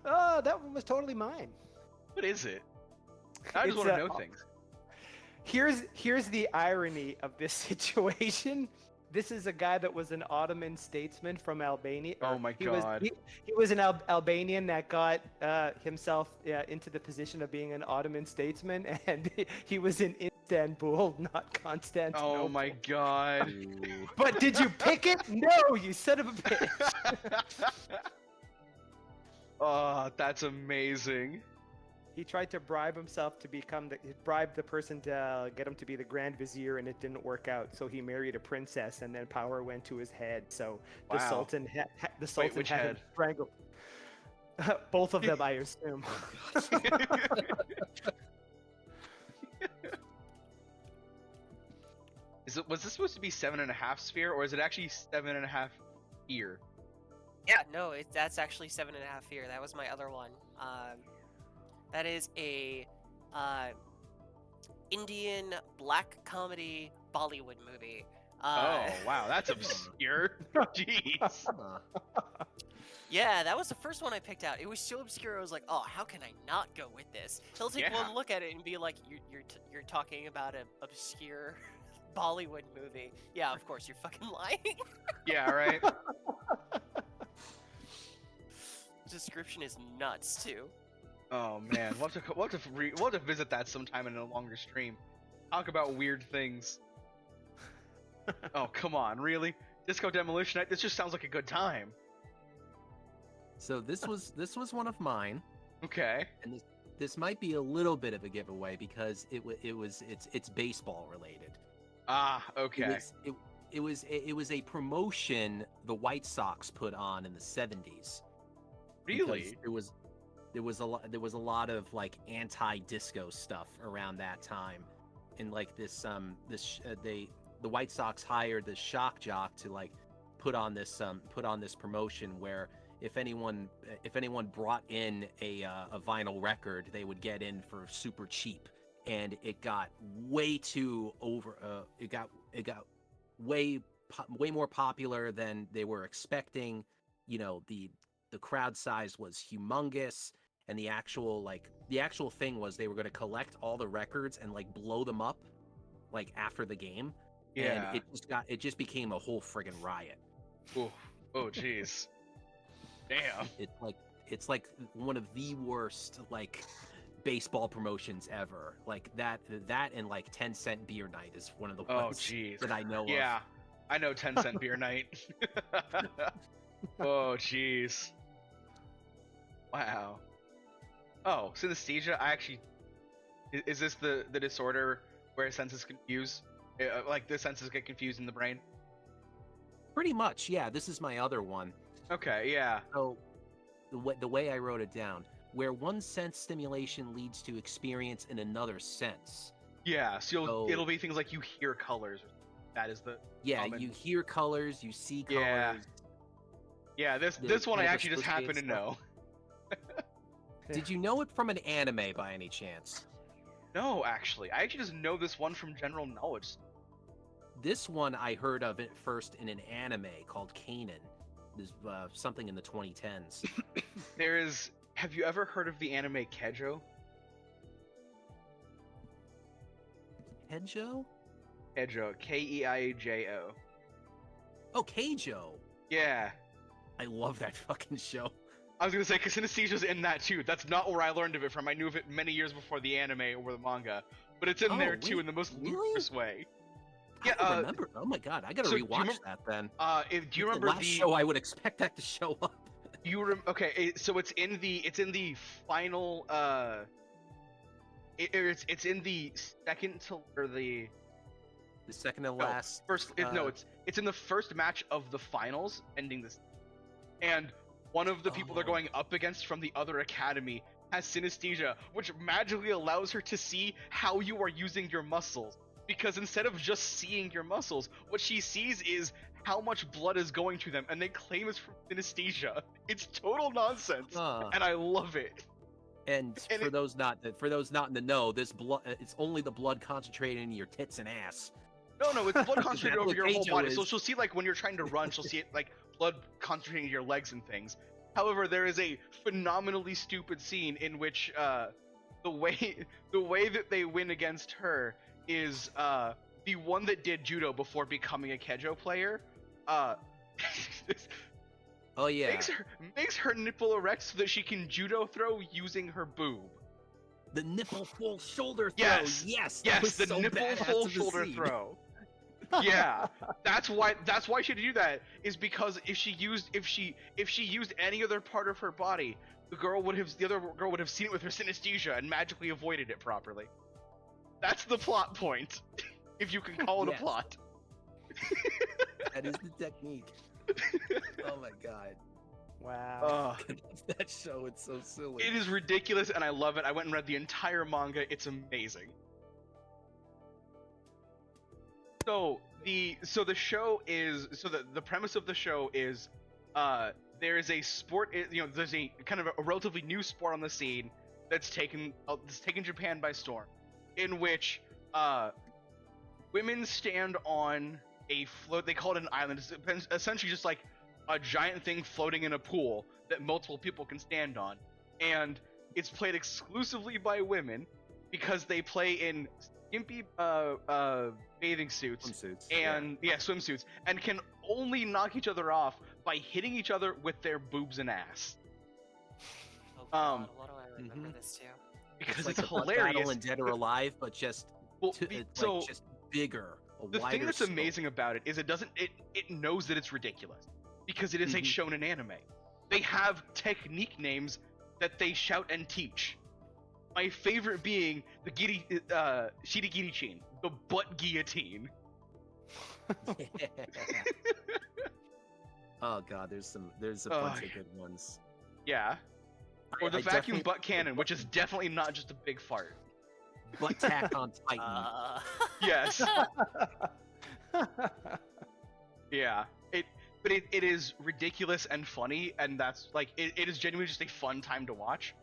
S5: Oh, that one was totally mine.
S1: What is it? I just
S5: It's,
S1: want to know things.
S5: Here's the irony of this situation. This is a guy that was an Ottoman statesman from Albania.
S1: Oh my
S5: He
S1: god.
S5: was an Albanian that got himself into the position of being an Ottoman statesman, and he was in Istanbul, not Constantinople.
S1: Oh my god.
S5: But did you pick it? No, you son of a bitch.
S1: Oh, that's amazing.
S5: He tried to bribe himself to bribe the person to get him to be the Grand Vizier, and it didn't work out. So he married a princess, and then power went to his head. So the
S1: Wow.
S5: Sultan
S1: which
S5: had him
S1: head?
S5: strangled. Both of them, I assume.
S1: Was this supposed to be 7.5 sphere, or is it actually 7.5 here?
S4: Yeah, no, that's actually 7.5 here. That was my other one. That is a Indian black comedy Bollywood movie.
S1: Oh, wow, that's obscure. Jeez.
S4: Yeah, that was the first one I picked out. It was so obscure. I was like, oh, how can I not go with this? He'll take
S1: Yeah.
S4: one look at it and be like, you're talking about an obscure Bollywood movie. Yeah, of course, you're fucking lying.
S1: Yeah, right.
S4: description is nuts too.
S1: Oh man, we'll have to visit that sometime in a longer stream. Talk about weird things. Oh come on, really? Disco Demolition Night? This just sounds like a good time.
S6: So this was one of mine,
S1: Okay.
S6: and this might be a little bit of a giveaway because it's baseball related.
S1: Ah, okay.
S6: It was a promotion the White Sox put on in the 70s.
S1: Really?
S6: There was a lot of like anti-disco stuff around that time, and like the White Sox hired this shock jock to like put on this promotion where if anyone brought in a vinyl record, they would get in for super cheap, and it got way too over. It got way more popular than they were expecting. You know, the crowd size was humongous, and the actual thing was they were going to collect all the records and like blow them up like after the game.
S1: Yeah.
S6: And it just became a whole friggin' riot.
S1: Ooh. Oh jeez. Damn.
S6: It's like one of the worst like baseball promotions ever. Like that and like 10-cent beer night is one of the
S1: Oh
S6: ones
S1: jeez.
S6: that I know of.
S1: Yeah. I know 10-cent beer night. Oh jeez. Wow. Oh, synesthesia. Is this the disorder where senses confuse? Like the senses get confused in the brain?
S6: Pretty much, yeah. This is my other one.
S1: Okay, yeah.
S6: So the way I wrote it down, where one sense stimulation leads to experience in another sense.
S1: Yeah, so it'll be things like you hear colors. That is the common...
S6: you hear colors, you see colors.
S1: Yeah. Yeah, this one I actually just happen to know.
S6: Did you know it from an anime by any chance?
S1: No, actually. I actually just know this one from general knowledge.
S6: This one I heard of it first in an anime called Kanan. There's something in the 2010s.
S1: Have you ever heard of the anime Keijo?
S6: Keijo?
S1: Keijo, Keijo.
S6: Oh, Keijo.
S1: Yeah.
S6: I love that fucking show.
S1: I was gonna say, because synesthesia's in that too. That's not where I learned of it from. I knew of it many years before the anime or the manga. But it's in there too in the most ludicrous way.
S6: Yeah, I remember. Oh my god, I gotta rewatch that then.
S1: Do you remember
S6: the last show I would expect that to show up?
S1: Okay, so it's in the final. It's in the second to or the
S6: second to last.
S1: First, it's in the first match of the finals, ending this, and one of the people they're going up against from the other academy has synesthesia, which magically allows her to see how you are using your muscles. Because instead of just seeing your muscles, what she sees is how much blood is going to them, and they claim it's from synesthesia. It's total nonsense, and I love it.
S6: And for those not in the know, this blood it's only the blood concentrated in your tits and ass.
S1: No, it's blood concentrated over your whole body. So she'll see, like, when you're trying to run, she'll see it, like, blood concentrating in your legs and things. However, there is a phenomenally stupid scene in which the way that they win against her is the one that did judo before becoming a Keijo player.
S6: Oh yeah.
S1: Makes her nipple erect so that she can judo throw using her boob.
S6: The nipple full shoulder throw.
S1: Yes, the nipple full shoulder throw. Yeah, that's why she had to do that, is because if she used any other part of her body, the other girl would have seen it with her synesthesia and magically avoided it properly. That's the plot point, if you can call it a plot.
S6: That is the technique. Oh my god.
S5: Wow.
S6: That show, it's so silly.
S1: It is ridiculous and I love it. I went and read the entire manga. It's amazing. So the premise of the show is there is a sport, there's a kind of a relatively new sport on the scene that's taken Japan by storm, in which women stand on a float. They call it an island. It's essentially just like a giant thing floating in a pool that multiple people can stand on, and it's played exclusively by women because they play in skimpy bathing suits and swimsuits, and can only knock each other off by hitting each other with their boobs and ass. Um,
S4: God, why do I remember this too?
S1: because
S6: like
S1: it's
S6: the Blood
S1: hilarious.
S6: Battle in Dead or Alive, but just
S1: Well,
S6: like just bigger, a
S1: the
S6: wider
S1: thing that's
S6: scope.
S1: amazing about it is it knows that it's ridiculous because it is a
S6: Mhm.
S1: shonen anime. They have technique names that they shout and teach. My favorite being the Shirigiri-chin, the butt guillotine.
S6: Oh god, there's a bunch of good ones.
S1: Yeah. Or the
S6: I
S1: vacuum
S6: definitely-
S1: butt cannon, which is definitely not just a big fart.
S6: Butt tack on Titan.
S1: Yes. Yeah. It is ridiculous and funny, and that's like it is genuinely just a fun time to watch.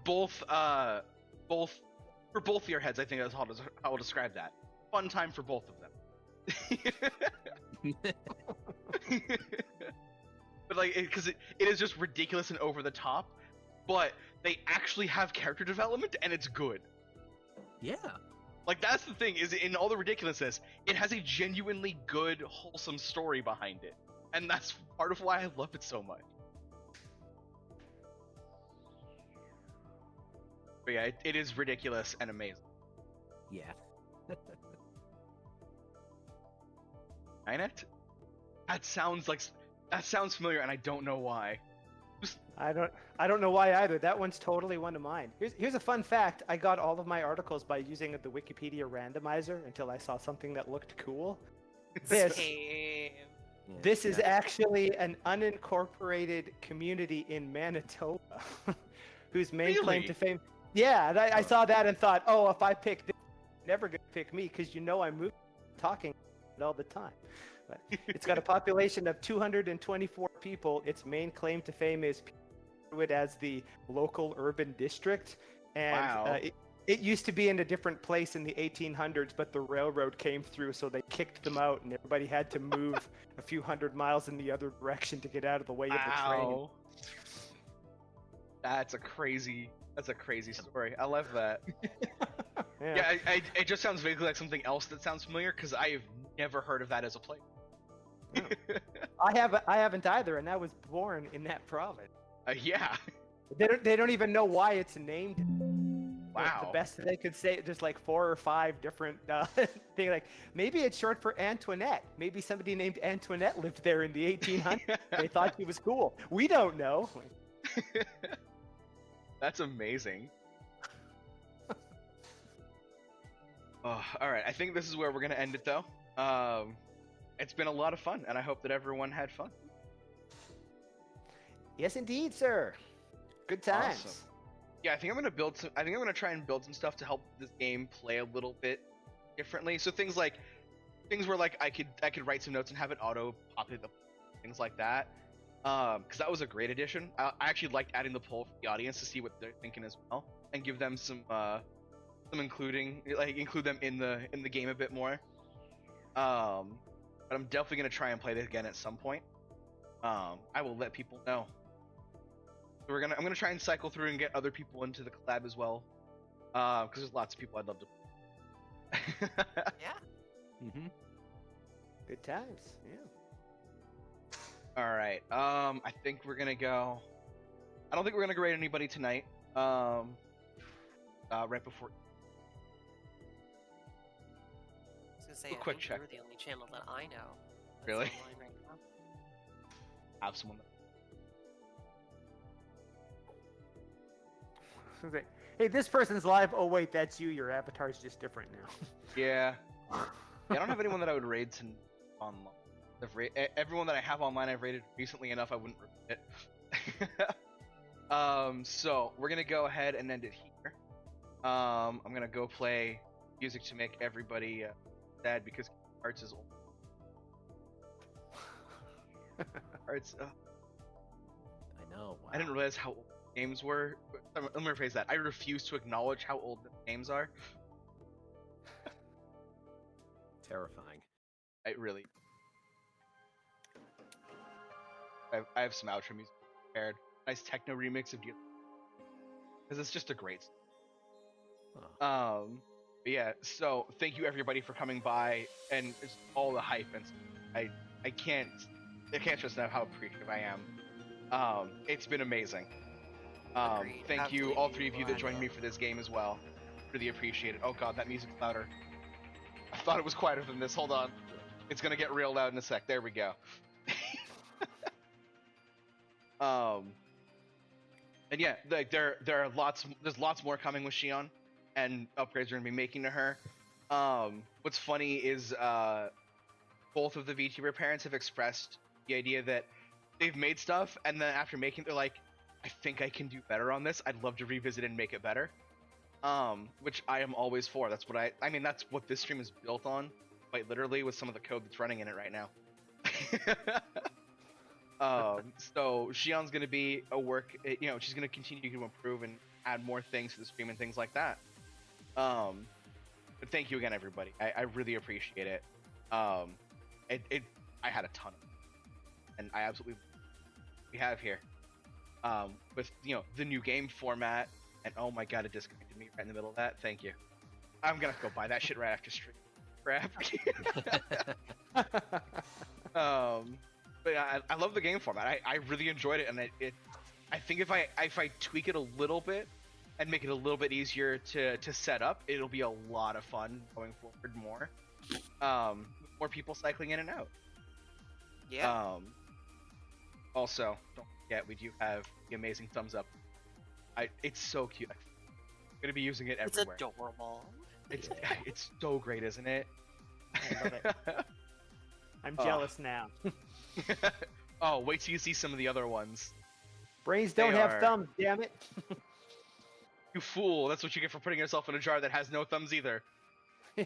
S1: Both for both your heads, I think that's how I'll describe that. Fun time for both of them. But like, because it is just ridiculous and over the top, but they actually have character development and it's good.
S6: Yeah.
S1: Like that's the thing, is in all the ridiculousness, it has a genuinely good, wholesome story behind it, and that's part of why I love it so much. But yeah, it is ridiculous and amazing.
S6: Yeah.
S1: Inet? That sounds familiar, and I don't know why.
S5: I don't know why either. That one's totally one of mine. Here's a fun fact. I got all of my articles by using the Wikipedia randomizer until I saw something that looked cool. This is actually an unincorporated community in Manitoba whose main claim to fame. Yeah, I saw that and thought, oh, if I pick this, you're never gonna pick me because I'm moving, talking all the time. But it's got a population of 224 people. Its main claim to fame is it as the local urban district, and
S1: Wow.
S5: It used to be in a different place in the 1800s, but the railroad came through, so they kicked them out, and everybody had to move a few hundred miles in the other direction to get out of the way of the train.
S1: Wow. That's a crazy story. I love that. Yeah, it just sounds vaguely like something else that sounds familiar because I have never heard of that as a place.
S5: I haven't either, and I was born in that province.
S1: Yeah.
S5: They don't even know why it's named.
S1: Wow.
S5: The best that they could say, there's like 4 or 5 different things. Like maybe it's short for Antoinette. Maybe somebody named Antoinette lived there in the 1800s. They thought she was cool. We don't know.
S1: That's amazing. Oh, all right. I think this is where we're gonna end it, though. It's been a lot of fun, and I hope that everyone had fun.
S5: Yes, indeed, sir. Good times.
S1: Awesome. Yeah, I think I'm gonna try and build some stuff to help this game play a little bit differently. So things where like I could write some notes and have it auto populate things like that. Because that was a great addition. I actually liked adding the poll for the audience to see what they're thinking as well, and give them some include them in the game a bit more. But I'm definitely gonna try and play this again at some point. I will let people know. So I'm gonna try and cycle through and get other people into the collab as well, because there's lots of people I'd love to.
S4: Yeah.
S6: Mm-hmm.
S5: Good times. Yeah.
S1: All right. I think we're gonna go. I don't think we're gonna grade anybody tonight. Right before.
S4: I was gonna say,
S1: A quick check.
S4: You're the only channel that I know. That's
S1: Really?
S4: online right now.
S1: Have someone.
S5: Hey, this person's live. Oh wait, that's you. Your avatar's just different now.
S1: Yeah. I don't have anyone that I would raid online. Everyone that I have online, I've rated recently enough. I wouldn't repeat it. So we're gonna go ahead and end it here. I'm gonna go play music to make everybody sad because Arts is old. Arts.
S6: I know. Wow.
S1: I didn't realize how old games were. Let me rephrase that. I refuse to acknowledge how old the games are.
S6: Terrifying.
S1: I really. I have some outro music prepared. Nice techno remix of Deal. Because it's just a great.
S6: Oh.
S1: But yeah. So thank you everybody for coming by and all the hype and I can't stress enough how appreciative I am. It's been amazing.
S4: Agreed.
S1: Thank you, all
S4: Absolutely
S1: three of you that joined me
S4: glad.
S1: for this game as well. Really appreciate it. Oh god, that music's louder. I thought it was quieter than this. Hold on. It's gonna get real loud in a sec. There we go. And yeah, like there are there's lots more coming with Shion, and upgrades we're gonna be making to her. What's funny is both of the VTuber parents have expressed the idea that they've made stuff, and then after making, they're like, I think I can do better on this. I'd love to revisit and make it better. Which I am always for. That's what I mean, that's what this stream is built on, quite literally, with some of the code that's running in it right now. So Shion's gonna be a work, you know, she's gonna continue to improve and add more things to the stream and things like that. But thank you again, everybody. I really appreciate it. I had a ton of it, and I absolutely we have here. With, you know, the new game format, and oh my god, it disconnected me right in the middle of that. Thank you. I'm gonna go buy that shit right after stream. Crap. But yeah, I love the game format. I really enjoyed it, and I think if I tweak it a little bit and make it a little bit easier to set up, it'll be a lot of fun going forward more. More people cycling in and out.
S4: Yeah.
S1: Also, don't forget, we do have the amazing thumbs up. It's so cute. I'm gonna be using it
S4: It's
S1: everywhere.
S4: adorable.
S1: It's so great, isn't it?
S5: I love it. I'm jealous now.
S1: Oh, wait till you see some of the other ones.
S5: Brains
S1: They
S5: don't have
S1: are-
S5: thumbs, damn it.
S1: You fool! That's what you get for putting yourself in a jar that has no thumbs either.
S5: Yeah,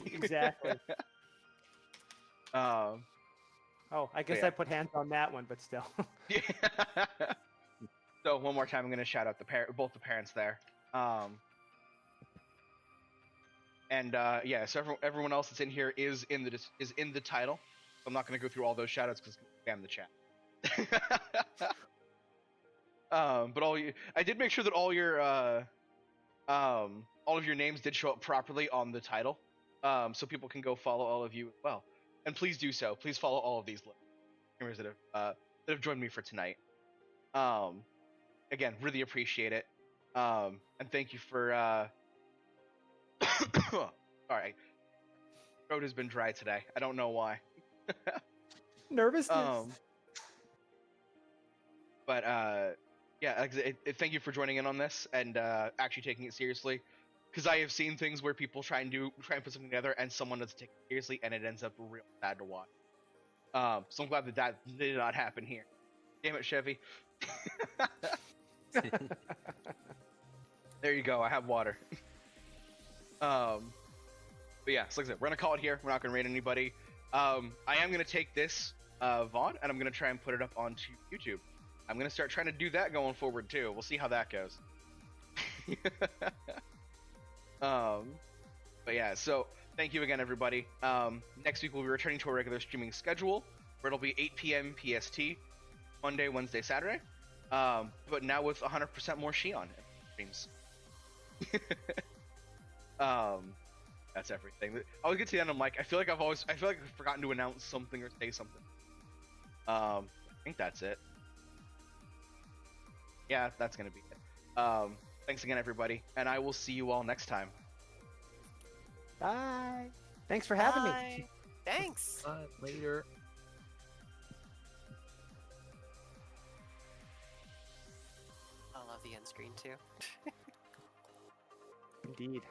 S5: exactly. Oh, I guess
S1: yeah.
S5: I put hands on that one, but still.
S1: So one more time, I'm gonna shout out both the parents there. Yeah, so everyone else that's in here is in the title. I'm not gonna go through all those shout outs because spam the chat. But I did make sure that all of your names did show up properly on the title, so people can go follow all of you as well. And please do so. Please follow all of these streamers that have joined me for tonight. Again, really appreciate it. And thank you for. All right, throat has been dry today. I don't know why.
S5: Nervousness.
S1: But yeah, thank you for joining in on this and actually taking it seriously, because I have seen things where people try and put something together and someone doesn't take it seriously and it ends up real sad to watch. So I'm glad that did not happen here. Damn it, Chevy. There you go. I have water. But yeah, so like I said, we're gonna call it here. We're not gonna rate anybody. I am gonna take this VOD and I'm gonna try and put it up onto YouTube. I'm gonna start trying to do that going forward too. We'll see how that goes. But yeah, so thank you again, everybody. Next week we'll be returning to our regular streaming schedule, where it'll be 8 p.m. PST, Monday, Wednesday, Saturday. But now with 100% more Shion streams. That's everything. I always get to the end, I'm like, I feel like I've forgotten to announce something or say something. I think that's it. Yeah, that's gonna be it. Thanks again, everybody, and I will see you all next time.
S5: Bye. Thanks for having me.
S4: Bye. Thanks.
S6: Later.
S4: I love the end screen too.
S5: Indeed.